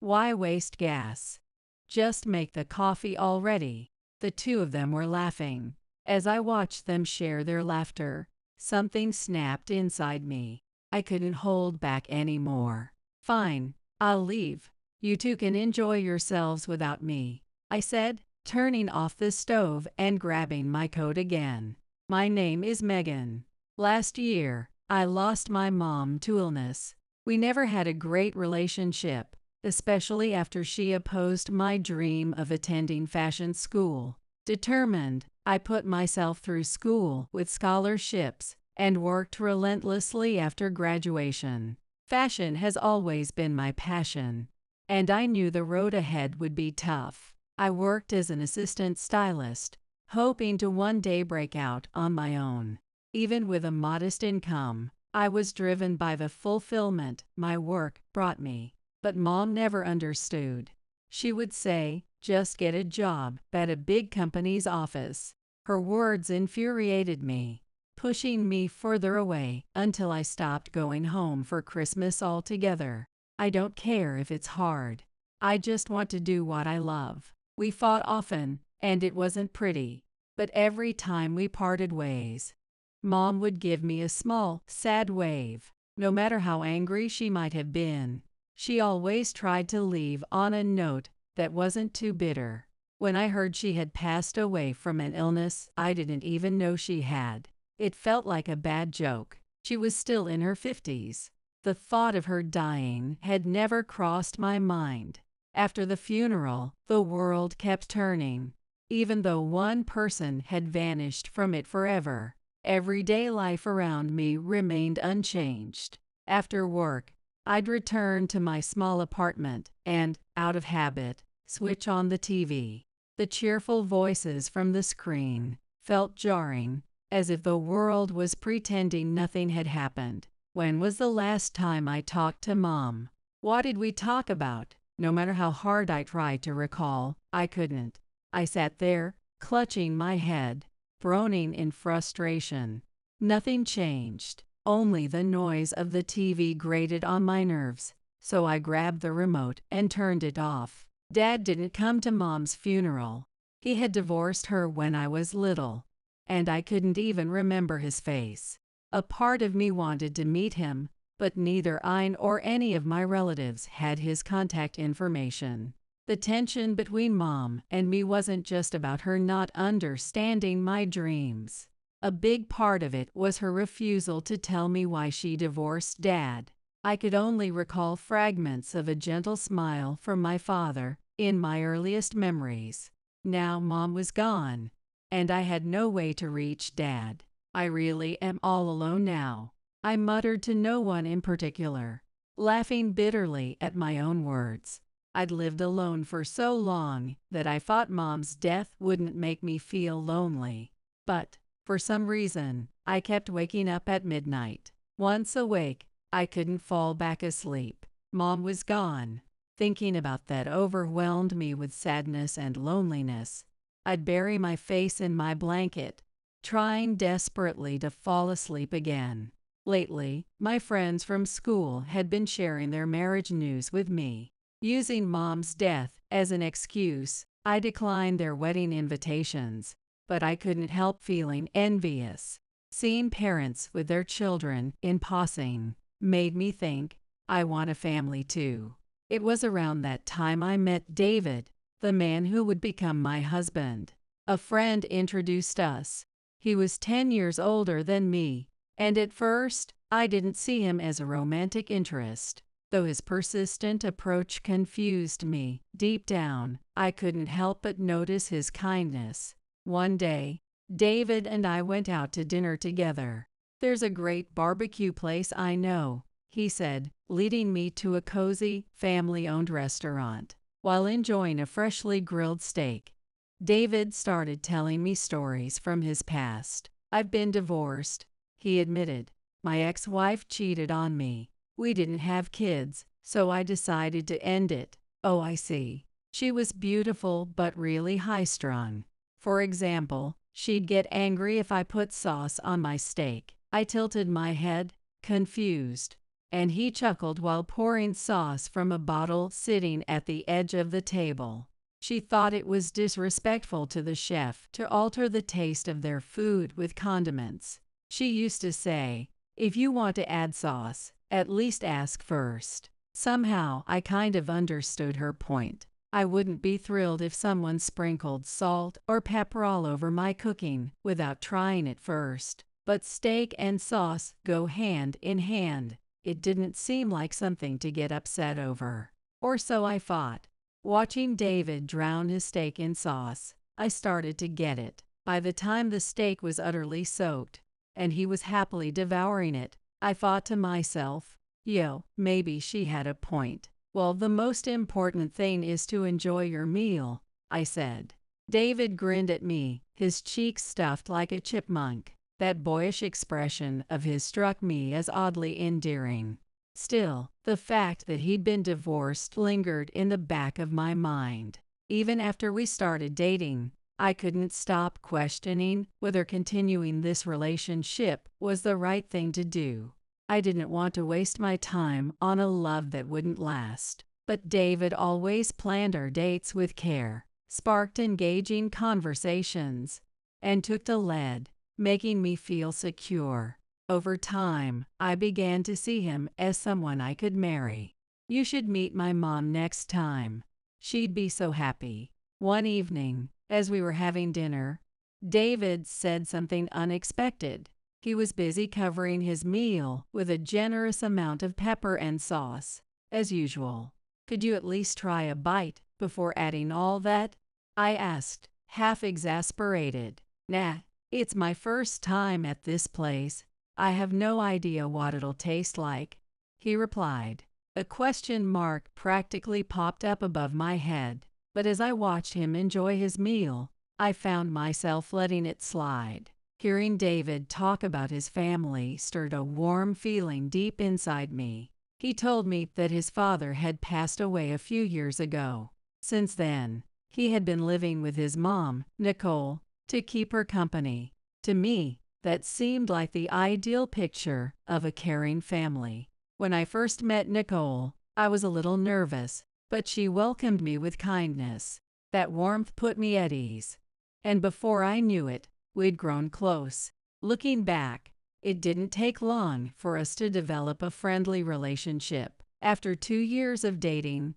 A: Why waste gas? Just make the coffee already. The two of them were laughing. As I watched them share their laughter, something snapped inside me. I couldn't hold back anymore. Fine, I'll leave. You two can enjoy yourselves without me, I said, turning off the stove and grabbing my coat again. My name is Megan. Last year, I lost my mom to illness. We never had a great relationship, especially after she opposed my dream of attending fashion school. Determined, I put myself through school with scholarships and worked relentlessly after graduation. Fashion has always been my passion, and I knew the road ahead would be tough. I worked as an assistant stylist, hoping to one day break out on my own. Even with a modest income, I was driven by the fulfillment my work brought me. But Mom never understood. She would say, "Just get a job at a big company's office." Her words infuriated me, pushing me further away until I stopped going home for Christmas altogether. I don't care if it's hard. I just want to do what I love. We fought often, and it wasn't pretty. But every time we parted ways, Mom would give me a small, sad wave. No matter how angry she might have been, she always tried to leave on a note that wasn't too bitter. When I heard she had passed away from an illness I didn't even know she had, it felt like a bad joke. She was still in her 50s. The thought of her dying had never crossed my mind. After the funeral, the world kept turning. Even though one person had vanished from it forever, everyday life around me remained unchanged. After work, I'd return to my small apartment and, out of habit, switch on the TV. The cheerful voices from the screen felt jarring, as if the world was pretending nothing had happened. When was the last time I talked to Mom? What did we talk about? No matter how hard I tried to recall, I couldn't. I sat there, clutching my head, groaning in frustration. Nothing changed. Only the noise of the TV grated on my nerves, so I grabbed the remote and turned it off. Dad didn't come to Mom's funeral. He had divorced her when I was little, and I couldn't even remember his face. A part of me wanted to meet him, but neither I nor any of my relatives had his contact information. The tension between Mom and me wasn't just about her not understanding my dreams. A big part of it was her refusal to tell me why she divorced Dad. I could only recall fragments of a gentle smile from my father in my earliest memories. Now Mom was gone, and I had no way to reach Dad. I really am all alone now, I muttered to no one in particular, laughing bitterly at my own words. I'd lived alone for so long that I thought Mom's death wouldn't make me feel lonely. But, for some reason, I kept waking up at midnight. Once awake, I couldn't fall back asleep. Mom was gone. Thinking about that overwhelmed me with sadness and loneliness. I'd bury my face in my blanket, trying desperately to fall asleep again. Lately, my friends from school had been sharing their marriage news with me. Using Mom's death as an excuse, I declined their wedding invitations, but I couldn't help feeling envious. Seeing parents with their children in passing made me think, I want a family too. It was around that time I met David, the man who would become my husband. A friend introduced us. He was 10 years older than me, and at first, I didn't see him as a romantic interest. Though his persistent approach confused me, deep down, I couldn't help but notice his kindness. One day, David and I went out to dinner together. "There's a great barbecue place I know," he said, leading me to a cozy, family-owned restaurant. While enjoying a freshly grilled steak, David started telling me stories from his past. "I've been divorced," he admitted. "My ex-wife cheated on me. We didn't have kids, so I decided to end it." "Oh, I see. She was beautiful but really high-strung. For example, she'd get angry if I put sauce on my steak. I tilted my head, confused, and he chuckled while pouring sauce from a bottle sitting at the edge of the table. She thought it was disrespectful to the chef to alter the taste of their food with condiments. She used to say, "If you want to add sauce, at least ask first." Somehow, I kind of understood her point. I wouldn't be thrilled if someone sprinkled salt or pepper all over my cooking without trying it first. But steak and sauce go hand in hand. It didn't seem like something to get upset over. Or so I thought. Watching David drown his steak in sauce, I started to get it. By the time the steak was utterly soaked, and he was happily devouring it, I thought to myself, yo, maybe she had a point. Well, the most important thing is to enjoy your meal, I said. David grinned at me, his cheeks stuffed like a chipmunk. That boyish expression of his struck me as oddly endearing. Still, the fact that he'd been divorced lingered in the back of my mind. Even after we started dating, I couldn't stop questioning whether continuing this relationship was the right thing to do. I didn't want to waste my time on a love that wouldn't last. But David always planned our dates with care, sparked engaging conversations, and took the lead, making me feel secure. Over time, I began to see him as someone I could marry. You should meet my mom next time. She'd be so happy. One evening, as we were having dinner, David said something unexpected. He was busy covering his meal with a generous amount of pepper and sauce, as usual. Could you at least try a bite before adding all that? I asked, half exasperated. Nah, it's my first time at this place. I have no idea what it'll taste like, he replied. A question mark practically popped up above my head, but as I watched him enjoy his meal, I found myself letting it slide. Hearing David talk about his family stirred a warm feeling deep inside me. He told me that his father had passed away a few years ago. Since then, he had been living with his mom, Nicole, to keep her company. To me, that seemed like the ideal picture of a caring family. When I first met Nicole, I was a little nervous, but she welcomed me with kindness. That warmth put me at ease. And before I knew it, we'd grown close. Looking back, it didn't take long for us to develop a friendly relationship. After 2 years of dating,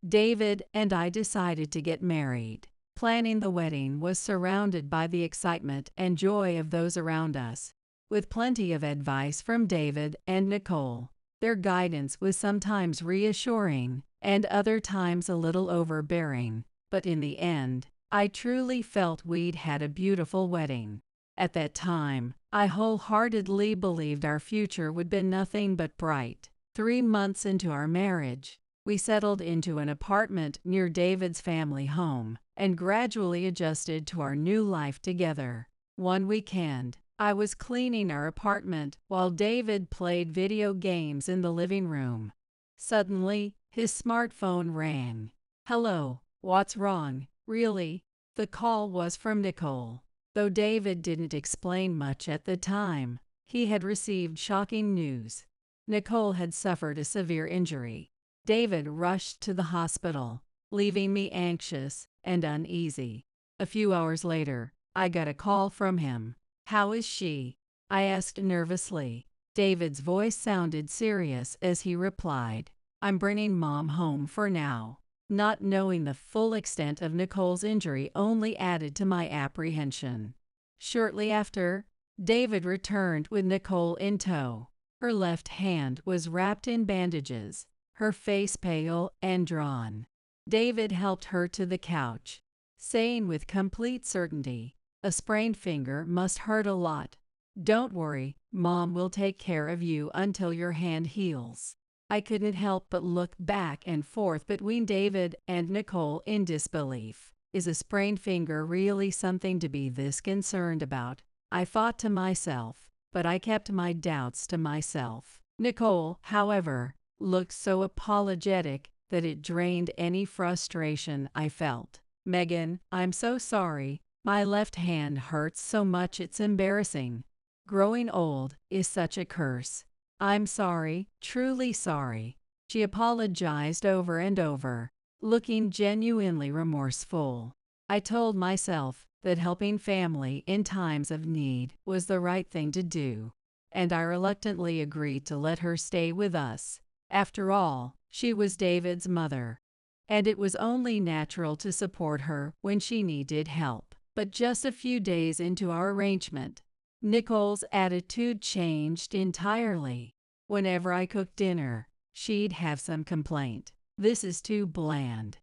A: David and I decided to get married. Planning the wedding was surrounded by the excitement and joy of those around us, with plenty of advice from David and Nicole. Their guidance was sometimes reassuring and other times a little overbearing, but in the end, I truly felt we'd had a beautiful wedding. At that time, I wholeheartedly believed our future would be nothing but bright. 3 months into our marriage, we settled into an apartment near David's family home and gradually adjusted to our new life together. One weekend, I was cleaning our apartment while David played video games in the living room. Suddenly, his smartphone rang. "Hello, what's wrong?" "Really?" The call was from Nicole. Though David didn't explain much at the time, he had received shocking news. Nicole had suffered a severe injury. David rushed to the hospital, leaving me anxious and uneasy. A few hours later, I got a call from him. "How is she?" I asked nervously. David's voice sounded serious as he replied, "I'm bringing Mom home for now." Not knowing the full extent of Nicole's injury only added to my apprehension. Shortly after, David returned with Nicole in tow. Her left hand was wrapped in bandages, her face pale and drawn. David helped her to the couch, saying with complete certainty, "A sprained finger must hurt a lot. Don't worry, Mom will take care of you until your hand heals." I couldn't help but look back and forth between David and Nicole in disbelief. Is a sprained finger really something to be this concerned about? I thought to myself, but I kept my doubts to myself. Nicole, however, looked so apologetic that it drained any frustration I felt. "Megan, I'm so sorry," My left hand hurts so much it's embarrassing. Growing old is such a curse. I'm sorry, truly sorry. She apologized over and over, looking genuinely remorseful. I told myself that helping family in times of need was the right thing to do, and I reluctantly agreed to let her stay with us. After all, she was David's mother, and it was only natural to support her when she needed help. But just a few days into our arrangement, Nicole's attitude changed entirely. Whenever I cooked dinner, she'd have some complaint. This is too bland.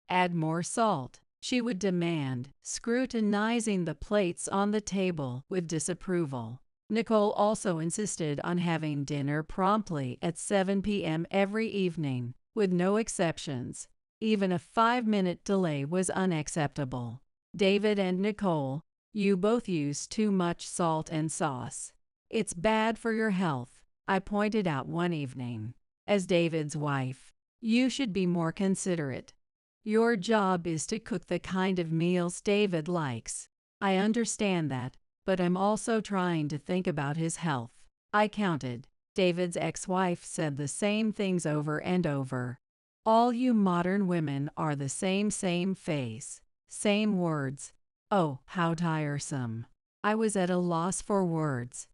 A: Add more salt, she would demand, scrutinizing the plates on the table with disapproval. Nicole also insisted on having dinner promptly at 7 p.m. every evening, with no exceptions. Even a 5-minute delay was unacceptable. David and Nicole, you both use too much salt and sauce. It's bad for your health, I pointed out one evening. As David's wife, you should be more considerate. Your job is to cook the kind of meals David likes. I understand that, but I'm also trying to think about his health. I counted. David's ex-wife said the same things over and over. All you modern women are the same face, same words. Oh, how tiresome. I was at a loss for words.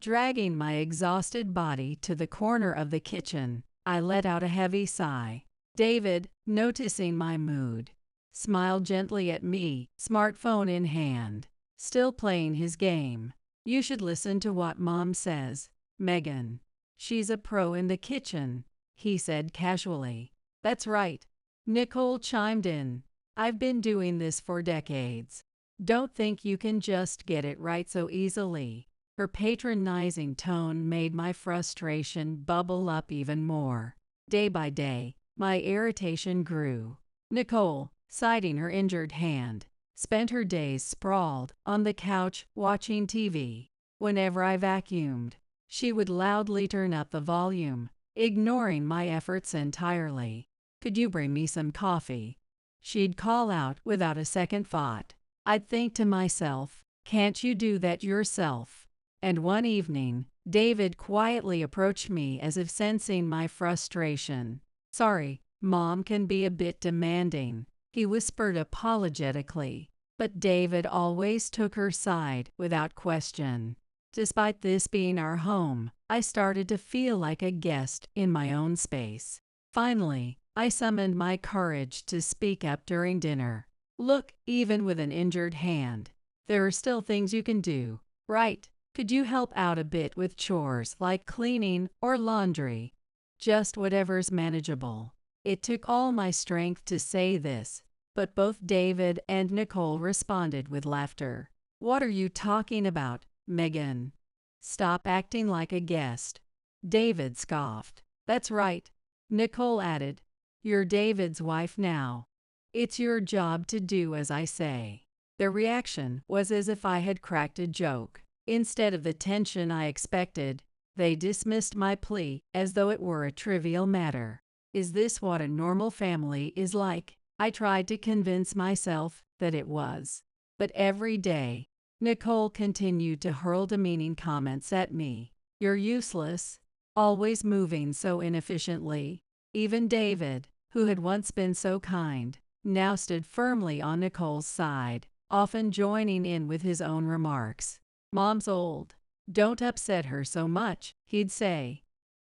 A: Dragging my exhausted body to the corner of the kitchen, I let out a heavy sigh. David, noticing my mood, smiled gently at me, smartphone in hand, still playing his game. You should listen to what Mom says, Megan. She's a pro in the kitchen, he said casually. That's right, Nicole chimed in. I've been doing this for decades. Don't think you can just get it right so easily. Her patronizing tone made my frustration bubble up even more. Day by day, my irritation grew. Nicole, citing her injured hand, spent her days sprawled on the couch watching TV. Whenever I vacuumed, she would loudly turn up the volume, ignoring my efforts entirely. Could you bring me some coffee? She'd call out without a second thought. I'd think to myself, can't you do that yourself? And one evening, David quietly approached me as if sensing my frustration. Sorry, Mom can be a bit demanding, he whispered apologetically. But David always took her side without question. Despite this being our home, I started to feel like a guest in my own space. Finally, I summoned my courage to speak up during dinner. Look, even with an injured hand, there are still things you can do, right? Could you help out a bit with chores like cleaning or laundry? Just whatever's manageable. It took all my strength to say this, but both David and Nicole responded with laughter. What are you talking about, Megan? Stop acting like a guest. David scoffed. That's right, Nicole added. You're David's wife now. It's your job to do as I say. Their reaction was as if I had cracked a joke. Instead of the tension I expected, they dismissed my plea as though it were a trivial matter. Is this what a normal family is like? I tried to convince myself that it was. But every day, Nicole continued to hurl demeaning comments at me. You're useless, always moving so inefficiently. Even David, who had once been so kind, now stood firmly on Nicole's side, often joining in with his own remarks. Mom's old. Don't upset her so much, he'd say.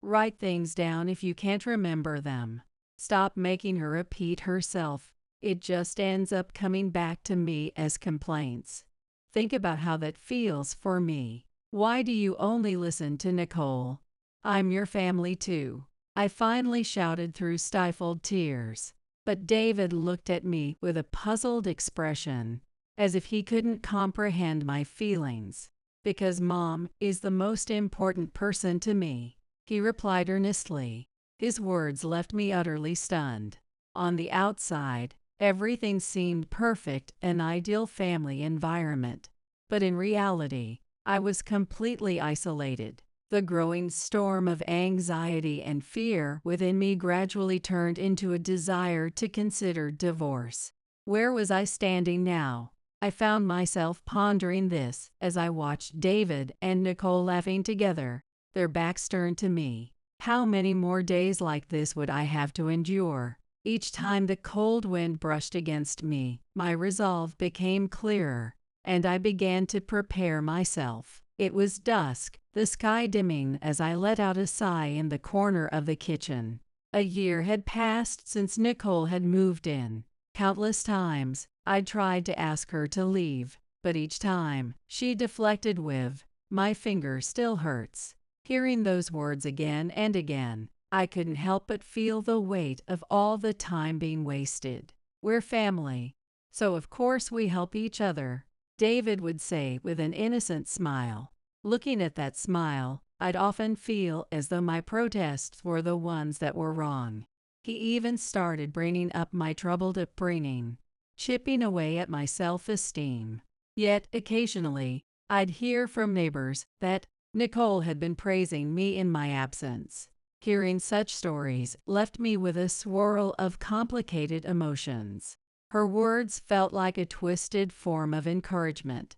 A: Write things down if you can't remember them. Stop making her repeat herself. It just ends up coming back to me as complaints. Think about how that feels for me. Why do you only listen to Nicole? I'm your family too. I finally shouted through stifled tears. But David looked at me with a puzzled expression, as if he couldn't comprehend my feelings. Because Mom is the most important person to me, he replied earnestly. His words left me utterly stunned. On the outside, everything seemed perfect, an ideal family environment. But in reality, I was completely isolated. The growing storm of anxiety and fear within me gradually turned into a desire to consider divorce. Where was I standing now? I found myself pondering this as I watched David and Nicole laughing together, their backs turned to me. How many more days like this would I have to endure? Each time the cold wind brushed against me, my resolve became clearer, and I began to prepare myself. It was dusk, the sky dimming as I let out a sigh in the corner of the kitchen. A year had passed since Nicole had moved in. Countless times, I'd tried to ask her to leave, but each time, she deflected with, "My finger still hurts." Hearing those words again and again, I couldn't help but feel the weight of all the time being wasted. "We're family, so of course we help each other," David would say with an innocent smile. Looking at that smile, I'd often feel as though my protests were the ones that were wrong. He even started bringing up my troubled upbringing, chipping away at my self-esteem. Yet, occasionally, I'd hear from neighbors that Nicole had been praising me in my absence. Hearing such stories left me with a swirl of complicated emotions. Her words felt like a twisted form of encouragement,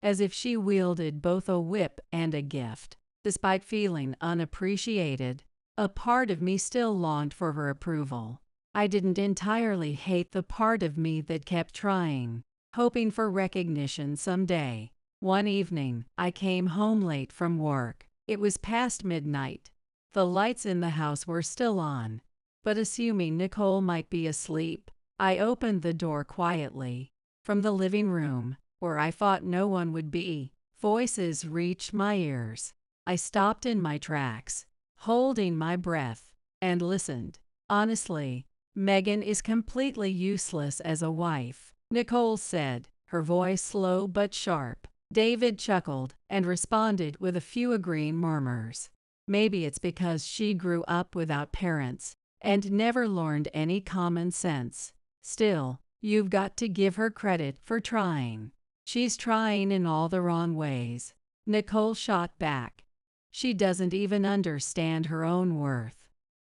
A: as if she wielded both a whip and a gift. Despite feeling unappreciated, a part of me still longed for her approval. I didn't entirely hate the part of me that kept trying, hoping for recognition someday. One evening, I came home late from work. It was past midnight. The lights in the house were still on, but assuming Nicole might be asleep, I opened the door quietly. From the living room, where I thought no one would be, voices reached my ears. I stopped in my tracks, holding my breath, and listened. "Honestly, Megan is completely useless as a wife," Nicole said, her voice slow but sharp. David chuckled and responded with a few agreeing murmurs. "Maybe it's because she grew up without parents and never learned any common sense. Still, you've got to give her credit for trying." "She's trying in all the wrong ways," Nicole shot back. "She doesn't even understand her own worth.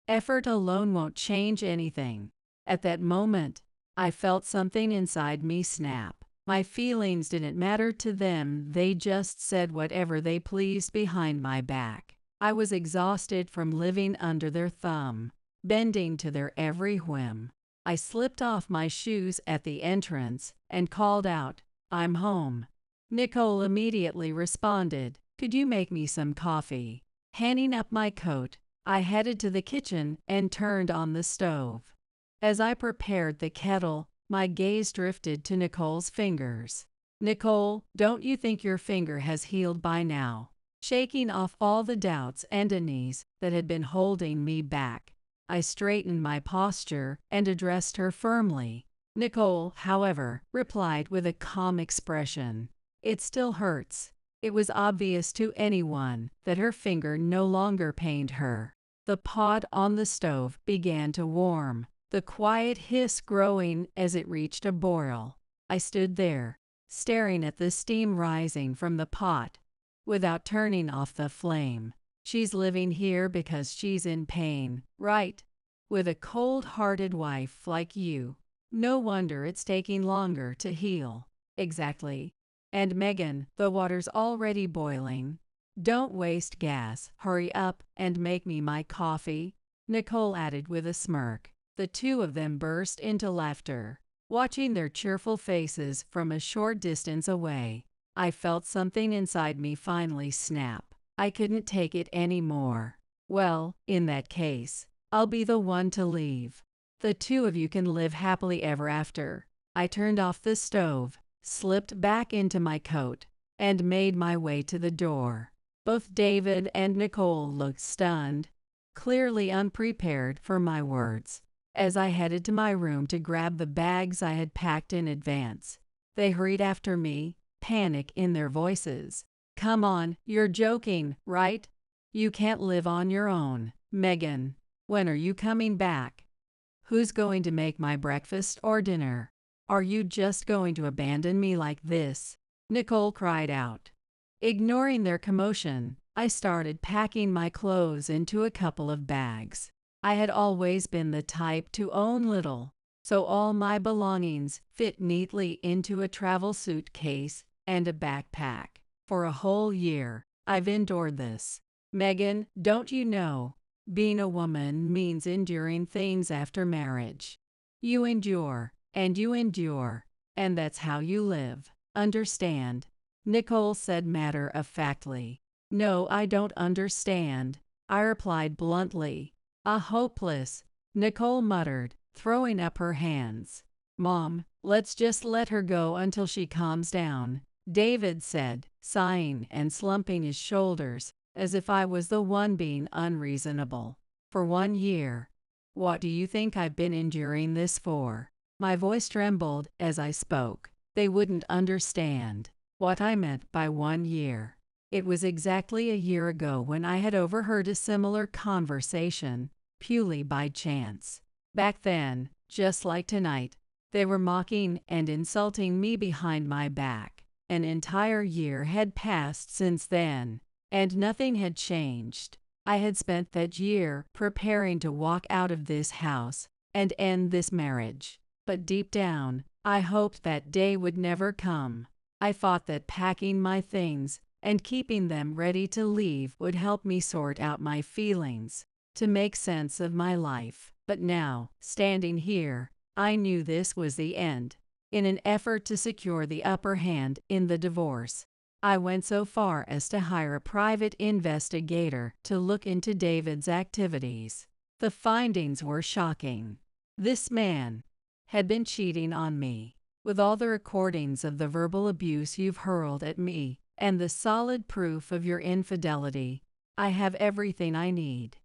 A: Effort alone won't change anything." At that moment, I felt something inside me snap. My feelings didn't matter to them, they just said whatever they pleased behind my back. I was exhausted from living under their thumb, bending to their every whim. I slipped off my shoes at the entrance and called out, "I'm home." Nicole immediately responded, "Could you make me some coffee?" Hanging up my coat, I headed to the kitchen and turned on the stove. As I prepared the kettle, my gaze drifted to Nicole's fingers. "Nicole, don't you think your finger has healed by now?" Shaking off all the doubts and unease that had been holding me back, I straightened my posture and addressed her firmly. Nicole, however, replied with a calm expression, "It still hurts." It was obvious to anyone that her finger no longer pained her. The pot on the stove began to warm, the quiet hiss growing as it reached a boil. I stood there, staring at the steam rising from the pot, without turning off the flame. "She's living here because she's in pain, right? With a cold-hearted wife like you. No wonder it's taking longer to heal." "Exactly. And Megan, the water's already boiling. Don't waste gas, hurry up and make me my coffee," Nicole added with a smirk. The two of them burst into laughter. Watching their cheerful faces from a short distance away, I felt something inside me finally snap. I couldn't take it anymore. "Well, in that case, I'll be the one to leave. The two of you can live happily ever after." I turned off the stove, slipped back into my coat, and made my way to the door. Both David and Nicole looked stunned, clearly unprepared for my words. As I headed to my room to grab the bags I had packed in advance, they hurried after me, panic in their voices. "Come on, you're joking, right? You can't live on your own. Megan, when are you coming back? Who's going to make my breakfast or dinner? Are you just going to abandon me like this?" Nicole cried out. Ignoring their commotion, I started packing my clothes into a couple of bags. I had always been the type to own little, so all my belongings fit neatly into a travel suitcase and a backpack. For a whole year, I've endured this. Megan, don't you know? Being a woman means enduring things after marriage. You endure, and you endure, and that's how you live. Understand? Nicole said matter-of-factly. No, I don't understand, I replied bluntly. Hopeless, Nicole muttered, throwing up her hands. Mom, let's just let her go until she calms down, David said, sighing and slumping his shoulders, as if I was the one being unreasonable. For 1 year. What do you think I've been enduring this for? My voice trembled as I spoke. They wouldn't understand what I meant by 1 year. It was exactly a year ago when I had overheard a similar conversation, purely by chance. Back then, just like tonight, they were mocking and insulting me behind my back. An entire year had passed since then, and nothing had changed. I had spent that year preparing to walk out of this house and end this marriage. But deep down, I hoped that day would never come. I thought that packing my things and keeping them ready to leave would help me sort out my feelings, to make sense of my life. But now, standing here, I knew this was the end. In an effort to secure the upper hand in the divorce, I went so far as to hire a private investigator to look into David's activities. The findings were shocking. This man had been cheating on me. With all the recordings of the verbal abuse you've hurled at me and the solid proof of your infidelity, I have everything I need.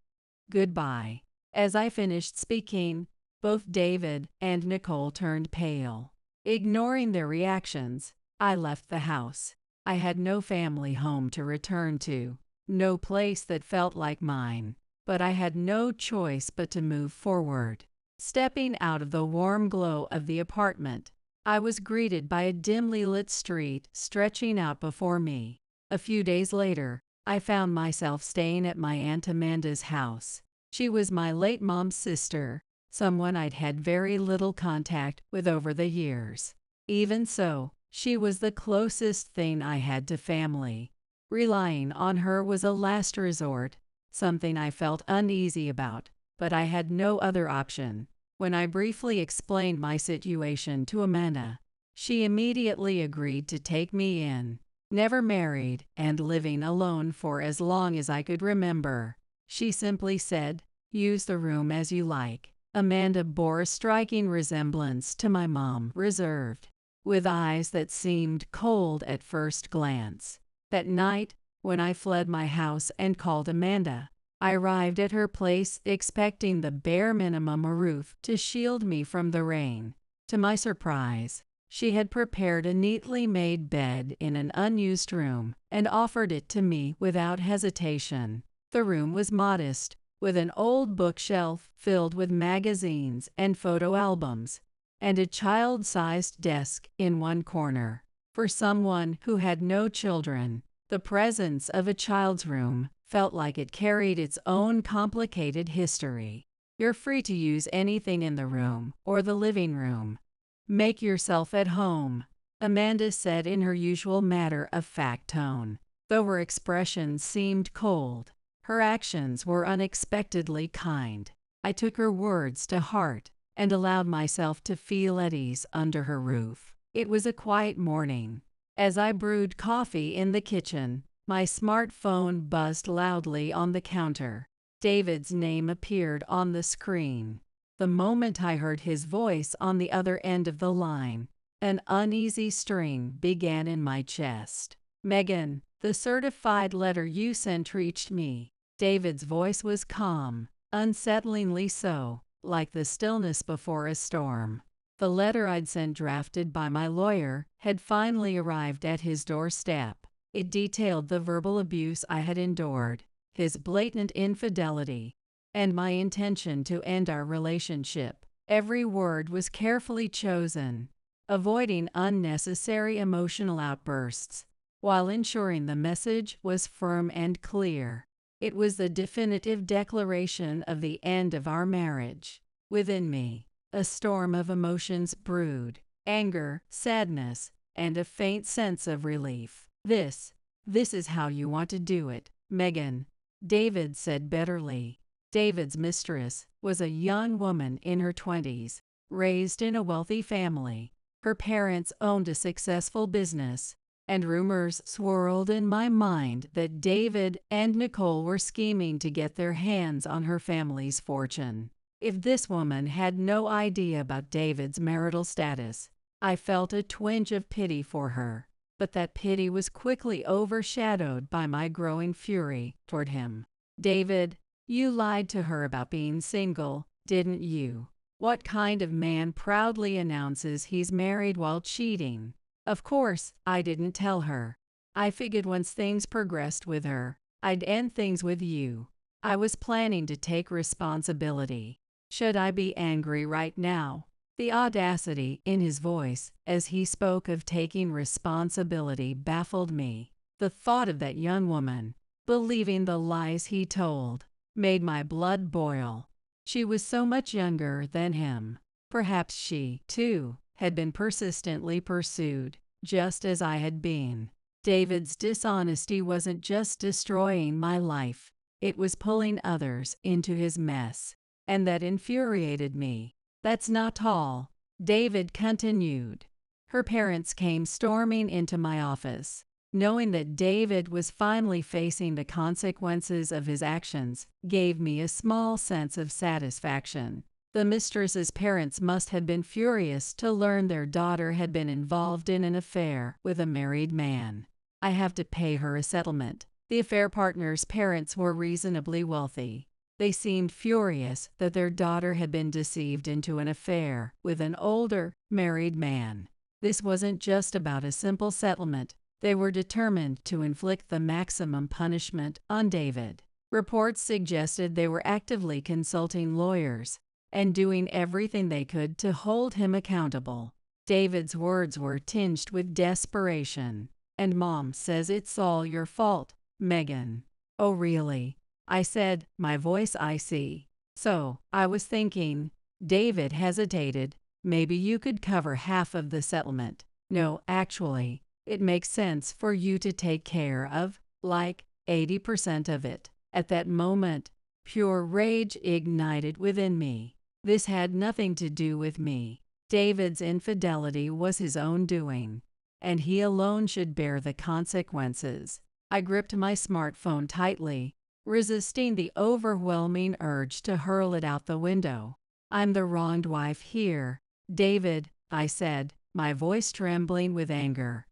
A: Goodbye. As I finished speaking, both David and Nicole turned pale. Ignoring their reactions, I left the house. I had no family home to return to, no place that felt like mine, but I had no choice but to move forward. Stepping out of the warm glow of the apartment, I was greeted by a dimly lit street stretching out before me. A few days later, I found myself staying at my Aunt Amanda's house. She was my late mom's sister, someone I'd had very little contact with over the years. Even so, she was the closest thing I had to family. Relying on her was a last resort, something I felt uneasy about, but I had no other option. When I briefly explained my situation to Amanda, she immediately agreed to take me in. Never married and living alone for as long as I could remember, she simply said, "Use the room as you like." Amanda bore a striking resemblance to my mom, reserved, with eyes that seemed cold at first glance. That night, when I fled my house and called Amanda, I arrived at her place expecting the bare minimum, a roof to shield me from the rain. To my surprise, she had prepared a neatly made bed in an unused room and offered it to me without hesitation. The room was modest, with an old bookshelf filled with magazines and photo albums, and a child-sized desk in one corner. For someone who had no children, the presence of a child's room felt like it carried its own complicated history. You're free to use anything in the room or the living room. Make yourself at home, Amanda said in her usual matter-of-fact tone. Though her expression seemed cold, her actions were unexpectedly kind. I took her words to heart and allowed myself to feel at ease under her roof. It was a quiet morning. As I brewed coffee in the kitchen, my smartphone buzzed loudly on the counter. David's name appeared on the screen. The moment I heard his voice on the other end of the line, an uneasy stirring began in my chest. "Megan, the certified letter you sent reached me." David's voice was calm, unsettlingly so, like the stillness before a storm. The letter I'd sent, drafted by my lawyer, had finally arrived at his doorstep. It detailed the verbal abuse I had endured, his blatant infidelity, and my intention to end our relationship. Every word was carefully chosen, avoiding unnecessary emotional outbursts, while ensuring the message was firm and clear. It was the definitive declaration of the end of our marriage. Within me, A storm of emotions brewed: anger, sadness, and a faint sense of relief. This is how you want to do it, Megan," David said bitterly. David's mistress was a young woman in her 20s, raised in a wealthy family. Her parents owned a successful business, and rumors swirled in my mind that David and Nicole were scheming to get their hands on her family's fortune. If this woman had no idea about David's marital status, I felt a twinge of pity for her, but that pity was quickly overshadowed by my growing fury toward him. "David, you lied to her about being single, didn't you? What kind of man proudly announces he's married while cheating?" Of course, I didn't tell her. I figured once things progressed with her, I'd end things with you. I was planning to take responsibility. Should I be angry right now? The audacity in his voice as he spoke of taking responsibility baffled me. The thought of that young woman, believing the lies he told, made my blood boil. She was so much younger than him. Perhaps she, too, had been persistently pursued, just as I had been. David's dishonesty wasn't just destroying my life, it was pulling others into his mess. And that infuriated me. "That's not all," David continued. Her parents came storming into my office. Knowing that David was finally facing the consequences of his actions gave me a small sense of satisfaction. The mistress's parents must have been furious to learn their daughter had been involved in an affair with a married man. I have to pay her a settlement. The affair partner's parents were reasonably wealthy. They seemed furious that their daughter had been deceived into an affair with an older, married man. This wasn't just about a simple settlement. They were determined to inflict the maximum punishment on David. Reports suggested they were actively consulting lawyers and doing everything they could to hold him accountable. David's words were tinged with desperation. "And Mom says it's all your fault, Megan." "Oh, really?" I said, my voice icy. "So, I was thinking," David hesitated, "maybe you could cover half of the settlement." "No, actually, it makes sense for you to take care of, like, 80% of it." At that moment, pure rage ignited within me. This had nothing to do with me. David's infidelity was his own doing, and he alone should bear the consequences. I gripped my smartphone tightly, resisting the overwhelming urge to hurl it out the window. "I'm the wronged wife here, David," I said, my voice trembling with anger.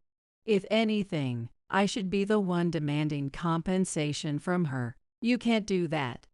A: "If anything, I should be the one demanding compensation from her. You can't do that.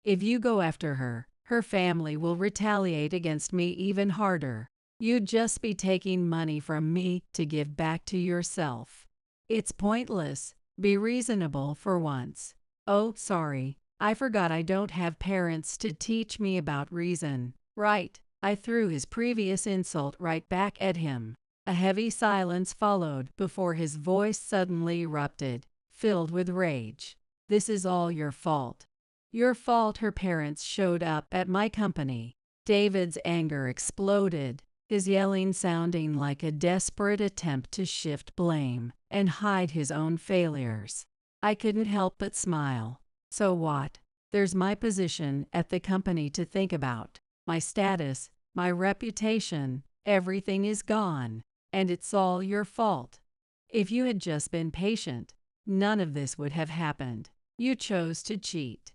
A: If you go after her, her family will retaliate against me even harder. You'd just be taking money from me to give back to yourself. It's pointless. Be reasonable for once." "Oh, sorry. I forgot I don't have parents to teach me about reason." "Right." I threw his previous insult right back at him. A heavy silence followed before his voice suddenly erupted, filled with rage. "This is all your fault. Your fault her parents showed up at my company." David's anger exploded, his yelling sounding like a desperate attempt to shift blame and hide his own failures. I couldn't help but smile. "So what? There's my position at the company to think about. My status, my reputation, everything is gone, and it's all your fault. If you had just been patient, none of this would have happened. You chose to cheat.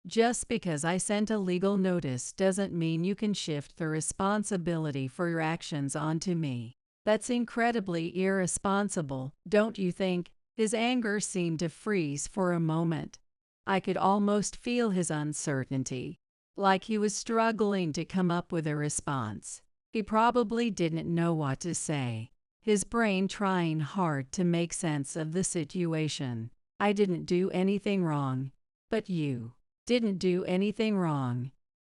A: Just because I sent a legal notice doesn't mean you can shift the responsibility for your actions onto me. That's incredibly irresponsible, don't you think?" His anger seemed to freeze for a moment. I could almost feel his uncertainty, like he was struggling to come up with a response. He probably didn't know what to say, his brain trying hard to make sense of the situation. "I didn't do anything wrong. But you didn't do anything wrong.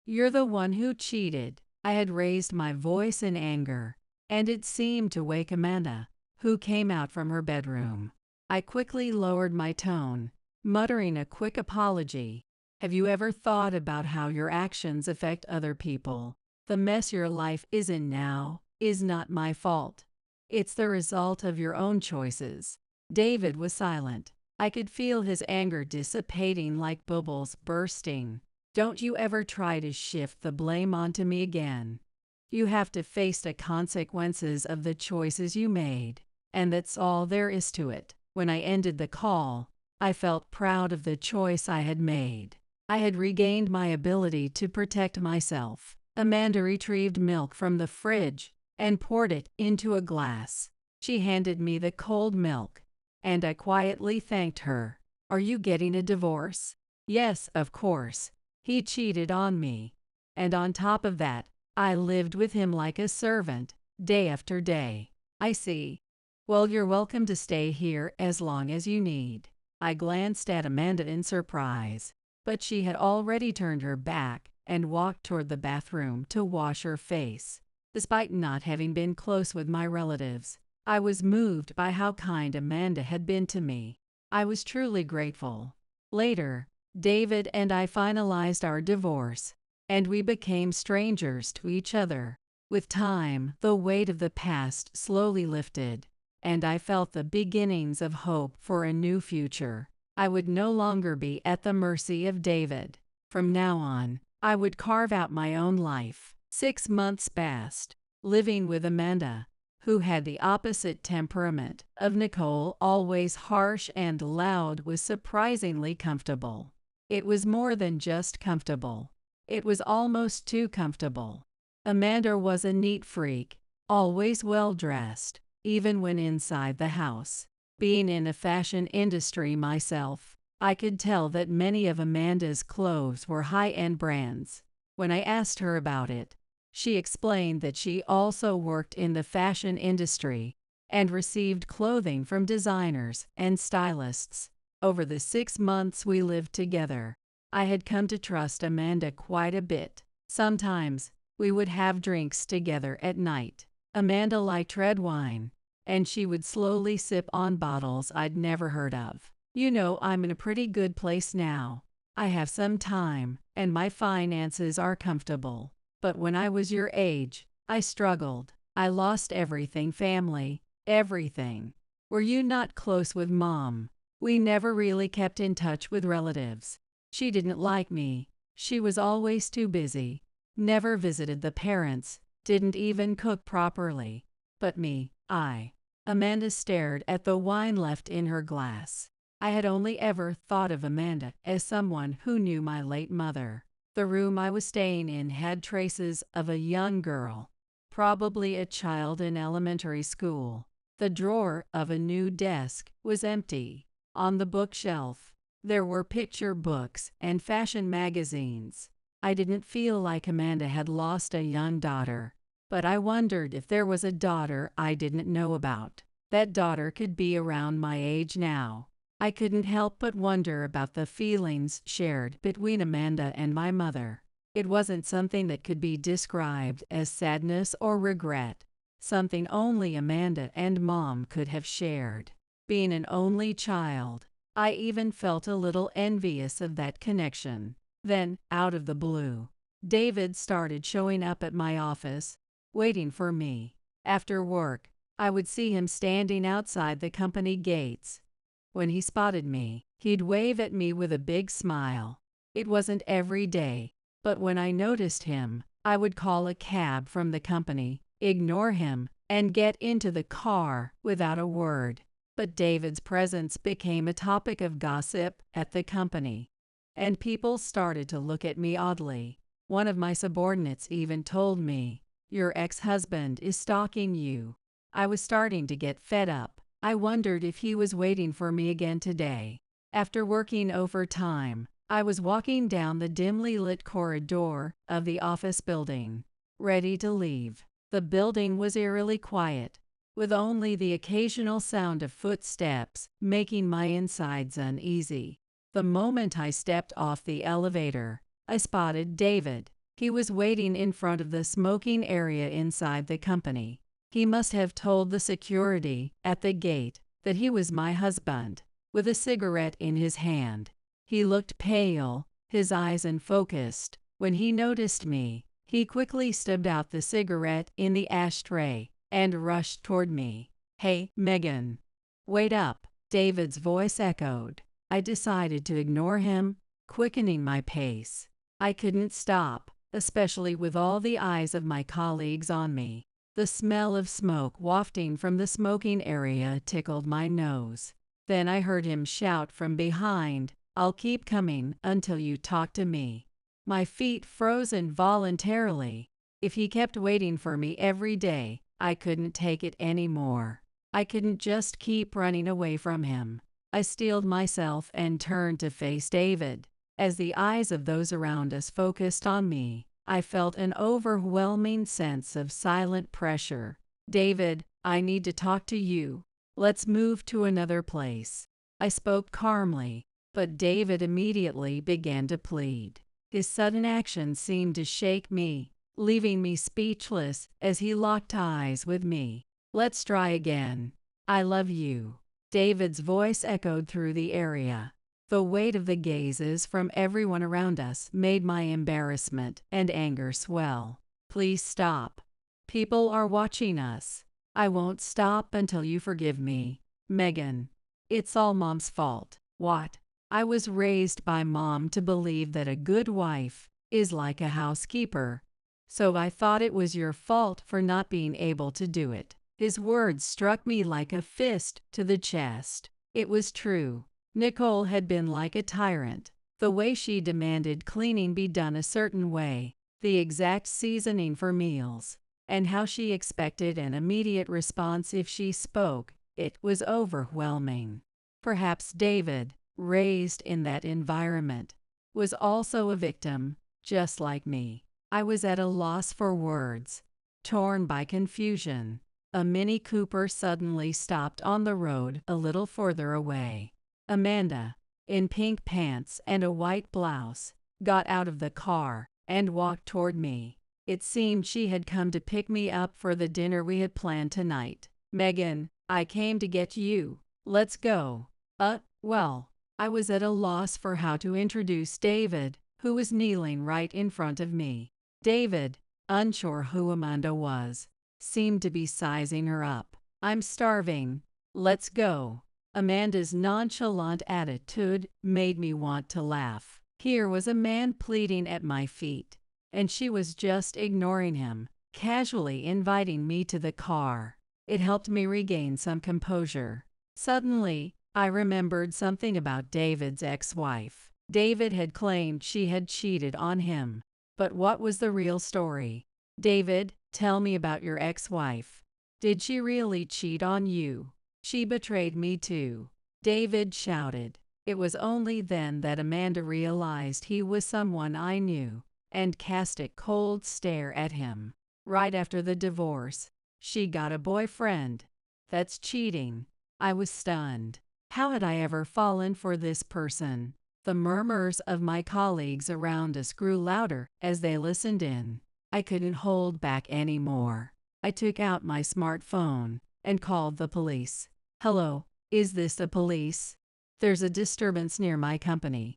A: You're the one who cheated." I had raised my voice in anger, and it seemed to wake Amanda, who came out from her bedroom. I quickly lowered my tone, muttering a quick apology. "Have you ever thought about how your actions affect other people? The mess your life is in now is not my fault. It's the result of your own choices." David was silent. I could feel his anger dissipating like bubbles bursting. "Don't you ever try to shift the blame onto me again. You have to face the consequences of the choices you made, and that's all there is to it." When I ended the call, I felt proud of the choice I had made. I had regained my ability to protect myself. Amanda retrieved milk from the fridge and poured it into a glass. She handed me the cold milk, and I quietly thanked her. "Are you getting a divorce?" "Yes, of course. He cheated on me. And on top of that, I lived with him like a servant, day after day." "I see. Well, you're welcome to stay here as long as you need." I glanced at Amanda in surprise, but she had already turned her back and walked toward the bathroom to wash her face. Despite not having been close with my relatives, I was moved by how kind Amanda had been to me. I was truly grateful. Later, David and I finalized our divorce, and we became strangers to each other. With time, the weight of the past slowly lifted, and I felt the beginnings of hope for a new future. I would no longer be at the mercy of David. From now on, I would carve out my own life. 6 months passed, living with Amanda, who had the opposite temperament of Nicole, always harsh and loud, was surprisingly comfortable. It was more than just comfortable. It was almost too comfortable. Amanda was a neat freak, always well-dressed, even when inside the house. Being in the fashion industry myself, I could tell that many of Amanda's clothes were high-end brands. When I asked her about it, she explained that she also worked in the fashion industry and received clothing from designers and stylists. Over the 6 months we lived together, I had come to trust Amanda quite a bit. Sometimes, we would have drinks together at night. Amanda liked red wine, and she would slowly sip on bottles I'd never heard of. "You know, I'm in a pretty good place now. I have some time, and my finances are comfortable. But when I was your age, I struggled. I lost everything, family, everything." "Were you not close with Mom?" "We never really kept in touch with relatives. She didn't like me. She was always too busy. Never visited the parents, didn't even cook properly. But me, Amanda stared at the wine left in her glass. I had only ever thought of Amanda as someone who knew my late mother. The room I was staying in had traces of a young girl, probably a child in elementary school. The drawer of a new desk was empty. On the bookshelf, there were picture books and fashion magazines. I didn't feel like Amanda had lost a young daughter, but I wondered if there was a daughter I didn't know about. That daughter could be around my age now. I couldn't help but wonder about the feelings shared between Amanda and my mother. It wasn't something that could be described as sadness or regret, something only Amanda and Mom could have shared. Being an only child, I even felt a little envious of that connection. Then, out of the blue, David started showing up at my office, waiting for me. After work, I would see him standing outside the company gates. When he spotted me, he'd wave at me with a big smile. It wasn't every day, but when I noticed him, I would call a cab from the company, ignore him, and get into the car without a word. But David's presence became a topic of gossip at the company, and people started to look at me oddly. One of my subordinates even told me, "Your ex-husband is stalking you." I was starting to get fed up. I wondered if he was waiting for me again today. After working overtime, I was walking down the dimly lit corridor of the office building, ready to leave. The building was eerily quiet, with only the occasional sound of footsteps making my insides uneasy. The moment I stepped off the elevator, I spotted David. He was waiting in front of the smoking area inside the company. He must have told the security at the gate that he was my husband. With a cigarette in his hand, he looked pale, his eyes unfocused. When he noticed me, He quickly stubbed out the cigarette in the ashtray and rushed toward me. "Hey, Megan. Wait up," David's voice echoed. I decided to ignore him, quickening my pace. I couldn't stop, especially with all the eyes of my colleagues on me. The smell of smoke wafting from the smoking area tickled my nose. Then I heard him shout from behind, "I'll keep coming until you talk to me." My feet froze involuntarily. If he kept waiting for me every day, I couldn't take it anymore. I couldn't just keep running away from him. I steeled myself and turned to face David. As the eyes of those around us focused on me, I felt an overwhelming sense of silent pressure. "David, I need to talk to you. Let's move to another place." I spoke calmly, but David immediately began to plead. His sudden action seemed to shake me, leaving me speechless as he locked eyes with me. "Let's try again. I love you." David's voice echoed through the area. The weight of the gazes from everyone around us made my embarrassment and anger swell. "Please stop. People are watching us. I won't stop until you forgive me, Megan. It's all Mom's fault." "What?" "I was raised by Mom to believe that a good wife is like a housekeeper, so I thought it was your fault for not being able to do it." His words struck me like a fist to the chest. It was true. Nicole had been like a tyrant. The way she demanded cleaning be done a certain way, the exact seasoning for meals, and how she expected an immediate response if she spoke, it was overwhelming. Perhaps David, raised in that environment, was also a victim, just like me. I was at a loss for words, torn by confusion. A Mini Cooper suddenly stopped on the road a little further away. Amanda, in pink pants and a white blouse, got out of the car and walked toward me. It seemed she had come to pick me up for the dinner we had planned tonight. "Megan, I came to get you. Let's go." Well, I was at a loss for how to introduce David, who was kneeling right in front of me. David, unsure who Amanda was, seemed to be sizing her up. "I'm starving. Let's go." Amanda's nonchalant attitude made me want to laugh. Here was a man pleading at my feet, and she was just ignoring him, casually inviting me to the car. It helped me regain some composure. Suddenly, I remembered something about David's ex-wife. David had claimed she had cheated on him. But what was the real story? "David, tell me about your ex-wife. Did she really cheat on you?" "She betrayed me too," David shouted. It was only then that Amanda realized he was someone I knew, and cast a cold stare at him. "Right after the divorce, she got a boyfriend. That's cheating." I was stunned. How had I ever fallen for this person? The murmurs of my colleagues around us grew louder as they listened in. I couldn't hold back anymore. I took out my smartphone and called the police. "Hello, is this the police? There's a disturbance near my company.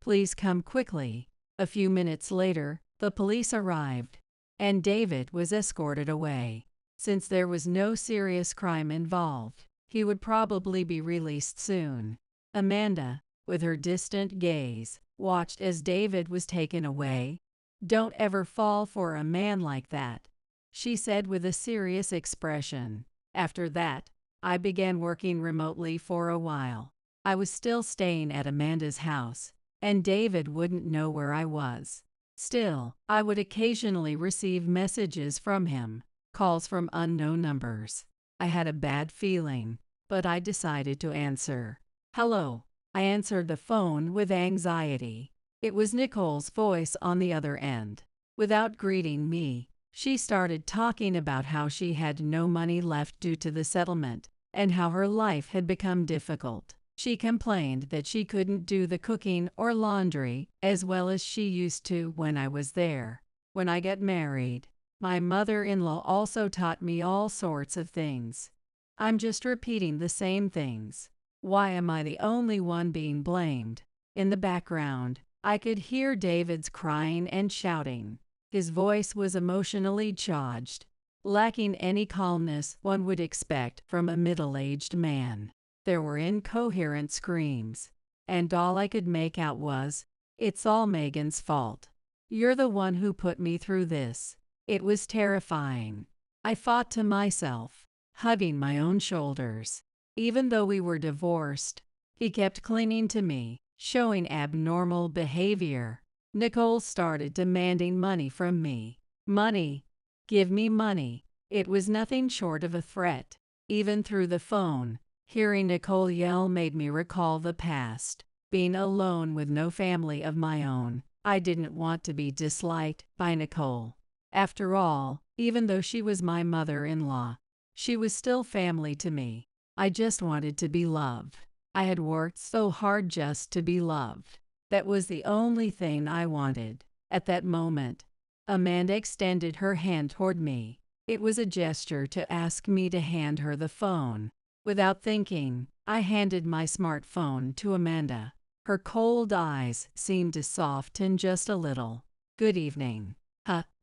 A: Please come quickly." A few minutes later, the police arrived, and David was escorted away. Since there was no serious crime involved, he would probably be released soon. Amanda, with her distant gaze, watched as David was taken away. "Don't ever fall for a man like that," she said with a serious expression. After that, I began working remotely for a while. I was still staying at Amanda's house, and David wouldn't know where I was. Still, I would occasionally receive messages from him, calls from unknown numbers. I had a bad feeling, but I decided to answer. "Hello." I answered the phone with anxiety. It was Nicole's voice on the other end. Without greeting me, she started talking about how she had no money left due to the settlement, and how her life had become difficult. She complained that she couldn't do the cooking or laundry as well as she used to when I was there. "When I get married, my mother-in-law also taught me all sorts of things. I'm just repeating the same things. Why am I the only one being blamed?" In the background, I could hear David's crying and shouting. His voice was emotionally charged, lacking any calmness one would expect from a middle-aged man. There were incoherent screams, and all I could make out was, "It's all Megan's fault. You're the one who put me through this." It was terrifying. I fought to myself, hugging my own shoulders. Even though we were divorced, he kept clinging to me, showing abnormal behavior. Nicole started demanding money from me. Money. Give me money. It was nothing short of a threat. Even through the phone, hearing Nicole yell made me recall the past. Being alone with no family of my own, I didn't want to be disliked by Nicole. After all, even though she was my mother-in-law, she was still family to me. I just wanted to be loved. I had worked so hard just to be loved. That was the only thing I wanted. At that moment, Amanda extended her hand toward me. It was a gesture to ask me to hand her the phone. Without thinking, I handed my smartphone to Amanda. Her cold eyes seemed to soften just a little. "Good evening."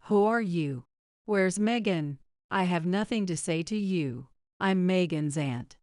A: Who are you? Where's Megan?" "I have nothing to say to you. I'm Megan's aunt.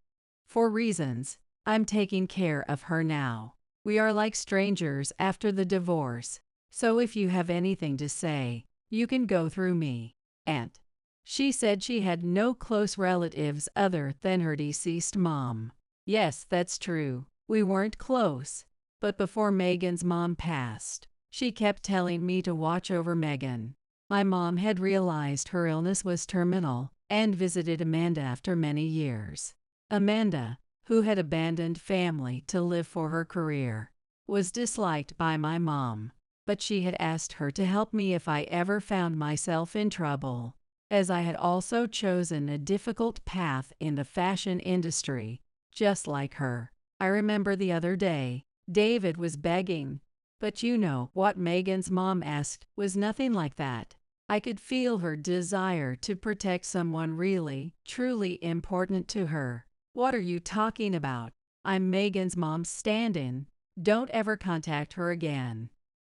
A: For reasons, I'm taking care of her now. We are like strangers after the divorce, so if you have anything to say, you can go through me." "Aunt." She said she had no close relatives other than her deceased mom. Yes, that's true. We weren't close, but before Megan's mom passed, she kept telling me to watch over Megan. My mom had realized her illness was terminal and visited Amanda after many years. Amanda, who had abandoned family to live for her career, was disliked by my mom, but she had asked her to help me if I ever found myself in trouble. As I had also chosen a difficult path in the fashion industry, just like her. I remember the other day, David was begging, but you know what Megan's mom asked was nothing like that. I could feel her desire to protect someone really, truly important to her. "What are you talking about? I'm Megan's mom's stand-in. Don't ever contact her again.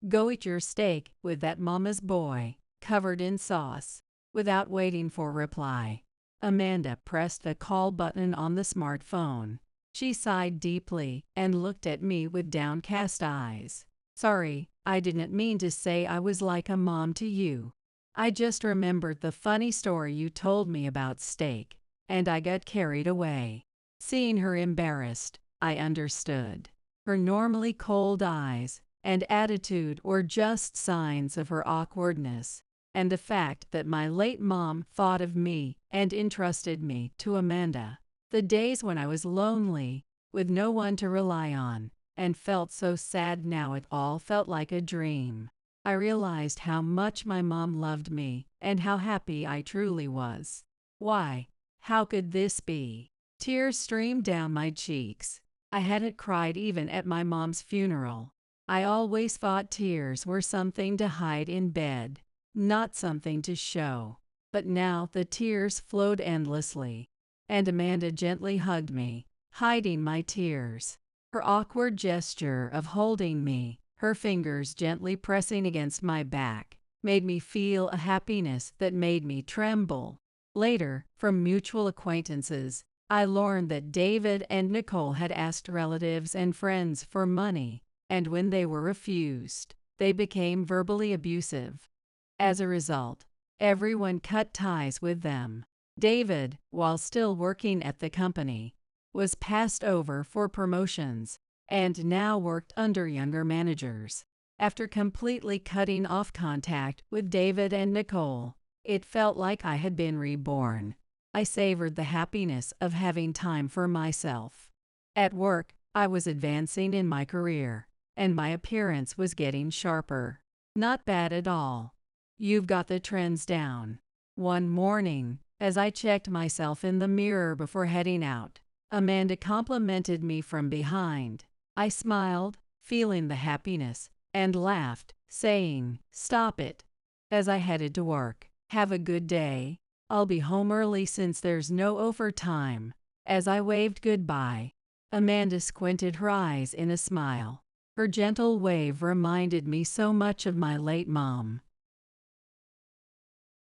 A: Go eat your steak with that mama's boy, covered in sauce." Without waiting for reply, Amanda pressed the call button on the smartphone. She sighed deeply and looked at me with downcast eyes. "Sorry, I didn't mean to say I was like a mom to you. I just remembered the funny story you told me about steak, and I got carried away." Seeing her embarrassed, I understood. Her normally cold eyes and attitude were just signs of her awkwardness, and the fact that my late mom thought of me and entrusted me to Amanda. The days when I was lonely, with no one to rely on, and felt so sad now it all felt like a dream. I realized how much my mom loved me and how happy I truly was. Why? How could this be? Tears streamed down my cheeks. I hadn't cried even at my mom's funeral. I always thought tears were something to hide in bed, not something to show. But now the tears flowed endlessly, and Amanda gently hugged me, hiding my tears. Her awkward gesture of holding me, her fingers gently pressing against my back, made me feel a happiness that made me tremble. Later, from mutual acquaintances, I learned that David and Nicole had asked relatives and friends for money, and when they were refused, they became verbally abusive. As a result, everyone cut ties with them. David, while still working at the company, was passed over for promotions and now worked under younger managers. After completely cutting off contact with David and Nicole, it felt like I had been reborn. I savored the happiness of having time for myself. At work, I was advancing in my career, and my appearance was getting sharper. Not bad at all. You've got the trends down. One morning, as I checked myself in the mirror before heading out, Amanda complimented me from behind. I smiled, feeling the happiness, and laughed, saying, "Stop it," as I headed to work. "Have a good day. I'll be home early since there's no overtime." As I waved goodbye, Amanda squinted her eyes in a smile. Her gentle wave reminded me so much of my late mom.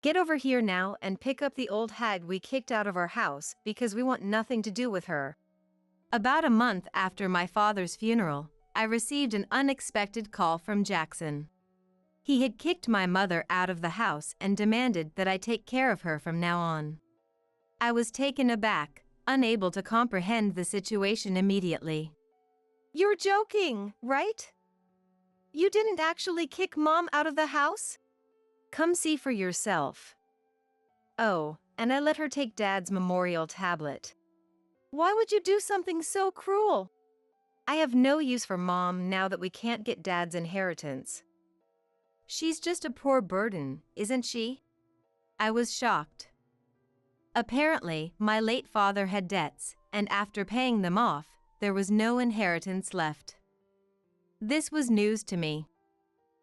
B: Get over here now and pick up the old hag we kicked out of our house because we want nothing to do with her. About a month after my father's funeral, I received an unexpected call from Jackson. He had kicked my mother out of the house and demanded that I take care of her from now on. I was taken aback, unable to comprehend the situation immediately.
C: You're joking, right? You didn't actually kick Mom out of the house?
B: Come see for yourself. Oh, and I let her take Dad's memorial tablet.
C: Why would you do something so cruel?
B: I have no use for Mom now that we can't get Dad's inheritance. She's just a poor burden, isn't she? I was shocked. Apparently, my late father had debts, and after paying them off, there was no inheritance left. This was news to me.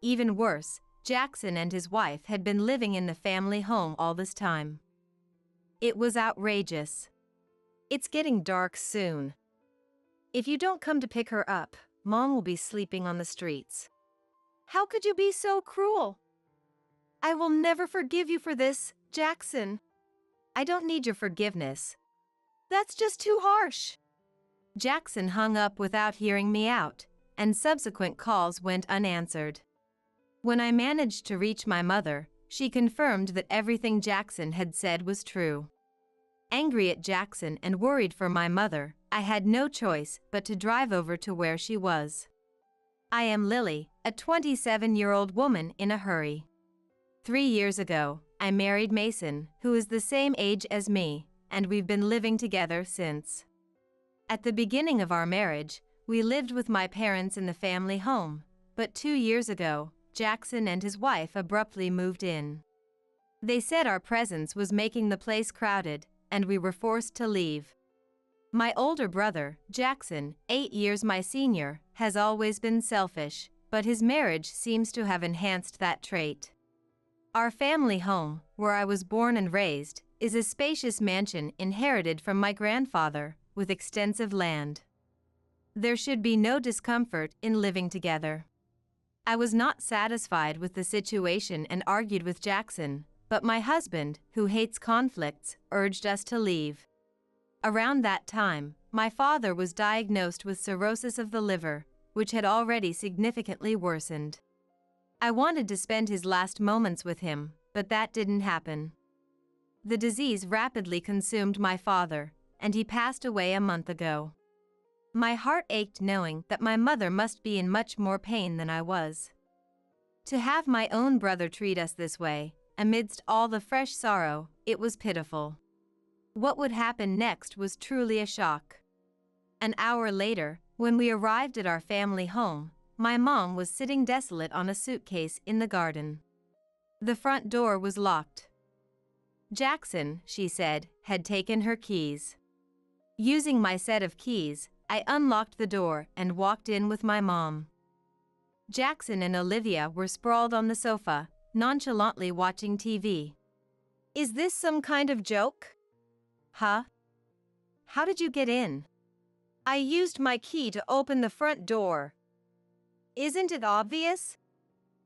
B: Even worse, Jackson and his wife had been living in the family home all this time. It was outrageous. It's getting dark soon. If you don't come to pick her up, Mom will be sleeping on the streets.
C: How could you be so cruel? I will never forgive you for this, Jackson.
B: I don't need your forgiveness.
C: That's just too harsh.
B: Jackson hung up without hearing me out, and subsequent calls went unanswered. When I managed to reach my mother, she confirmed that everything Jackson had said was true. Angry at Jackson and worried for my mother, I had no choice but to drive over to where she was. I am Lily, a 27-year-old woman in a hurry. 3 years ago, I married Mason, who is the same age as me, and we've been living together since. At the beginning of our marriage, we lived with my parents in the family home, but 2 years ago, Jackson and his wife abruptly moved in. They said our presence was making the place crowded, and we were forced to leave. My older brother, Jackson, 8 years my senior, has always been selfish, but his marriage seems to have enhanced that trait. Our family home, where I was born and raised, is a spacious mansion inherited from my grandfather, with extensive land. There should be no discomfort in living together. I was not satisfied with the situation and argued with Jackson, but my husband, who hates conflicts, urged us to leave. Around that time, my father was diagnosed with cirrhosis of the liver, which had already significantly worsened. I wanted to spend his last moments with him, but that didn't happen. The disease rapidly consumed my father, and he passed away a month ago. My heart ached knowing that my mother must be in much more pain than I was. To have my own brother treat us this way, amidst all the fresh sorrow, it was pitiful. What would happen next was truly a shock. An hour later, when we arrived at our family home, my mom was sitting desolate on a suitcase in the garden. The front door was locked. Jackson, she said, had taken her keys. Using my set of keys, I unlocked the door and walked in with my mom. Jackson and Olivia were sprawled on the sofa, nonchalantly watching TV.
C: Is this some kind of joke?
B: Huh? How did you get in?
C: I used my key to open the front door. Isn't it obvious?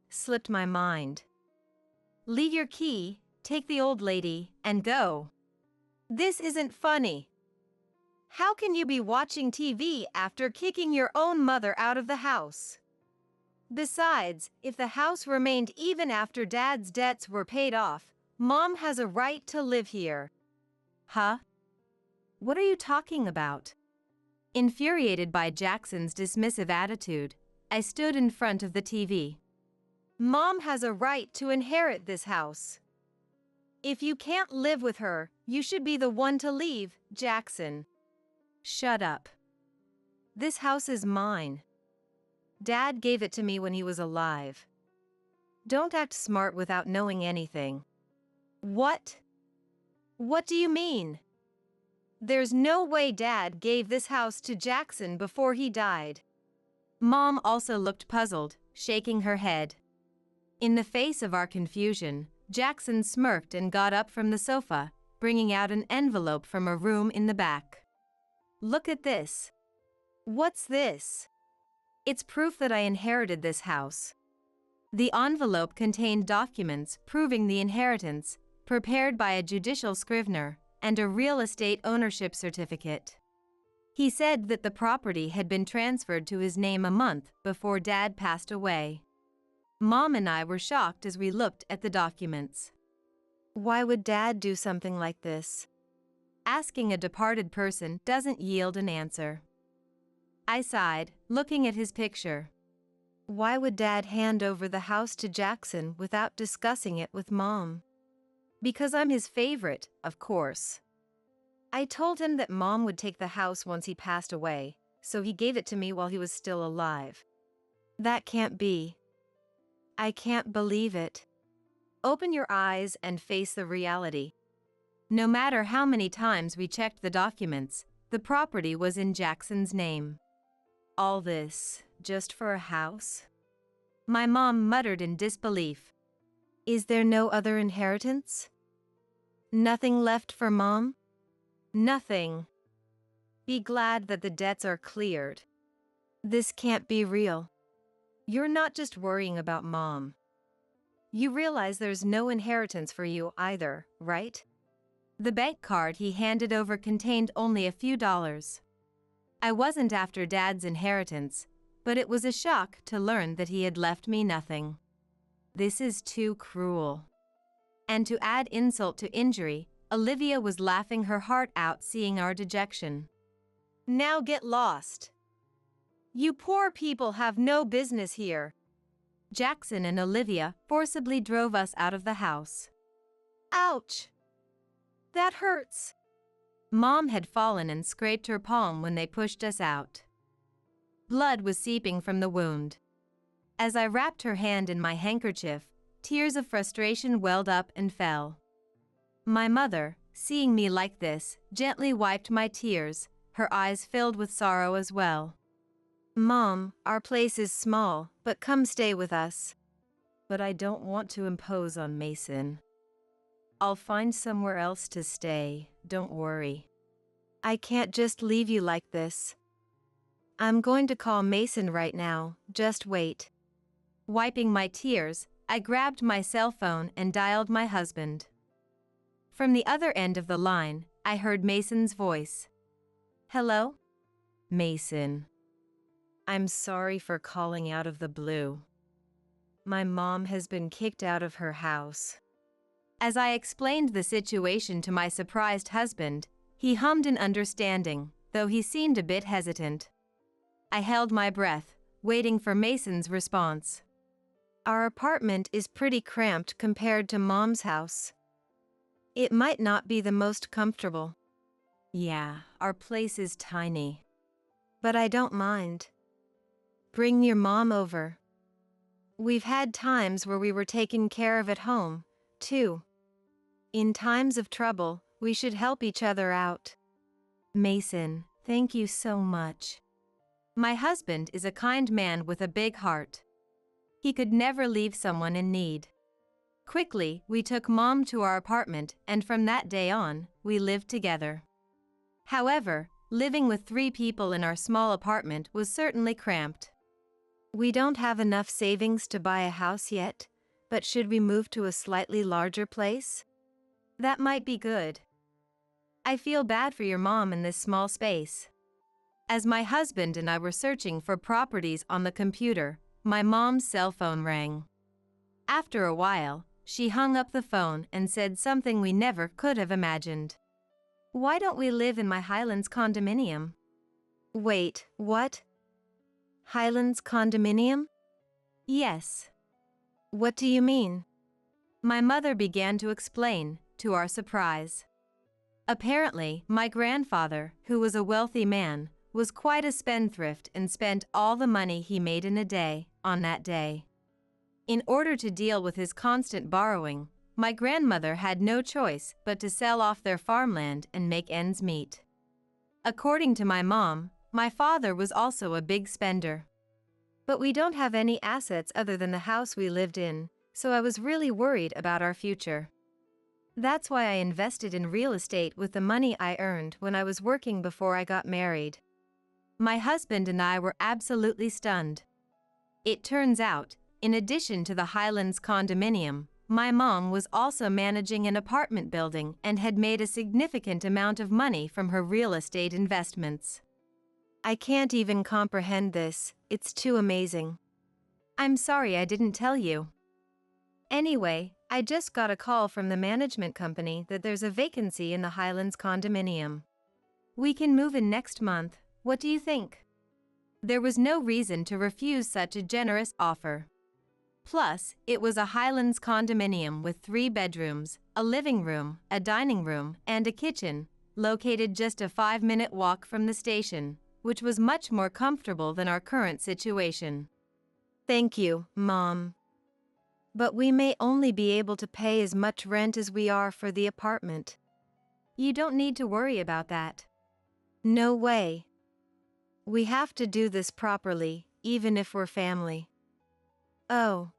B: Slipped my mind. Leave your key, take the old lady, and go.
C: This isn't funny. How can you be watching TV after kicking your own mother out of the house? Besides, if the house remained even after Dad's debts were paid off, Mom has a right to live here.
B: Huh? What are you talking about? Infuriated by Jackson's dismissive attitude, I stood in front of the TV.
C: Mom has a right to inherit this house. If you can't live with her, you should be the one to leave, Jackson.
B: Shut up. This house is mine. Dad gave it to me when he was alive. Don't act smart without knowing anything.
C: What? What do you mean? There's no way Dad gave this house to Jackson before he died.
B: Mom also looked puzzled, shaking her head. In the face of our confusion, Jackson smirked and got up from the sofa, bringing out an envelope from a room in the back. Look at this.
C: What's this?
B: It's proof that I inherited this house. The envelope contained documents proving the inheritance, prepared by a judicial scrivener, and a real estate ownership certificate. He said that the property had been transferred to his name a month before Dad passed away. Mom and I were shocked as we looked at the documents.
C: Why would Dad do something like this?
B: Asking a departed person doesn't yield an answer. I sighed, looking at his picture.
C: Why would Dad hand over the house to Jackson without discussing it with Mom?
B: Because I'm his favorite, of course.
C: I told him that Mom would take the house once he passed away, so he gave it to me while he was still alive. That can't be. I can't believe it.
B: Open your eyes and face the reality. No matter how many times we checked the documents, the property was in Jackson's name.
C: All this, just for a house?
B: My mom muttered in disbelief.
C: Is there no other inheritance? Nothing left for Mom?
B: Nothing.
C: Be glad that the debts are cleared. This can't be real. You're not just worrying about Mom. You realize there's no inheritance for you either, right?
B: The bank card he handed over contained only a few dollars. I wasn't after Dad's inheritance, but it was a shock to learn that he had left me nothing.
C: This is too cruel.
B: And to add insult to injury, Olivia was laughing her heart out seeing our dejection.
C: Now get lost. You poor people have no business here.
B: Jackson and Olivia forcibly drove us out of the house.
C: Ouch! That hurts.
B: Mom had fallen and scraped her palm when they pushed us out. Blood was seeping from the wound. As I wrapped her hand in my handkerchief, tears of frustration welled up and fell. My mother, seeing me like this, gently wiped my tears, her eyes filled with sorrow as well.
C: Mom, our place is small, but come stay with us. But I don't want to impose on Mason. I'll find somewhere else to stay, don't worry. I can't just leave you like this. I'm going to call Mason right now, just wait.
B: Wiping my tears, I grabbed my cell phone and dialed my husband. From the other end of the line, I heard Mason's voice.
C: Hello? Mason. I'm sorry for calling out of the blue. My mom has been kicked out of her house.
B: As I explained the situation to my surprised husband, he hummed in understanding, though he seemed a bit hesitant. I held my breath, waiting for Mason's response.
C: Our apartment is pretty cramped compared to Mom's house. It might not be the most comfortable.
B: Yeah, our place is tiny.
C: But I don't mind. Bring your mom over. We've had times where we were taken care of at home, too. In times of trouble, we should help each other out.
B: Mason, thank you so much. My husband is a kind man with a big heart. He could never leave someone in need. Quickly, we took Mom to our apartment, and from that day on, we lived together. However, living with 3 people in our small apartment was certainly cramped.
C: We don't have enough savings to buy a house yet, but should we move to a slightly larger place?
B: That might be good. I feel bad for your mom in this small space. As my husband and I were searching for properties on the computer, my mom's cell phone rang. After a while, she hung up the phone and said something we never could have imagined. Why don't we live in my Highlands condominium?
C: Wait, what? Highlands condominium?
B: Yes.
C: What do you mean?
B: My mother began to explain, to our surprise. Apparently, my grandfather, who was a wealthy man, was quite a spendthrift and spent all the money he made in a day, on that day. In order to deal with his constant borrowing, my grandmother had no choice but to sell off their farmland and make ends meet. According to my mom, my father was also a big spender.
C: But we don't have any assets other than the house we lived in, so I was really worried about our future. That's why I invested in real estate with the money I earned when I was working before I got married.
B: My husband and I were absolutely stunned. It turns out, in addition to the Highlands condominium, my mom was also managing an apartment building and had made a significant amount of money from her real estate investments. I can't even comprehend this, it's too amazing. I'm sorry I didn't tell you. Anyway, I just got a call from the management company that there's a vacancy in the Highlands condominium. We can move in next month, what do you think? There was no reason to refuse such a generous offer. Plus, it was a Highlands condominium with 3 bedrooms, a living room, a dining room, and a kitchen, located just a 5-minute walk from the station, which was much more comfortable than our current situation.
C: Thank you, Mom. But we may only be able to pay as much rent as we are for the apartment.
B: You don't need to worry about that.
C: No way. We have to do this properly, even if we're family. Oh.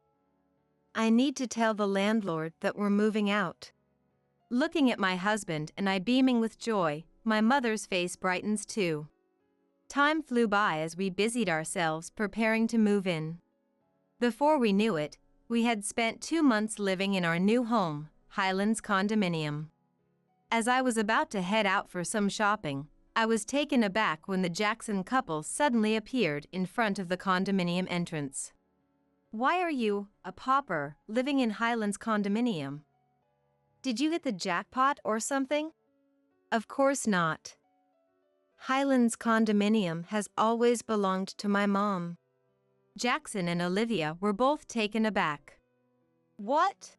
C: I need to tell the landlord that we're moving out.
B: Looking at my husband and I beaming with joy, my mother's face brightens too. Time flew by as we busied ourselves preparing to move in. Before we knew it, we had spent 2 months living in our new home, Highlands condominium. As I was about to head out for some shopping, I was taken aback when the Jackson couple suddenly appeared in front of the condominium entrance. Why are you, a pauper, living in Highlands condominium? Did you hit the jackpot or something?
C: Of course not. Highlands condominium has always belonged to my mom.
B: Jackson and Olivia were both taken aback.
C: What?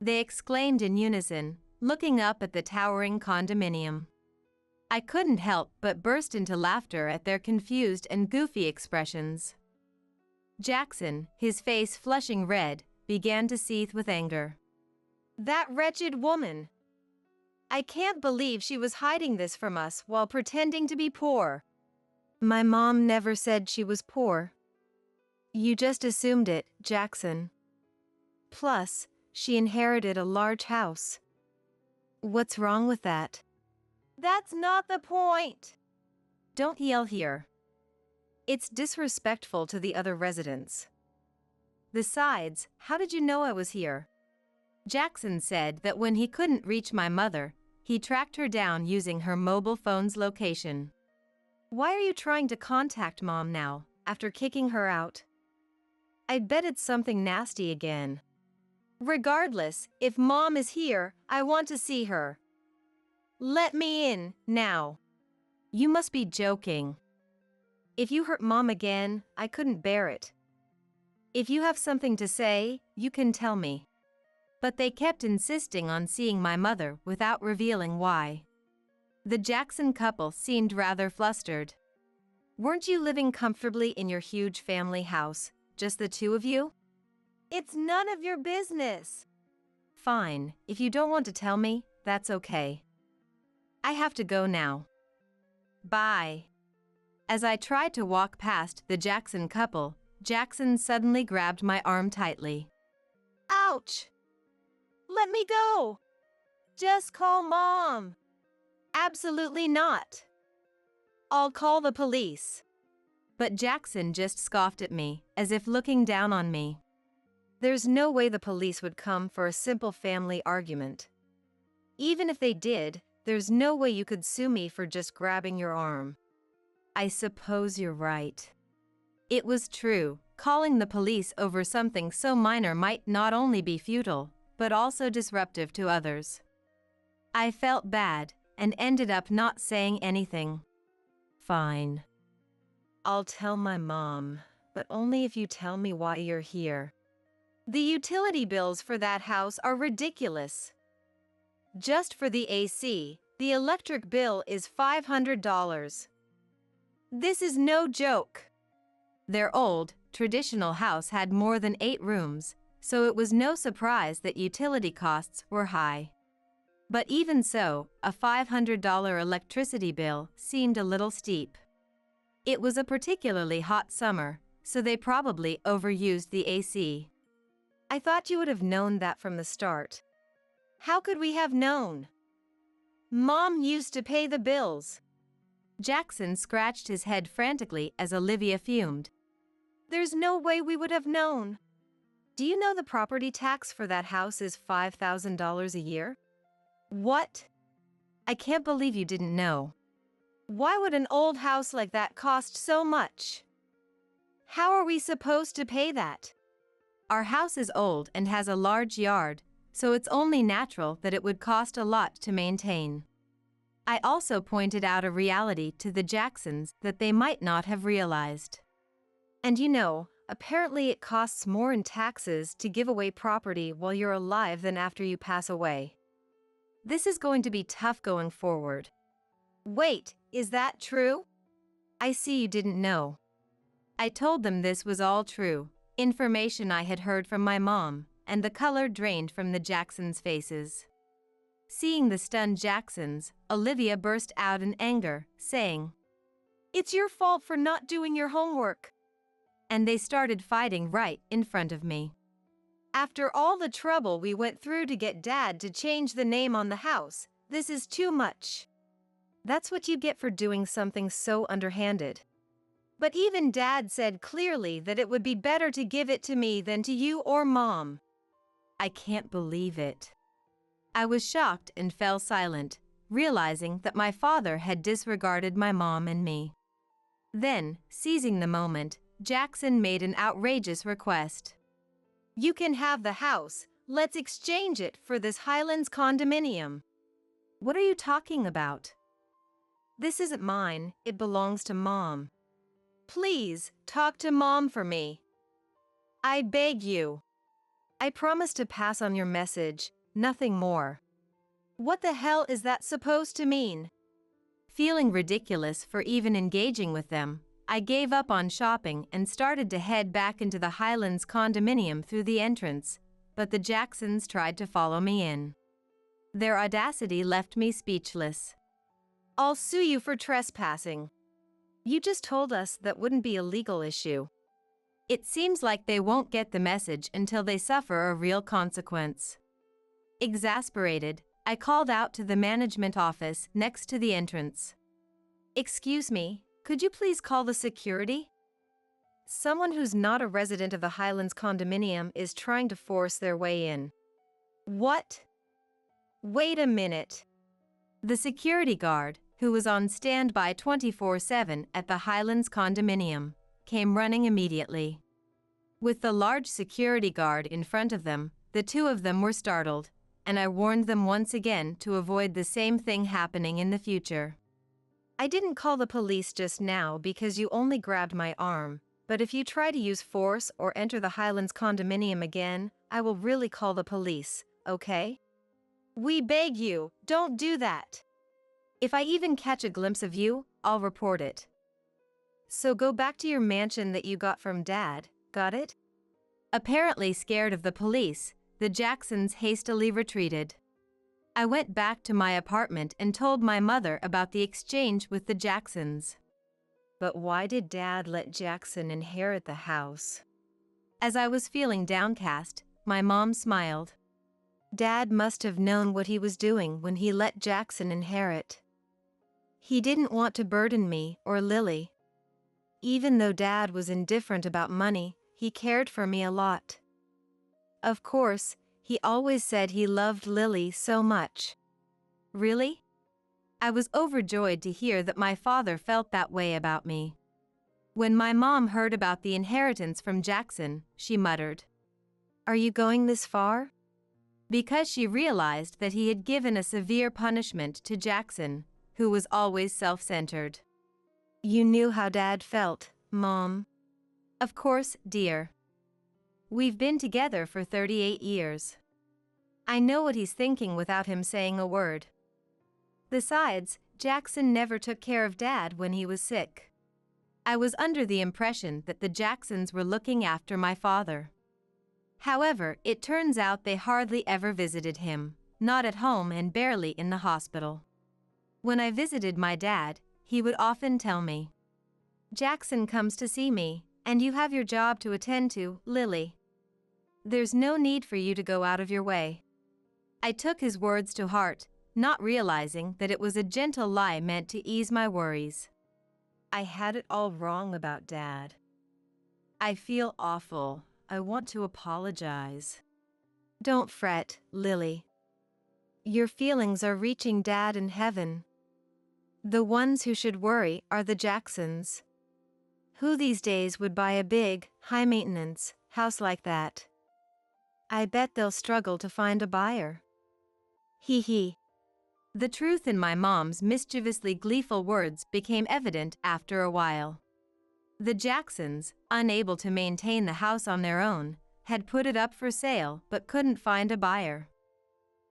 B: They exclaimed in unison, looking up at the towering condominium. I couldn't help but burst into laughter at their confused and goofy expressions. Jackson, his face flushing red, began to seethe with anger.
C: That wretched woman! I can't believe she was hiding this from us while pretending to be poor. My mom never said she was poor. You just assumed it, Jackson. Plus, she inherited a large house. What's wrong with that?
B: That's not the point! Don't yell here.
C: It's disrespectful to the other residents.
B: Besides, how did you know I was here? Jackson said that when he couldn't reach my mother, he tracked her down using her mobile phone's location.
C: Why are you trying to contact Mom now, after kicking her out? I bet it's something nasty again. Regardless, if Mom is here, I want to see her. Let me in, now.
B: You must be joking.
C: If you hurt Mom again, I couldn't bear it. If you have something to say, you can tell me.
B: But they kept insisting on seeing my mother without revealing why. The Jackson couple seemed rather flustered.
C: Weren't you living comfortably in your huge family house, just the 2 of you?
B: It's none of your business. Fine, if you don't want to tell me, that's okay. I have to go now. Bye. As I tried to walk past the Jackson couple, Jackson suddenly grabbed my arm tightly.
C: Ouch! Let me go!
B: Just call Mom.
C: Absolutely not. I'll call the police.
B: But Jackson just scoffed at me, as if looking down on me.
C: There's no way the police would come for a simple family argument. Even if they did, there's no way you could sue me for just grabbing your arm.
B: I suppose you're right. It was true, calling the police over something so minor might not only be futile, but also disruptive to others. I felt bad, and ended up not saying anything. Fine.
C: I'll tell my mom, but only if you tell me why you're here. The utility bills for that house are ridiculous. Just for the AC, the electric bill is $500. This is no joke.
B: Their old, traditional house had more than 8 rooms, so it was no surprise that utility costs were high. But even so, a $500 electricity bill seemed a little steep. It was a particularly hot summer, so they probably overused the AC.
C: I thought you would have known that from the start. How could we have known? Mom used to pay the bills.
B: Jackson scratched his head frantically as Olivia fumed.
C: There's no way we would have known.
B: Do you know the property tax for that house is $5,000 a year? What? I can't believe you didn't know. Why would an old house like that cost so much? How are we supposed to pay that? Our house is old and has a large yard, so it's only natural that it would cost a lot to maintain. I also pointed out a reality to the Jacksons that they might not have realized. And you know, apparently it costs more in taxes to give away property while you're alive than after you pass away. This is going to be tough going forward. Wait, is that true? I see you didn't know. I told them this was all true, information I had heard from my mom, and the color drained from the Jacksons' faces. Seeing the stunned Jacksons, Olivia burst out in anger, saying, "It's your fault for not doing your homework." And they started fighting right in front of me. After all the trouble we went through to get Dad to change the name on the house, this is too much. That's what you get for doing something so underhanded. But even Dad said clearly that it would be better to give it to me than to you or Mom. I can't believe it. I was shocked and fell silent, realizing that my father had disregarded my mom and me. Then, seizing the moment, Jackson made an outrageous request. "You can have the house, let's exchange it for this Highlands condominium." What are you talking about? This isn't mine, it belongs to Mom. Please, talk to Mom for me. I beg you. I promise to pass on your message, nothing more. What the hell is that supposed to mean? Feeling ridiculous for even engaging with them, I gave up on shopping and started to head back into the Highlands condominium through the entrance, but the Jacksons tried to follow me in. Their audacity left me speechless. "I'll sue you for trespassing. You just told us that wouldn't be a legal issue." It seems like they won't get the message until they suffer a real consequence. Exasperated, I called out to the management office next to the entrance. "Excuse me, could you please call the security? Someone who's not a resident of the Highlands condominium is trying to force their way in." What? Wait a minute. The security guard, who was on standby 24/7 at the Highlands condominium, came running immediately. With the large security guard in front of them, the two of them were startled, and I warned them once again to avoid the same thing happening in the future. "I didn't call the police just now because you only grabbed my arm, but if you try to use force or enter the Highlands condominium again, I will really call the police, okay? We beg you, don't do that. If I even catch a glimpse of you, I'll report it. So go back to your mansion that you got from Dad, got it?" Apparently scared of the police, the Jacksons hastily retreated. I went back to my apartment and told my mother about the exchange with the Jacksons. But why did Dad let Jackson inherit the house? As I was feeling downcast, my mom smiled. "Dad must have known what he was doing when he let Jackson inherit. He didn't want to burden me or Lily. Even though Dad was indifferent about money, he cared for me a lot. Of course, he always said he loved Lily so much." Really? I was overjoyed to hear that my father felt that way about me. When my mom heard about the inheritance from Jackson, she muttered, "Are you going this far?" Because she realized that he had given a severe punishment to Jackson, who was always self-centered. "You knew how Dad felt, Mom." "Of course, dear. We've been together for 38 years. I know what he's thinking without him saying a word. Besides, Jackson never took care of Dad when he was sick. I was under the impression that the Jacksons were looking after my father. However, it turns out they hardly ever visited him, not at home and barely in the hospital. When I visited my dad, he would often tell me, "Jackson comes to see me, and you have your job to attend to, Lily. There's no need for you to go out of your way." I took his words to heart, not realizing that it was a gentle lie meant to ease my worries. I had it all wrong about Dad. I feel awful. I want to apologize. Don't fret, Lily. Your feelings are reaching Dad in heaven. The ones who should worry are the Jacksons. Who these days would buy a big, high-maintenance house like that? I bet they'll struggle to find a buyer. Hee hee. The truth in my mom's mischievously gleeful words became evident after a while. The Jacksons, unable to maintain the house on their own, had put it up for sale but couldn't find a buyer.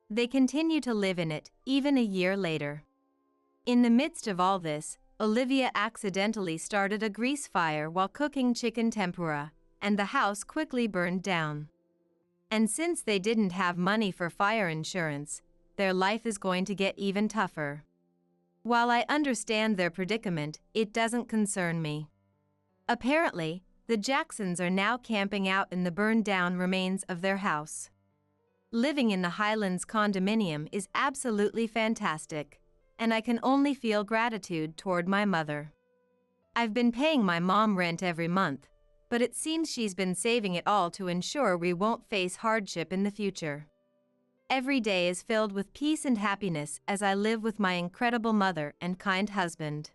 B: They continue to live in it, even a year later. In the midst of all this, Olivia accidentally started a grease fire while cooking chicken tempura, and the house quickly burned down. And since they didn't have money for fire insurance, their life is going to get even tougher. While I understand their predicament, it doesn't concern me. Apparently, the Jacksons are now camping out in the burned-down remains of their house. Living in the Highlands condominium is absolutely fantastic, and I can only feel gratitude toward my mother. I've been paying my mom rent every month, but it seems she's been saving it all to ensure we won't face hardship in the future. Every day is filled with peace and happiness as I live with my incredible mother and kind husband.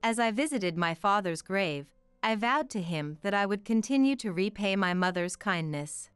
B: As I visited my father's grave, I vowed to him that I would continue to repay my mother's kindness.